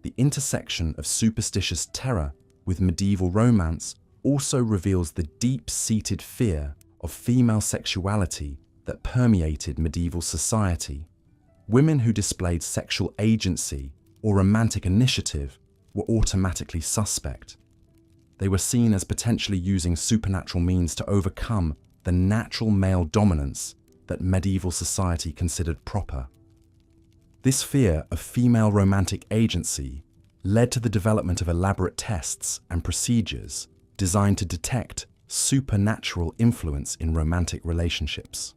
The intersection of superstitious terror with medieval romance also reveals the deep-seated fear of female sexuality that permeated medieval society. Women who displayed sexual agency or romantic initiative were automatically suspect. They were seen as potentially using supernatural means to overcome the natural male dominance that medieval society considered proper. This fear of female romantic agency led to the development of elaborate tests and procedures designed to detect supernatural influence in romantic relationships.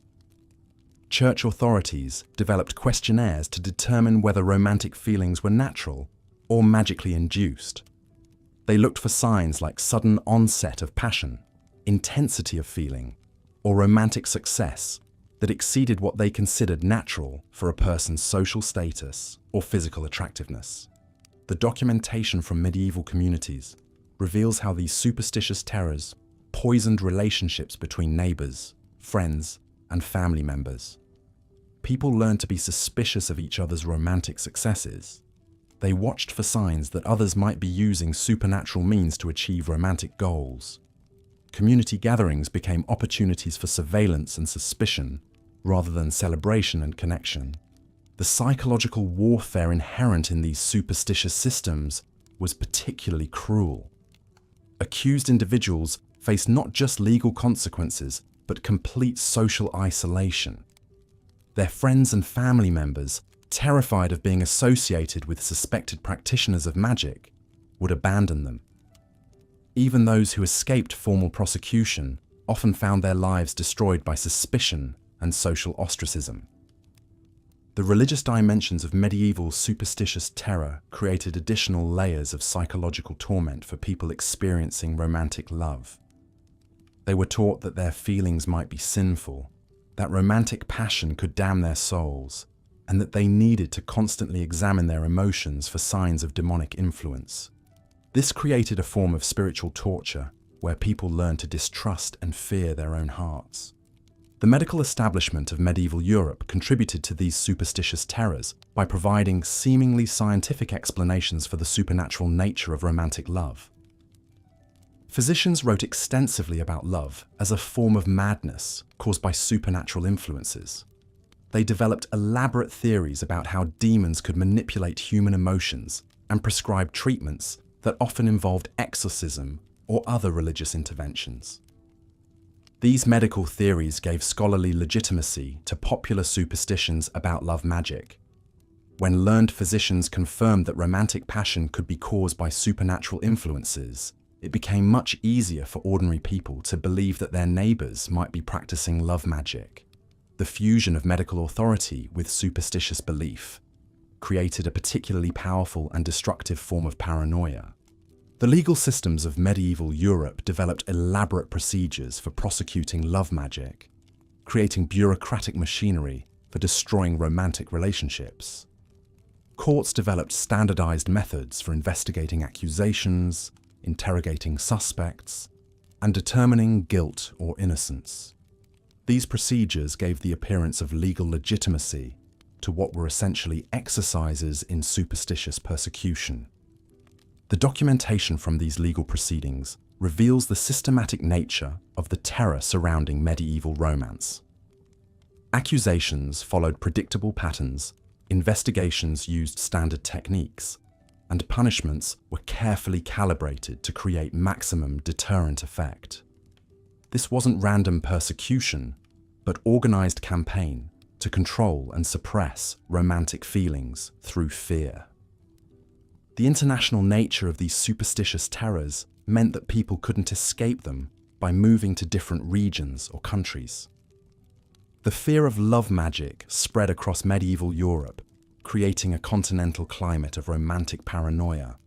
Church authorities developed questionnaires to determine whether romantic feelings were natural or magically induced. They looked for signs like sudden onset of passion, intensity of feeling, or romantic success that exceeded what they considered natural for a person's social status or physical attractiveness. The documentation from medieval communities reveals how these superstitious terrors poisoned relationships between neighbors, friends, and family members. People learned to be suspicious of each other's romantic successes. They watched for signs that others might be using supernatural means to achieve romantic goals. Community gatherings became opportunities for surveillance and suspicion, rather than celebration and connection. The psychological warfare inherent in these superstitious systems was particularly cruel. Accused individuals faced not just legal consequences, but complete social isolation. Their friends and family members, terrified of being associated with suspected practitioners of magic, would abandon them. Even those who escaped formal prosecution often found their lives destroyed by suspicion and social ostracism. The religious dimensions of medieval superstitious terror created additional layers of psychological torment for people experiencing romantic love. They were taught that their feelings might be sinful, that romantic passion could damn their souls, and that they needed to constantly examine their emotions for signs of demonic influence. This created a form of spiritual torture where people learned to distrust and fear their own hearts. The medical establishment of medieval Europe contributed to these superstitious terrors by providing seemingly scientific explanations for the supernatural nature of romantic love. Physicians wrote extensively about love as a form of madness caused by supernatural influences. They developed elaborate theories about how demons could manipulate human emotions and prescribed treatments that often involved exorcism or other religious interventions. These medical theories gave scholarly legitimacy to popular superstitions about love magic. When learned physicians confirmed that romantic passion could be caused by supernatural influences, it became much easier for ordinary people to believe that their neighbors might be practicing love magic. The fusion of medical authority with superstitious belief created a particularly powerful and destructive form of paranoia. The legal systems of medieval Europe developed elaborate procedures for prosecuting love magic, creating bureaucratic machinery for destroying romantic relationships. Courts developed standardized methods for investigating accusations, interrogating suspects, and determining guilt or innocence. These procedures gave the appearance of legal legitimacy to what were essentially exercises in superstitious persecution. The documentation from these legal proceedings reveals the systematic nature of the terror surrounding medieval romance. Accusations followed predictable patterns, investigations used standard techniques, and punishments were carefully calibrated to create maximum deterrent effect. This wasn't random persecution, but organized campaign to control and suppress romantic feelings through fear. The international nature of these superstitious terrors meant that people couldn't escape them by moving to different regions or countries. The fear of love magic spread across medieval Europe, creating a continental climate of romantic paranoia.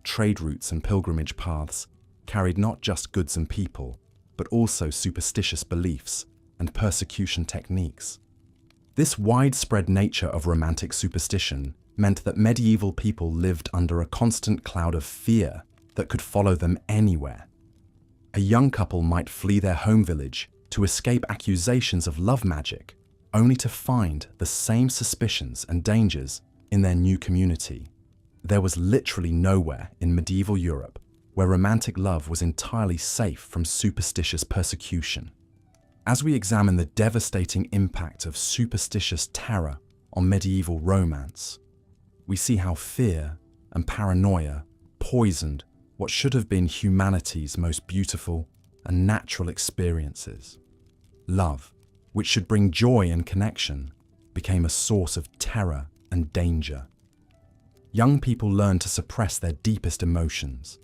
Trade routes and pilgrimage paths carried not just goods and people, but also superstitious beliefs and persecution techniques. This widespread nature of romantic superstition meant that medieval people lived under a constant cloud of fear that could follow them anywhere. A young couple might flee their home village to escape accusations of love magic, only to find the same suspicions and dangers in their new community. There was literally nowhere in medieval Europe where romantic love was entirely safe from superstitious persecution. As we examine the devastating impact of superstitious terror on medieval romance, we see how fear and paranoia poisoned what should have been humanity's most beautiful and natural experiences. Love, which should bring joy and connection, became a source of terror and danger. Young people learned to suppress their deepest emotions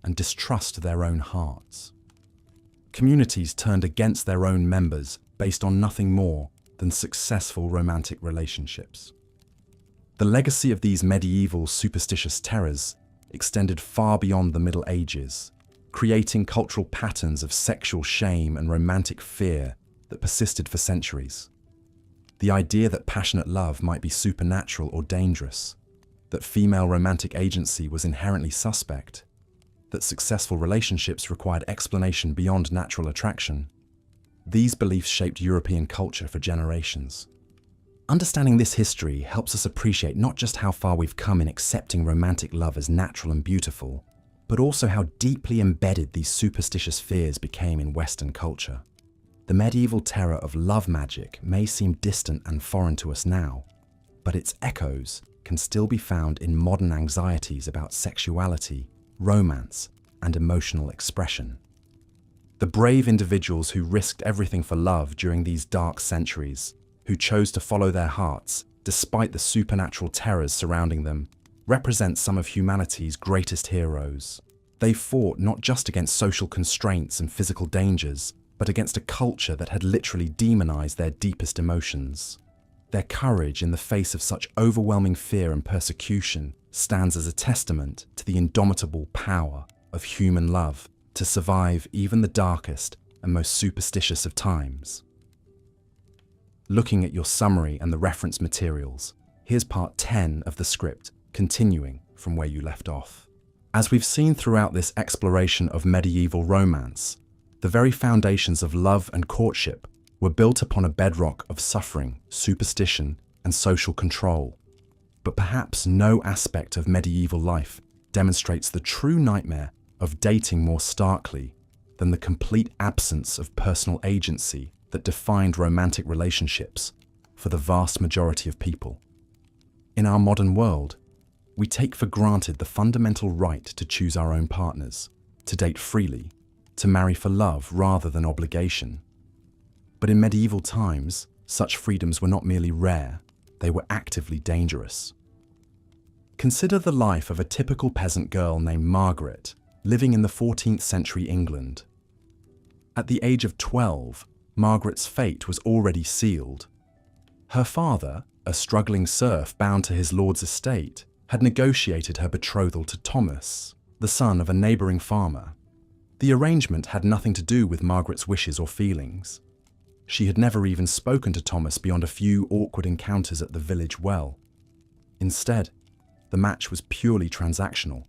and distrust their own hearts. Communities turned against their own members based on nothing more than successful romantic relationships. The legacy of these medieval superstitious terrors extended far beyond the Middle Ages, creating cultural patterns of sexual shame and romantic fear that persisted for centuries. The idea that passionate love might be supernatural or dangerous, that female romantic agency was inherently suspect, that successful relationships required explanation beyond natural attraction. These beliefs shaped European culture for generations. Understanding this history helps us appreciate not just how far we've come in accepting romantic love as natural and beautiful, but also how deeply embedded these superstitious fears became in Western culture. The medieval terror of love magic may seem distant and foreign to us now, but its echoes can still be found in modern anxieties about sexuality, romance, and emotional expression. The brave individuals who risked everything for love during these dark centuries, who chose to follow their hearts despite the supernatural terrors surrounding them, represent some of humanity's greatest heroes. They fought not just against social constraints and physical dangers, but against a culture that had literally demonized their deepest emotions. Their courage in the face of such overwhelming fear and persecution stands as a testament to the indomitable power of human love to survive even the darkest and most superstitious of times. Looking at your summary and the reference materials, here's part 10 of the script, continuing from where you left off. As we've seen throughout this exploration of medieval romance, the very foundations of love and courtship were built upon a bedrock of suffering, superstition, and social control. But perhaps no aspect of medieval life demonstrates the true nightmare of dating more starkly than the complete absence of personal agency that defined romantic relationships for the vast majority of people. In our modern world, we take for granted the fundamental right to choose our own partners, to date freely, to marry for love rather than obligation. But in medieval times, such freedoms were not merely rare, they were actively dangerous. Consider the life of a typical peasant girl named Margaret, living in the 14th century England. At the age of 12, Margaret's fate was already sealed. Her father, a struggling serf bound to his lord's estate, had negotiated her betrothal to Thomas, the son of a neighbouring farmer. The arrangement had nothing to do with Margaret's wishes or feelings. She had never even spoken to Thomas beyond a few awkward encounters at the village well. Instead, the match was purely transactional.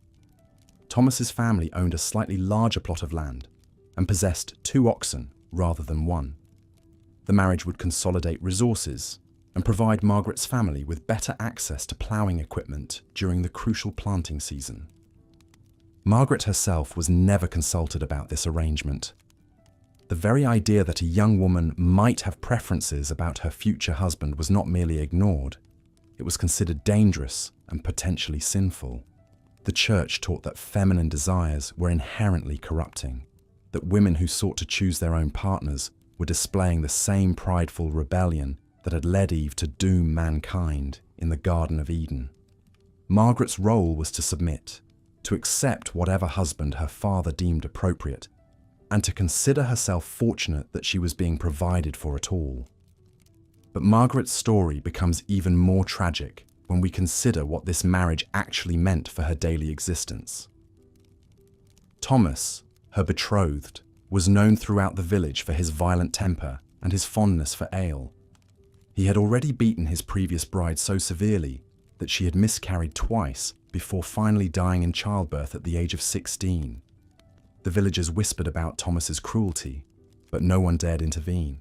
Thomas's family owned a slightly larger plot of land and possessed 2 oxen rather than 1. The marriage would consolidate resources and provide Margaret's family with better access to ploughing equipment during the crucial planting season. Margaret herself was never consulted about this arrangement. The very idea that a young woman might have preferences about her future husband was not merely ignored, it was considered dangerous and potentially sinful. The church taught that feminine desires were inherently corrupting, that women who sought to choose their own partners were displaying the same prideful rebellion that had led Eve to doom mankind in the Garden of Eden. Margaret's role was to submit, to accept whatever husband her father deemed appropriate, and to consider herself fortunate that she was being provided for at all. But Margaret's story becomes even more tragic when we consider what this marriage actually meant for her daily existence. Thomas, her betrothed, was known throughout the village for his violent temper and his fondness for ale. He had already beaten his previous bride so severely that she had miscarried twice before finally dying in childbirth at the age of 16. The villagers whispered about Thomas's cruelty, but no one dared intervene.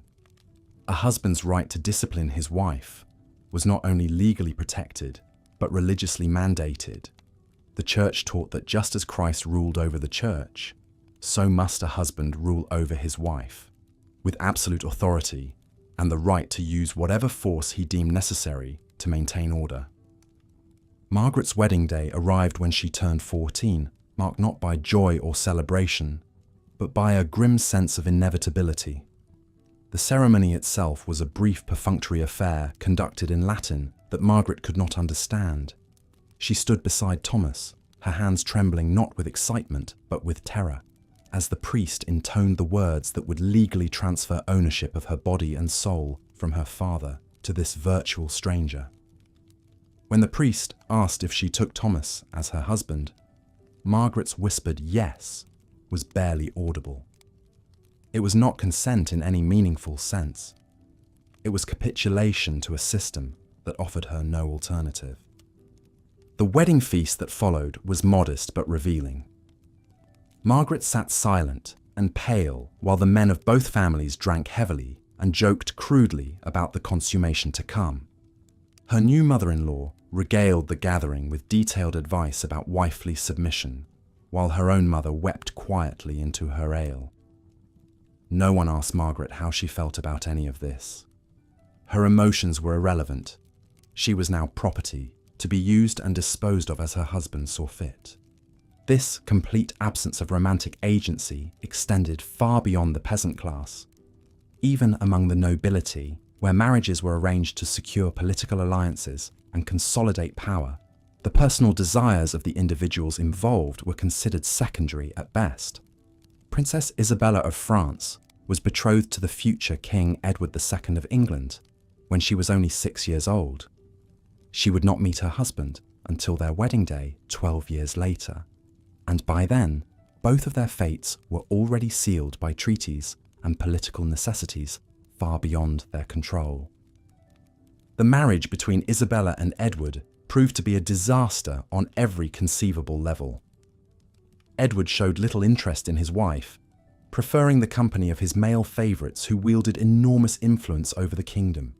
A husband's right to discipline his wife was not only legally protected, but religiously mandated. The church taught that just as Christ ruled over the church, so must a husband rule over his wife, with absolute authority and the right to use whatever force he deemed necessary to maintain order. Margaret's wedding day arrived when she turned 14, marked not by joy or celebration, but by a grim sense of inevitability. The ceremony itself was a brief perfunctory affair conducted in Latin that Margaret could not understand. She stood beside Thomas, her hands trembling not with excitement but with terror, as the priest intoned the words that would legally transfer ownership of her body and soul from her father to this virtual stranger. When the priest asked if she took Thomas as her husband, Margaret's whispered yes was barely audible. It was not consent in any meaningful sense. It was capitulation to a system that offered her no alternative. The wedding feast that followed was modest but revealing. Margaret sat silent and pale while the men of both families drank heavily and joked crudely about the consummation to come. Her new mother-in-law regaled the gathering with detailed advice about wifely submission, while her own mother wept quietly into her ale. No one asked Margaret how she felt about any of this. Her emotions were irrelevant. She was now property, to be used and disposed of as her husband saw fit. This complete absence of romantic agency extended far beyond the peasant class. Even among the nobility, where marriages were arranged to secure political alliances and consolidate power, the personal desires of the individuals involved were considered secondary at best. Princess Isabella of France was betrothed to the future King Edward II of England when she was only 6 years old. She would not meet her husband until their wedding day 12 years later, and by then, both of their fates were already sealed by treaties and political necessities far beyond their control. The marriage between Isabella and Edward proved to be a disaster on every conceivable level. Edward showed little interest in his wife, preferring the company of his male favourites who wielded enormous influence over the kingdom.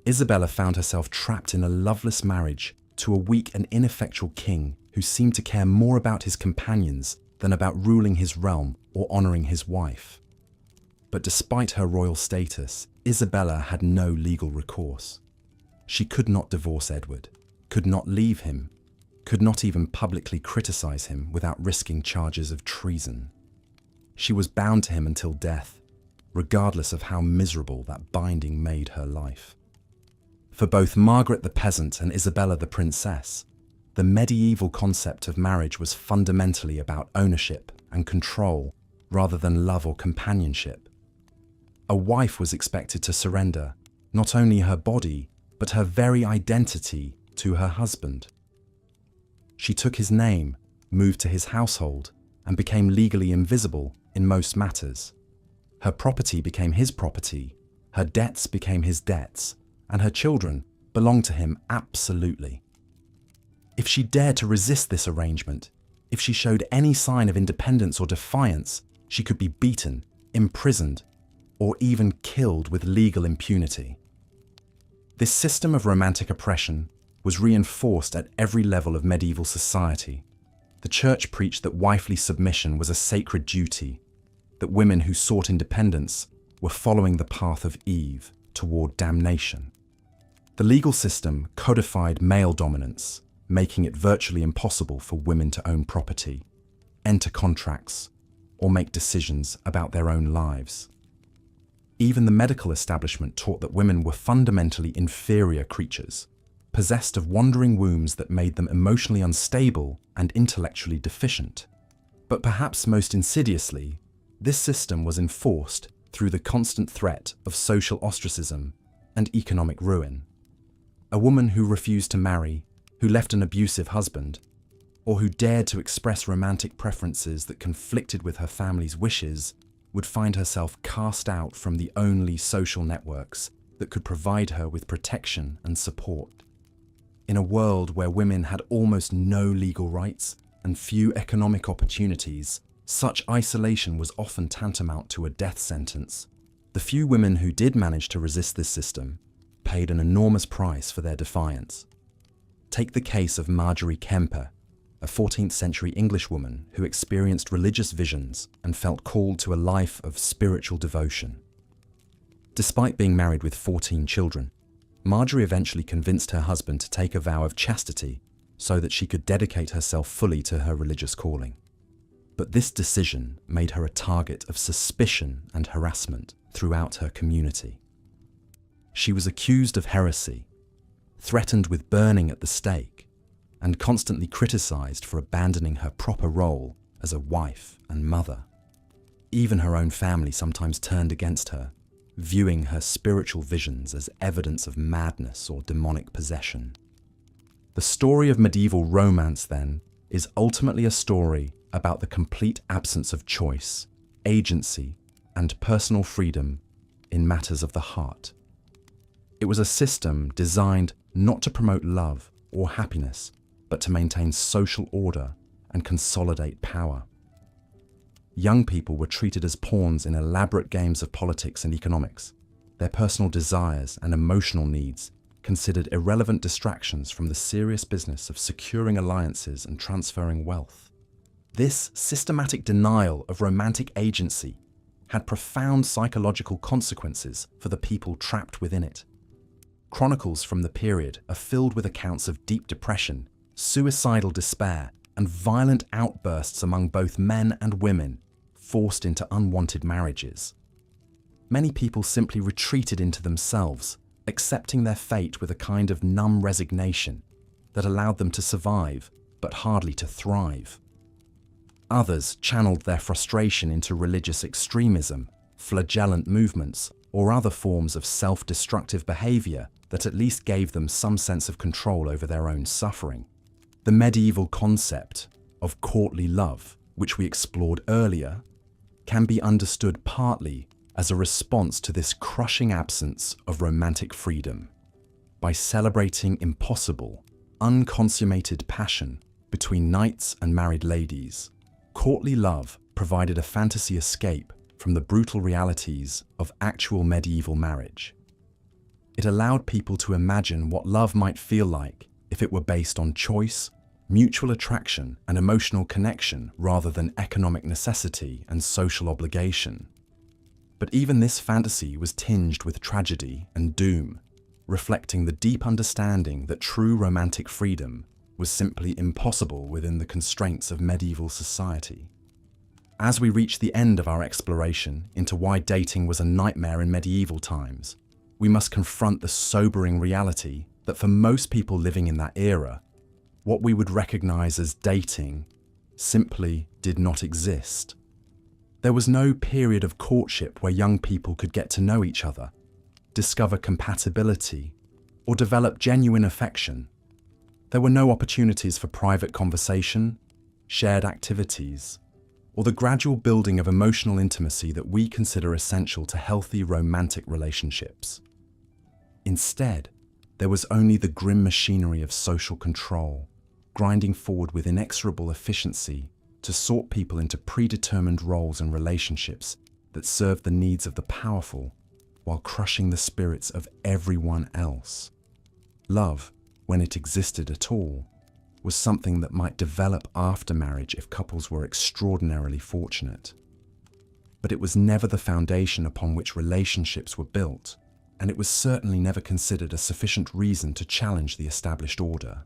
Isabella found herself trapped in a loveless marriage to a weak and ineffectual king who seemed to care more about his companions than about ruling his realm or honouring his wife. But despite her royal status, Isabella had no legal recourse. She could not divorce Edward, could not leave him, could not even publicly criticise him without risking charges of treason. She was bound to him until death, regardless of how miserable that binding made her life. For both Margaret the peasant and Isabella the princess, the medieval concept of marriage was fundamentally about ownership and control rather than love or companionship. A wife was expected to surrender not only her body, but her very identity to her husband. She took his name, moved to his household, and became legally invisible in most matters. Her property became his property, her debts became his debts, and her children belonged to him absolutely. If she dared to resist this arrangement, if she showed any sign of independence or defiance, she could be beaten, imprisoned, or even killed with legal impunity. This system of romantic oppression was reinforced at every level of medieval society. The church preached that wifely submission was a sacred duty, that women who sought independence were following the path of Eve toward damnation. The legal system codified male dominance, making it virtually impossible for women to own property, enter contracts, or make decisions about their own lives. Even the medical establishment taught that women were fundamentally inferior creatures, possessed of wandering wombs that made them emotionally unstable and intellectually deficient. But perhaps most insidiously, this system was enforced through the constant threat of social ostracism and economic ruin. A woman who refused to marry, who left an abusive husband, or who dared to express romantic preferences that conflicted with her family's wishes, would find herself cast out from the only social networks that could provide her with protection and support. In a world where women had almost no legal rights and few economic opportunities, such isolation was often tantamount to a death sentence. The few women who did manage to resist this system paid an enormous price for their defiance. Take the case of Marjorie Kemper, a 14th century Englishwoman who experienced religious visions and felt called to a life of spiritual devotion. Despite being married with 14 children, Marjorie eventually convinced her husband to take a vow of chastity so that she could dedicate herself fully to her religious calling. But this decision made her a target of suspicion and harassment throughout her community. She was accused of heresy, threatened with burning at the stake, and constantly criticized for abandoning her proper role as a wife and mother. Even her own family sometimes turned against her, viewing her spiritual visions as evidence of madness or demonic possession. The story of medieval romance, then, is ultimately a story about the complete absence of choice, agency, and personal freedom in matters of the heart. It was a system designed not to promote love or happiness, but to maintain social order and consolidate power. Young people were treated as pawns in elaborate games of politics and economics, their personal desires and emotional needs considered irrelevant distractions from the serious business of securing alliances and transferring wealth. This systematic denial of romantic agency had profound psychological consequences for the people trapped within it. Chronicles from the period are filled with accounts of deep depression, suicidal despair, and violent outbursts among both men and women forced into unwanted marriages. Many people simply retreated into themselves, accepting their fate with a kind of numb resignation that allowed them to survive, but hardly to thrive. Others channeled their frustration into religious extremism, flagellant movements, or other forms of self-destructive behavior that at least gave them some sense of control over their own suffering. The medieval concept of courtly love, which we explored earlier, can be understood partly as a response to this crushing absence of romantic freedom. By celebrating impossible, unconsummated passion between knights and married ladies, courtly love provided a fantasy escape from the brutal realities of actual medieval marriage. It allowed people to imagine what love might feel like if it were based on choice, mutual attraction, and emotional connection rather than economic necessity and social obligation. But even this fantasy was tinged with tragedy and doom, reflecting the deep understanding that true romantic freedom was simply impossible within the constraints of medieval society. As we reach the end of our exploration into why dating was a nightmare in medieval times, we must confront the sobering reality that for most people living in that era, what we would recognize as dating simply did not exist. There was no period of courtship where young people could get to know each other, discover compatibility, or develop genuine affection. There were no opportunities for private conversation, shared activities, or the gradual building of emotional intimacy that we consider essential to healthy romantic relationships. Instead, there was only the grim machinery of social control, grinding forward with inexorable efficiency to sort people into predetermined roles and relationships that served the needs of the powerful while crushing the spirits of everyone else. Love, when it existed at all, was something that might develop after marriage if couples were extraordinarily fortunate. But it was never the foundation upon which relationships were built, and it was certainly never considered a sufficient reason to challenge the established order.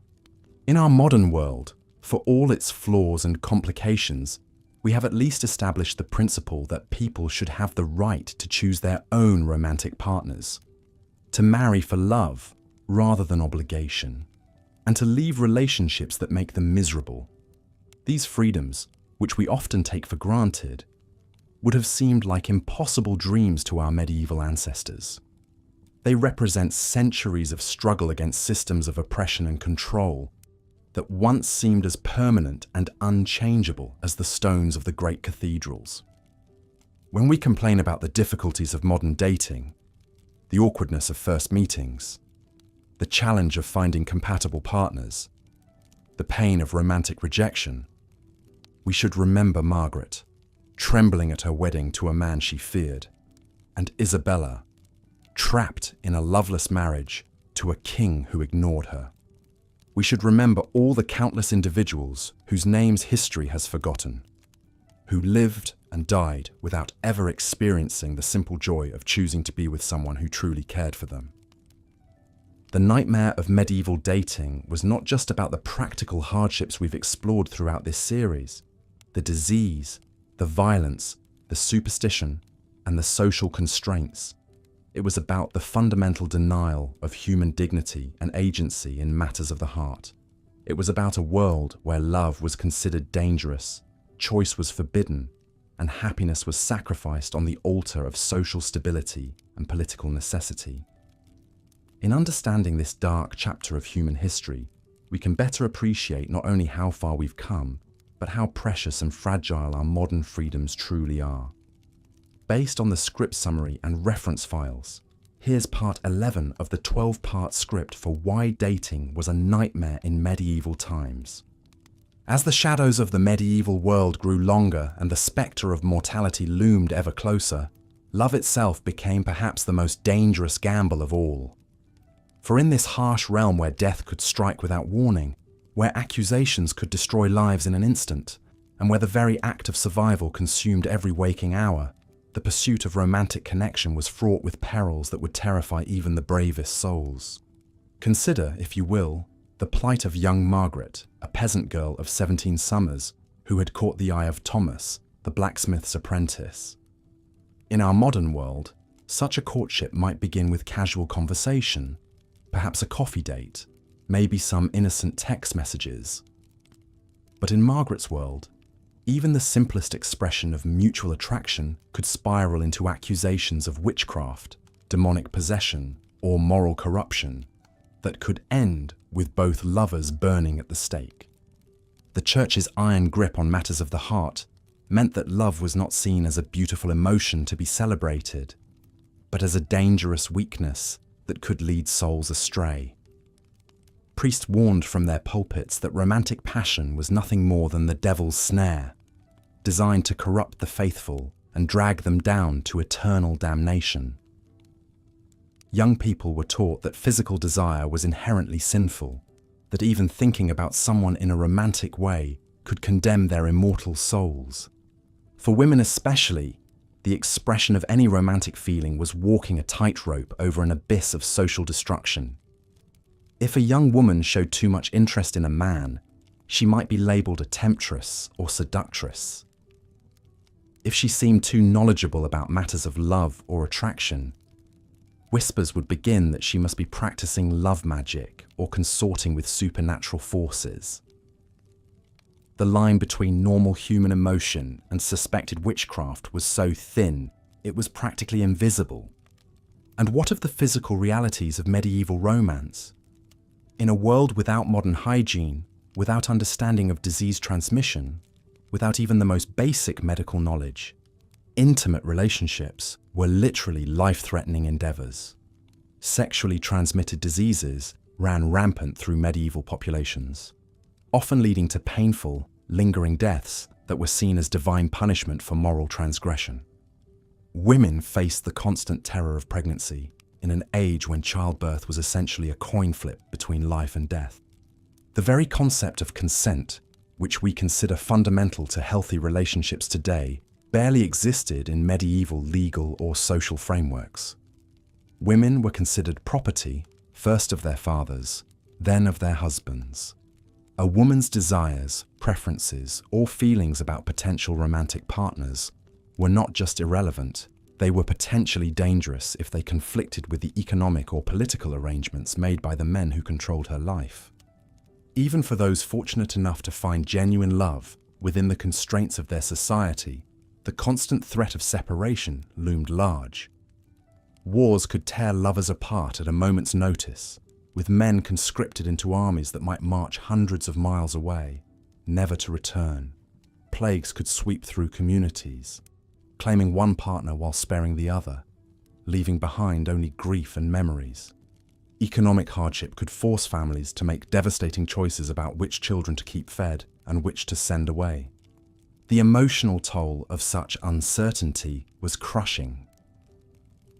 In our modern world, for all its flaws and complications, we have at least established the principle that people should have the right to choose their own romantic partners, to marry for love rather than obligation, and to leave relationships that make them miserable. These freedoms, which we often take for granted, would have seemed like impossible dreams to our medieval ancestors. They represent centuries of struggle against systems of oppression and control that once seemed as permanent and unchangeable as the stones of the great cathedrals. When we complain about the difficulties of modern dating, the awkwardness of first meetings, the challenge of finding compatible partners, the pain of romantic rejection, we should remember Margaret, trembling at her wedding to a man she feared, and Isabella, trapped in a loveless marriage to a king who ignored her. We should remember all the countless individuals whose names history has forgotten, who lived and died without ever experiencing the simple joy of choosing to be with someone who truly cared for them. The nightmare of medieval dating was not just about the practical hardships we've explored throughout this series, the disease, the violence, the superstition, and the social constraints. It was about the fundamental denial of human dignity and agency in matters of the heart. It was about a world where love was considered dangerous, choice was forbidden, and happiness was sacrificed on the altar of social stability and political necessity. In understanding this dark chapter of human history, we can better appreciate not only how far we've come, but how precious and fragile our modern freedoms truly are. Based on the script summary and reference files, here's part 11 of the 12-part script for why dating was a nightmare in medieval times. As the shadows of the medieval world grew longer and the spectre of mortality loomed ever closer, love itself became perhaps the most dangerous gamble of all. For in this harsh realm where death could strike without warning, where accusations could destroy lives in an instant, and where the very act of survival consumed every waking hour, the pursuit of romantic connection was fraught with perils that would terrify even the bravest souls. Consider, if you will, the plight of young Margaret, a peasant girl of 17 summers, who had caught the eye of Thomas, the blacksmith's apprentice. In our modern world, such a courtship might begin with casual conversation, perhaps a coffee date, maybe some innocent text messages. But in Margaret's world, even the simplest expression of mutual attraction could spiral into accusations of witchcraft, demonic possession, or moral corruption that could end with both lovers burning at the stake. The Church's iron grip on matters of the heart meant that love was not seen as a beautiful emotion to be celebrated, but as a dangerous weakness that could lead souls astray. Priests warned from their pulpits that romantic passion was nothing more than the devil's snare, designed to corrupt the faithful and drag them down to eternal damnation. Young people were taught that physical desire was inherently sinful, that even thinking about someone in a romantic way could condemn their immortal souls. For women especially, the expression of any romantic feeling was walking a tightrope over an abyss of social destruction. If a young woman showed too much interest in a man, she might be labelled a temptress or seductress. If she seemed too knowledgeable about matters of love or attraction, Whispers would begin that she must be practicing love magic or consorting with supernatural forces. The line between normal human emotion and suspected witchcraft was so thin, it was practically invisible. And what of the physical realities of medieval romance? In a world without modern hygiene, without understanding of disease transmission, without even the most basic medical knowledge, intimate relationships were literally life-threatening endeavors. Sexually transmitted diseases ran rampant through medieval populations, often leading to painful, lingering deaths that were seen as divine punishment for moral transgression. Women faced the constant terror of pregnancy in an age when childbirth was essentially a coin flip between life and death. The very concept of consent, which we consider fundamental to healthy relationships today, barely existed in medieval legal or social frameworks. Women were considered property, first of their fathers, then of their husbands. A woman's desires, preferences, or feelings about potential romantic partners were not just irrelevant, they were potentially dangerous if they conflicted with the economic or political arrangements made by the men who controlled her life. Even for those fortunate enough to find genuine love within the constraints of their society, the constant threat of separation loomed large. Wars could tear lovers apart at a moment's notice, with men conscripted into armies that might march hundreds of miles away, never to return. Plagues could sweep through communities, claiming one partner while sparing the other, leaving behind only grief and memories. Economic hardship could force families to make devastating choices about which children to keep fed and which to send away. The emotional toll of such uncertainty was crushing.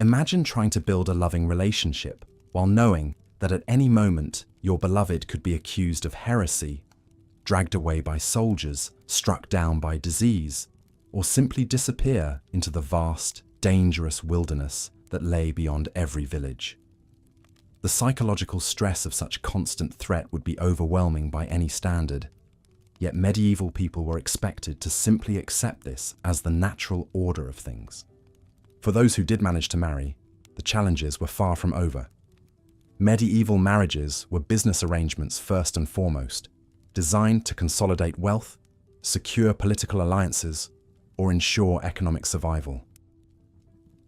Imagine trying to build a loving relationship while knowing that at any moment your beloved could be accused of heresy, dragged away by soldiers, struck down by disease, or simply disappear into the vast, dangerous wilderness that lay beyond every village. The psychological stress of such constant threat would be overwhelming by any standard, yet medieval people were expected to simply accept this as the natural order of things. For those who did manage to marry, the challenges were far from over. Medieval marriages were business arrangements first and foremost, designed to consolidate wealth, secure political alliances, or ensure economic survival.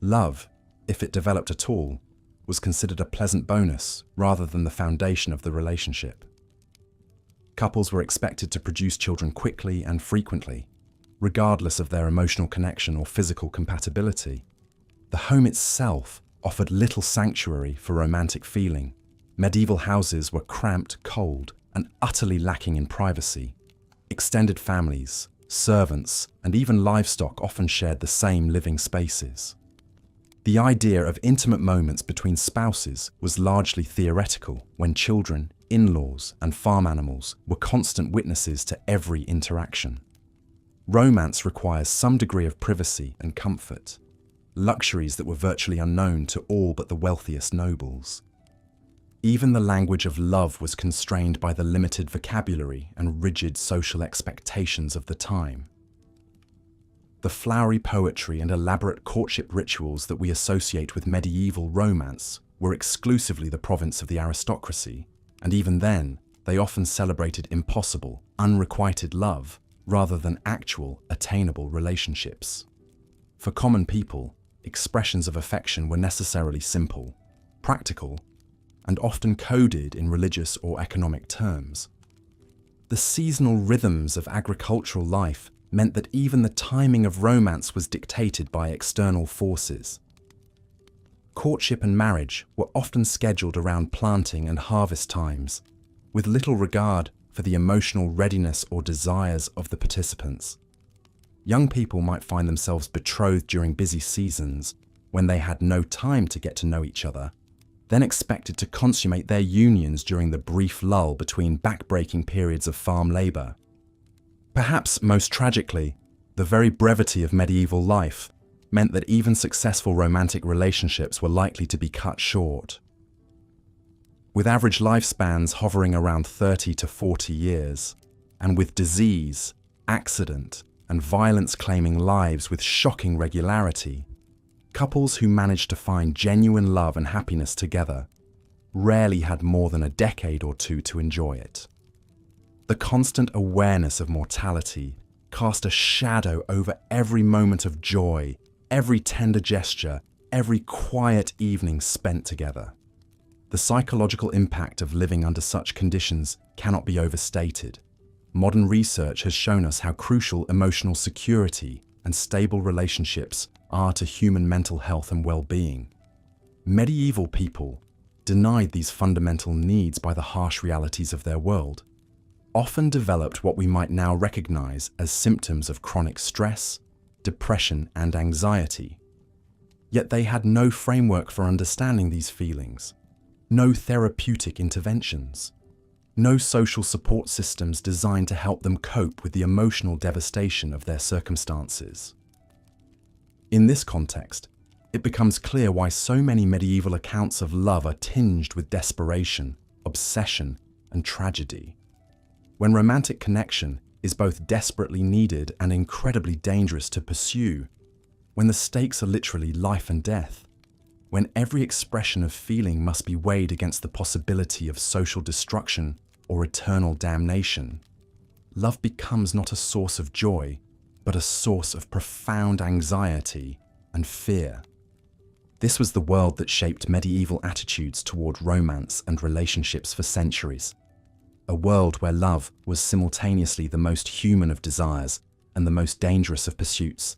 Love, if it developed at all, was considered a pleasant bonus rather than the foundation of the relationship. Couples were expected to produce children quickly and frequently, regardless of their emotional connection or physical compatibility. The home itself offered little sanctuary for romantic feeling. Medieval houses were cramped, cold, and utterly lacking in privacy. Extended families, servants, and even livestock often shared the same living spaces. The idea of intimate moments between spouses was largely theoretical when children, in-laws, and farm animals were constant witnesses to every interaction. Romance requires some degree of privacy and comfort, luxuries that were virtually unknown to all but the wealthiest nobles. Even the language of love was constrained by the limited vocabulary and rigid social expectations of the time. The flowery poetry and elaborate courtship rituals that we associate with medieval romance were exclusively the province of the aristocracy, and even then, they often celebrated impossible, unrequited love rather than actual, attainable relationships. For common people, expressions of affection were necessarily simple, practical, and often coded in religious or economic terms. The seasonal rhythms of agricultural life meant that even the timing of romance was dictated by external forces. Courtship and marriage were often scheduled around planting and harvest times, with little regard for the emotional readiness or desires of the participants. Young people might find themselves betrothed during busy seasons when they had no time to get to know each other, then expected to consummate their unions during the brief lull between backbreaking periods of farm labour. Perhaps most tragically, the very brevity of medieval life meant that even successful romantic relationships were likely to be cut short. With average lifespans hovering around 30 to 40 years, and with disease, accident, and violence claiming lives with shocking regularity, Couples who managed to find genuine love and happiness together rarely had more than a decade or two to enjoy it. The constant awareness of mortality cast a shadow over every moment of joy, every tender gesture, every quiet evening spent together. The psychological impact of living under such conditions cannot be overstated. Modern research has shown us how crucial emotional security and stable relationships are to human mental health and well-being. Medieval people, denied these fundamental needs by the harsh realities of their world, often developed what we might now recognize as symptoms of chronic stress, depression, and anxiety. Yet they had no framework for understanding these feelings, no therapeutic interventions, no social support systems designed to help them cope with the emotional devastation of their circumstances. In this context, it becomes clear why so many medieval accounts of love are tinged with desperation, obsession, and tragedy. When romantic connection is both desperately needed and incredibly dangerous to pursue, when the stakes are literally life and death, when every expression of feeling must be weighed against the possibility of social destruction or eternal damnation, love becomes not a source of joy, but a source of profound anxiety and fear. This was the world that shaped medieval attitudes toward romance and relationships for centuries. A world where love was simultaneously the most human of desires and the most dangerous of pursuits,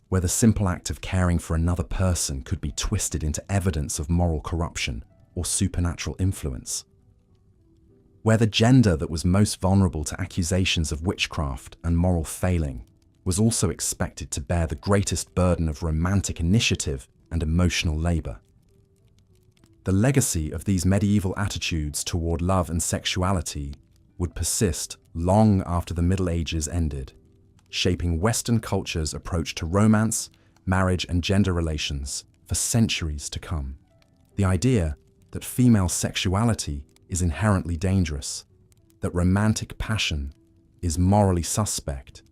where the simple act of caring for another person could be twisted into evidence of moral corruption or supernatural influence, where the gender that was most vulnerable to accusations of witchcraft and moral failing was also expected to bear the greatest burden of romantic initiative and emotional labor. The legacy of these medieval attitudes toward love and sexuality would persist long after the Middle Ages ended, shaping Western culture's approach to romance, marriage, and gender relations for centuries to come. The idea that female sexuality is inherently dangerous, that romantic passion is morally suspect,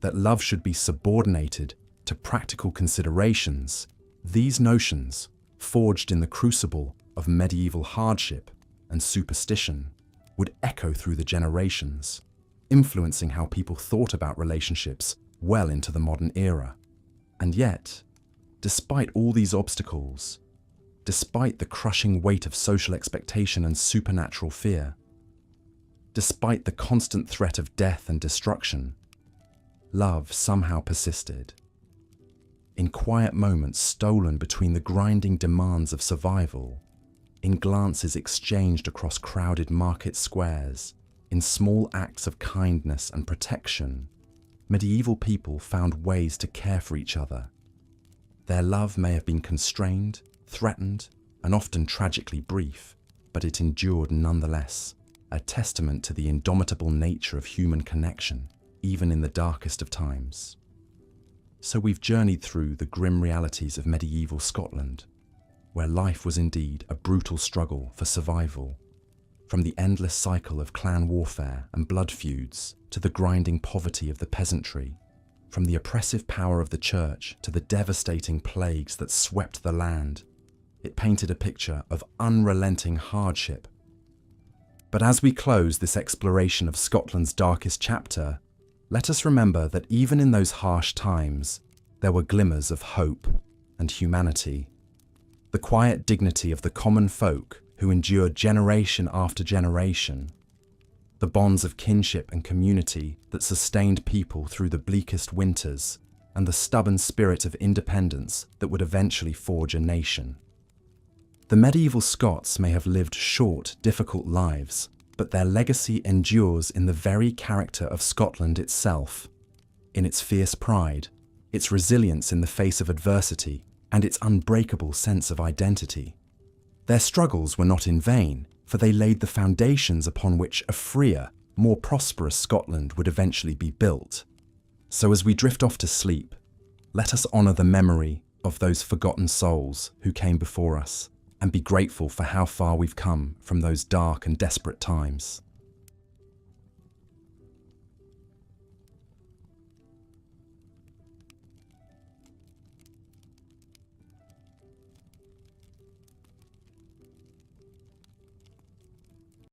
that love should be subordinated to practical considerations, these notions, forged in the crucible of medieval hardship and superstition, would echo through the generations, influencing how people thought about relationships well into the modern era. And yet, despite all these obstacles, despite the crushing weight of social expectation and supernatural fear, despite the constant threat of death and destruction, love somehow persisted. In quiet moments stolen between the grinding demands of survival, in glances exchanged across crowded market squares, in small acts of kindness and protection, medieval people found ways to care for each other. Their love may have been constrained, threatened, and often tragically brief, but it endured nonetheless, a testament to the indomitable nature of human connection, even in the darkest of times. So we've journeyed through the grim realities of medieval Scotland, where life was indeed a brutal struggle for survival, from the endless cycle of clan warfare and blood feuds to the grinding poverty of the peasantry, from the oppressive power of the church to the devastating plagues that swept the land. It painted a picture of unrelenting hardship. But as we close this exploration of Scotland's darkest chapter, let us remember that even in those harsh times, there were glimmers of hope and humanity. The quiet dignity of the common folk who endured generation after generation. The bonds of kinship and community that sustained people through the bleakest winters, and the stubborn spirit of independence that would eventually forge a nation. The medieval Scots may have lived short, difficult lives, but their legacy endures in the very character of Scotland itself, in its fierce pride, its resilience in the face of adversity, and its unbreakable sense of identity. Their struggles were not in vain, for they laid the foundations upon which a freer, more prosperous Scotland would eventually be built. So as we drift off to sleep, let us honour the memory of those forgotten souls who came before us, and be grateful for how far we've come from those dark and desperate times.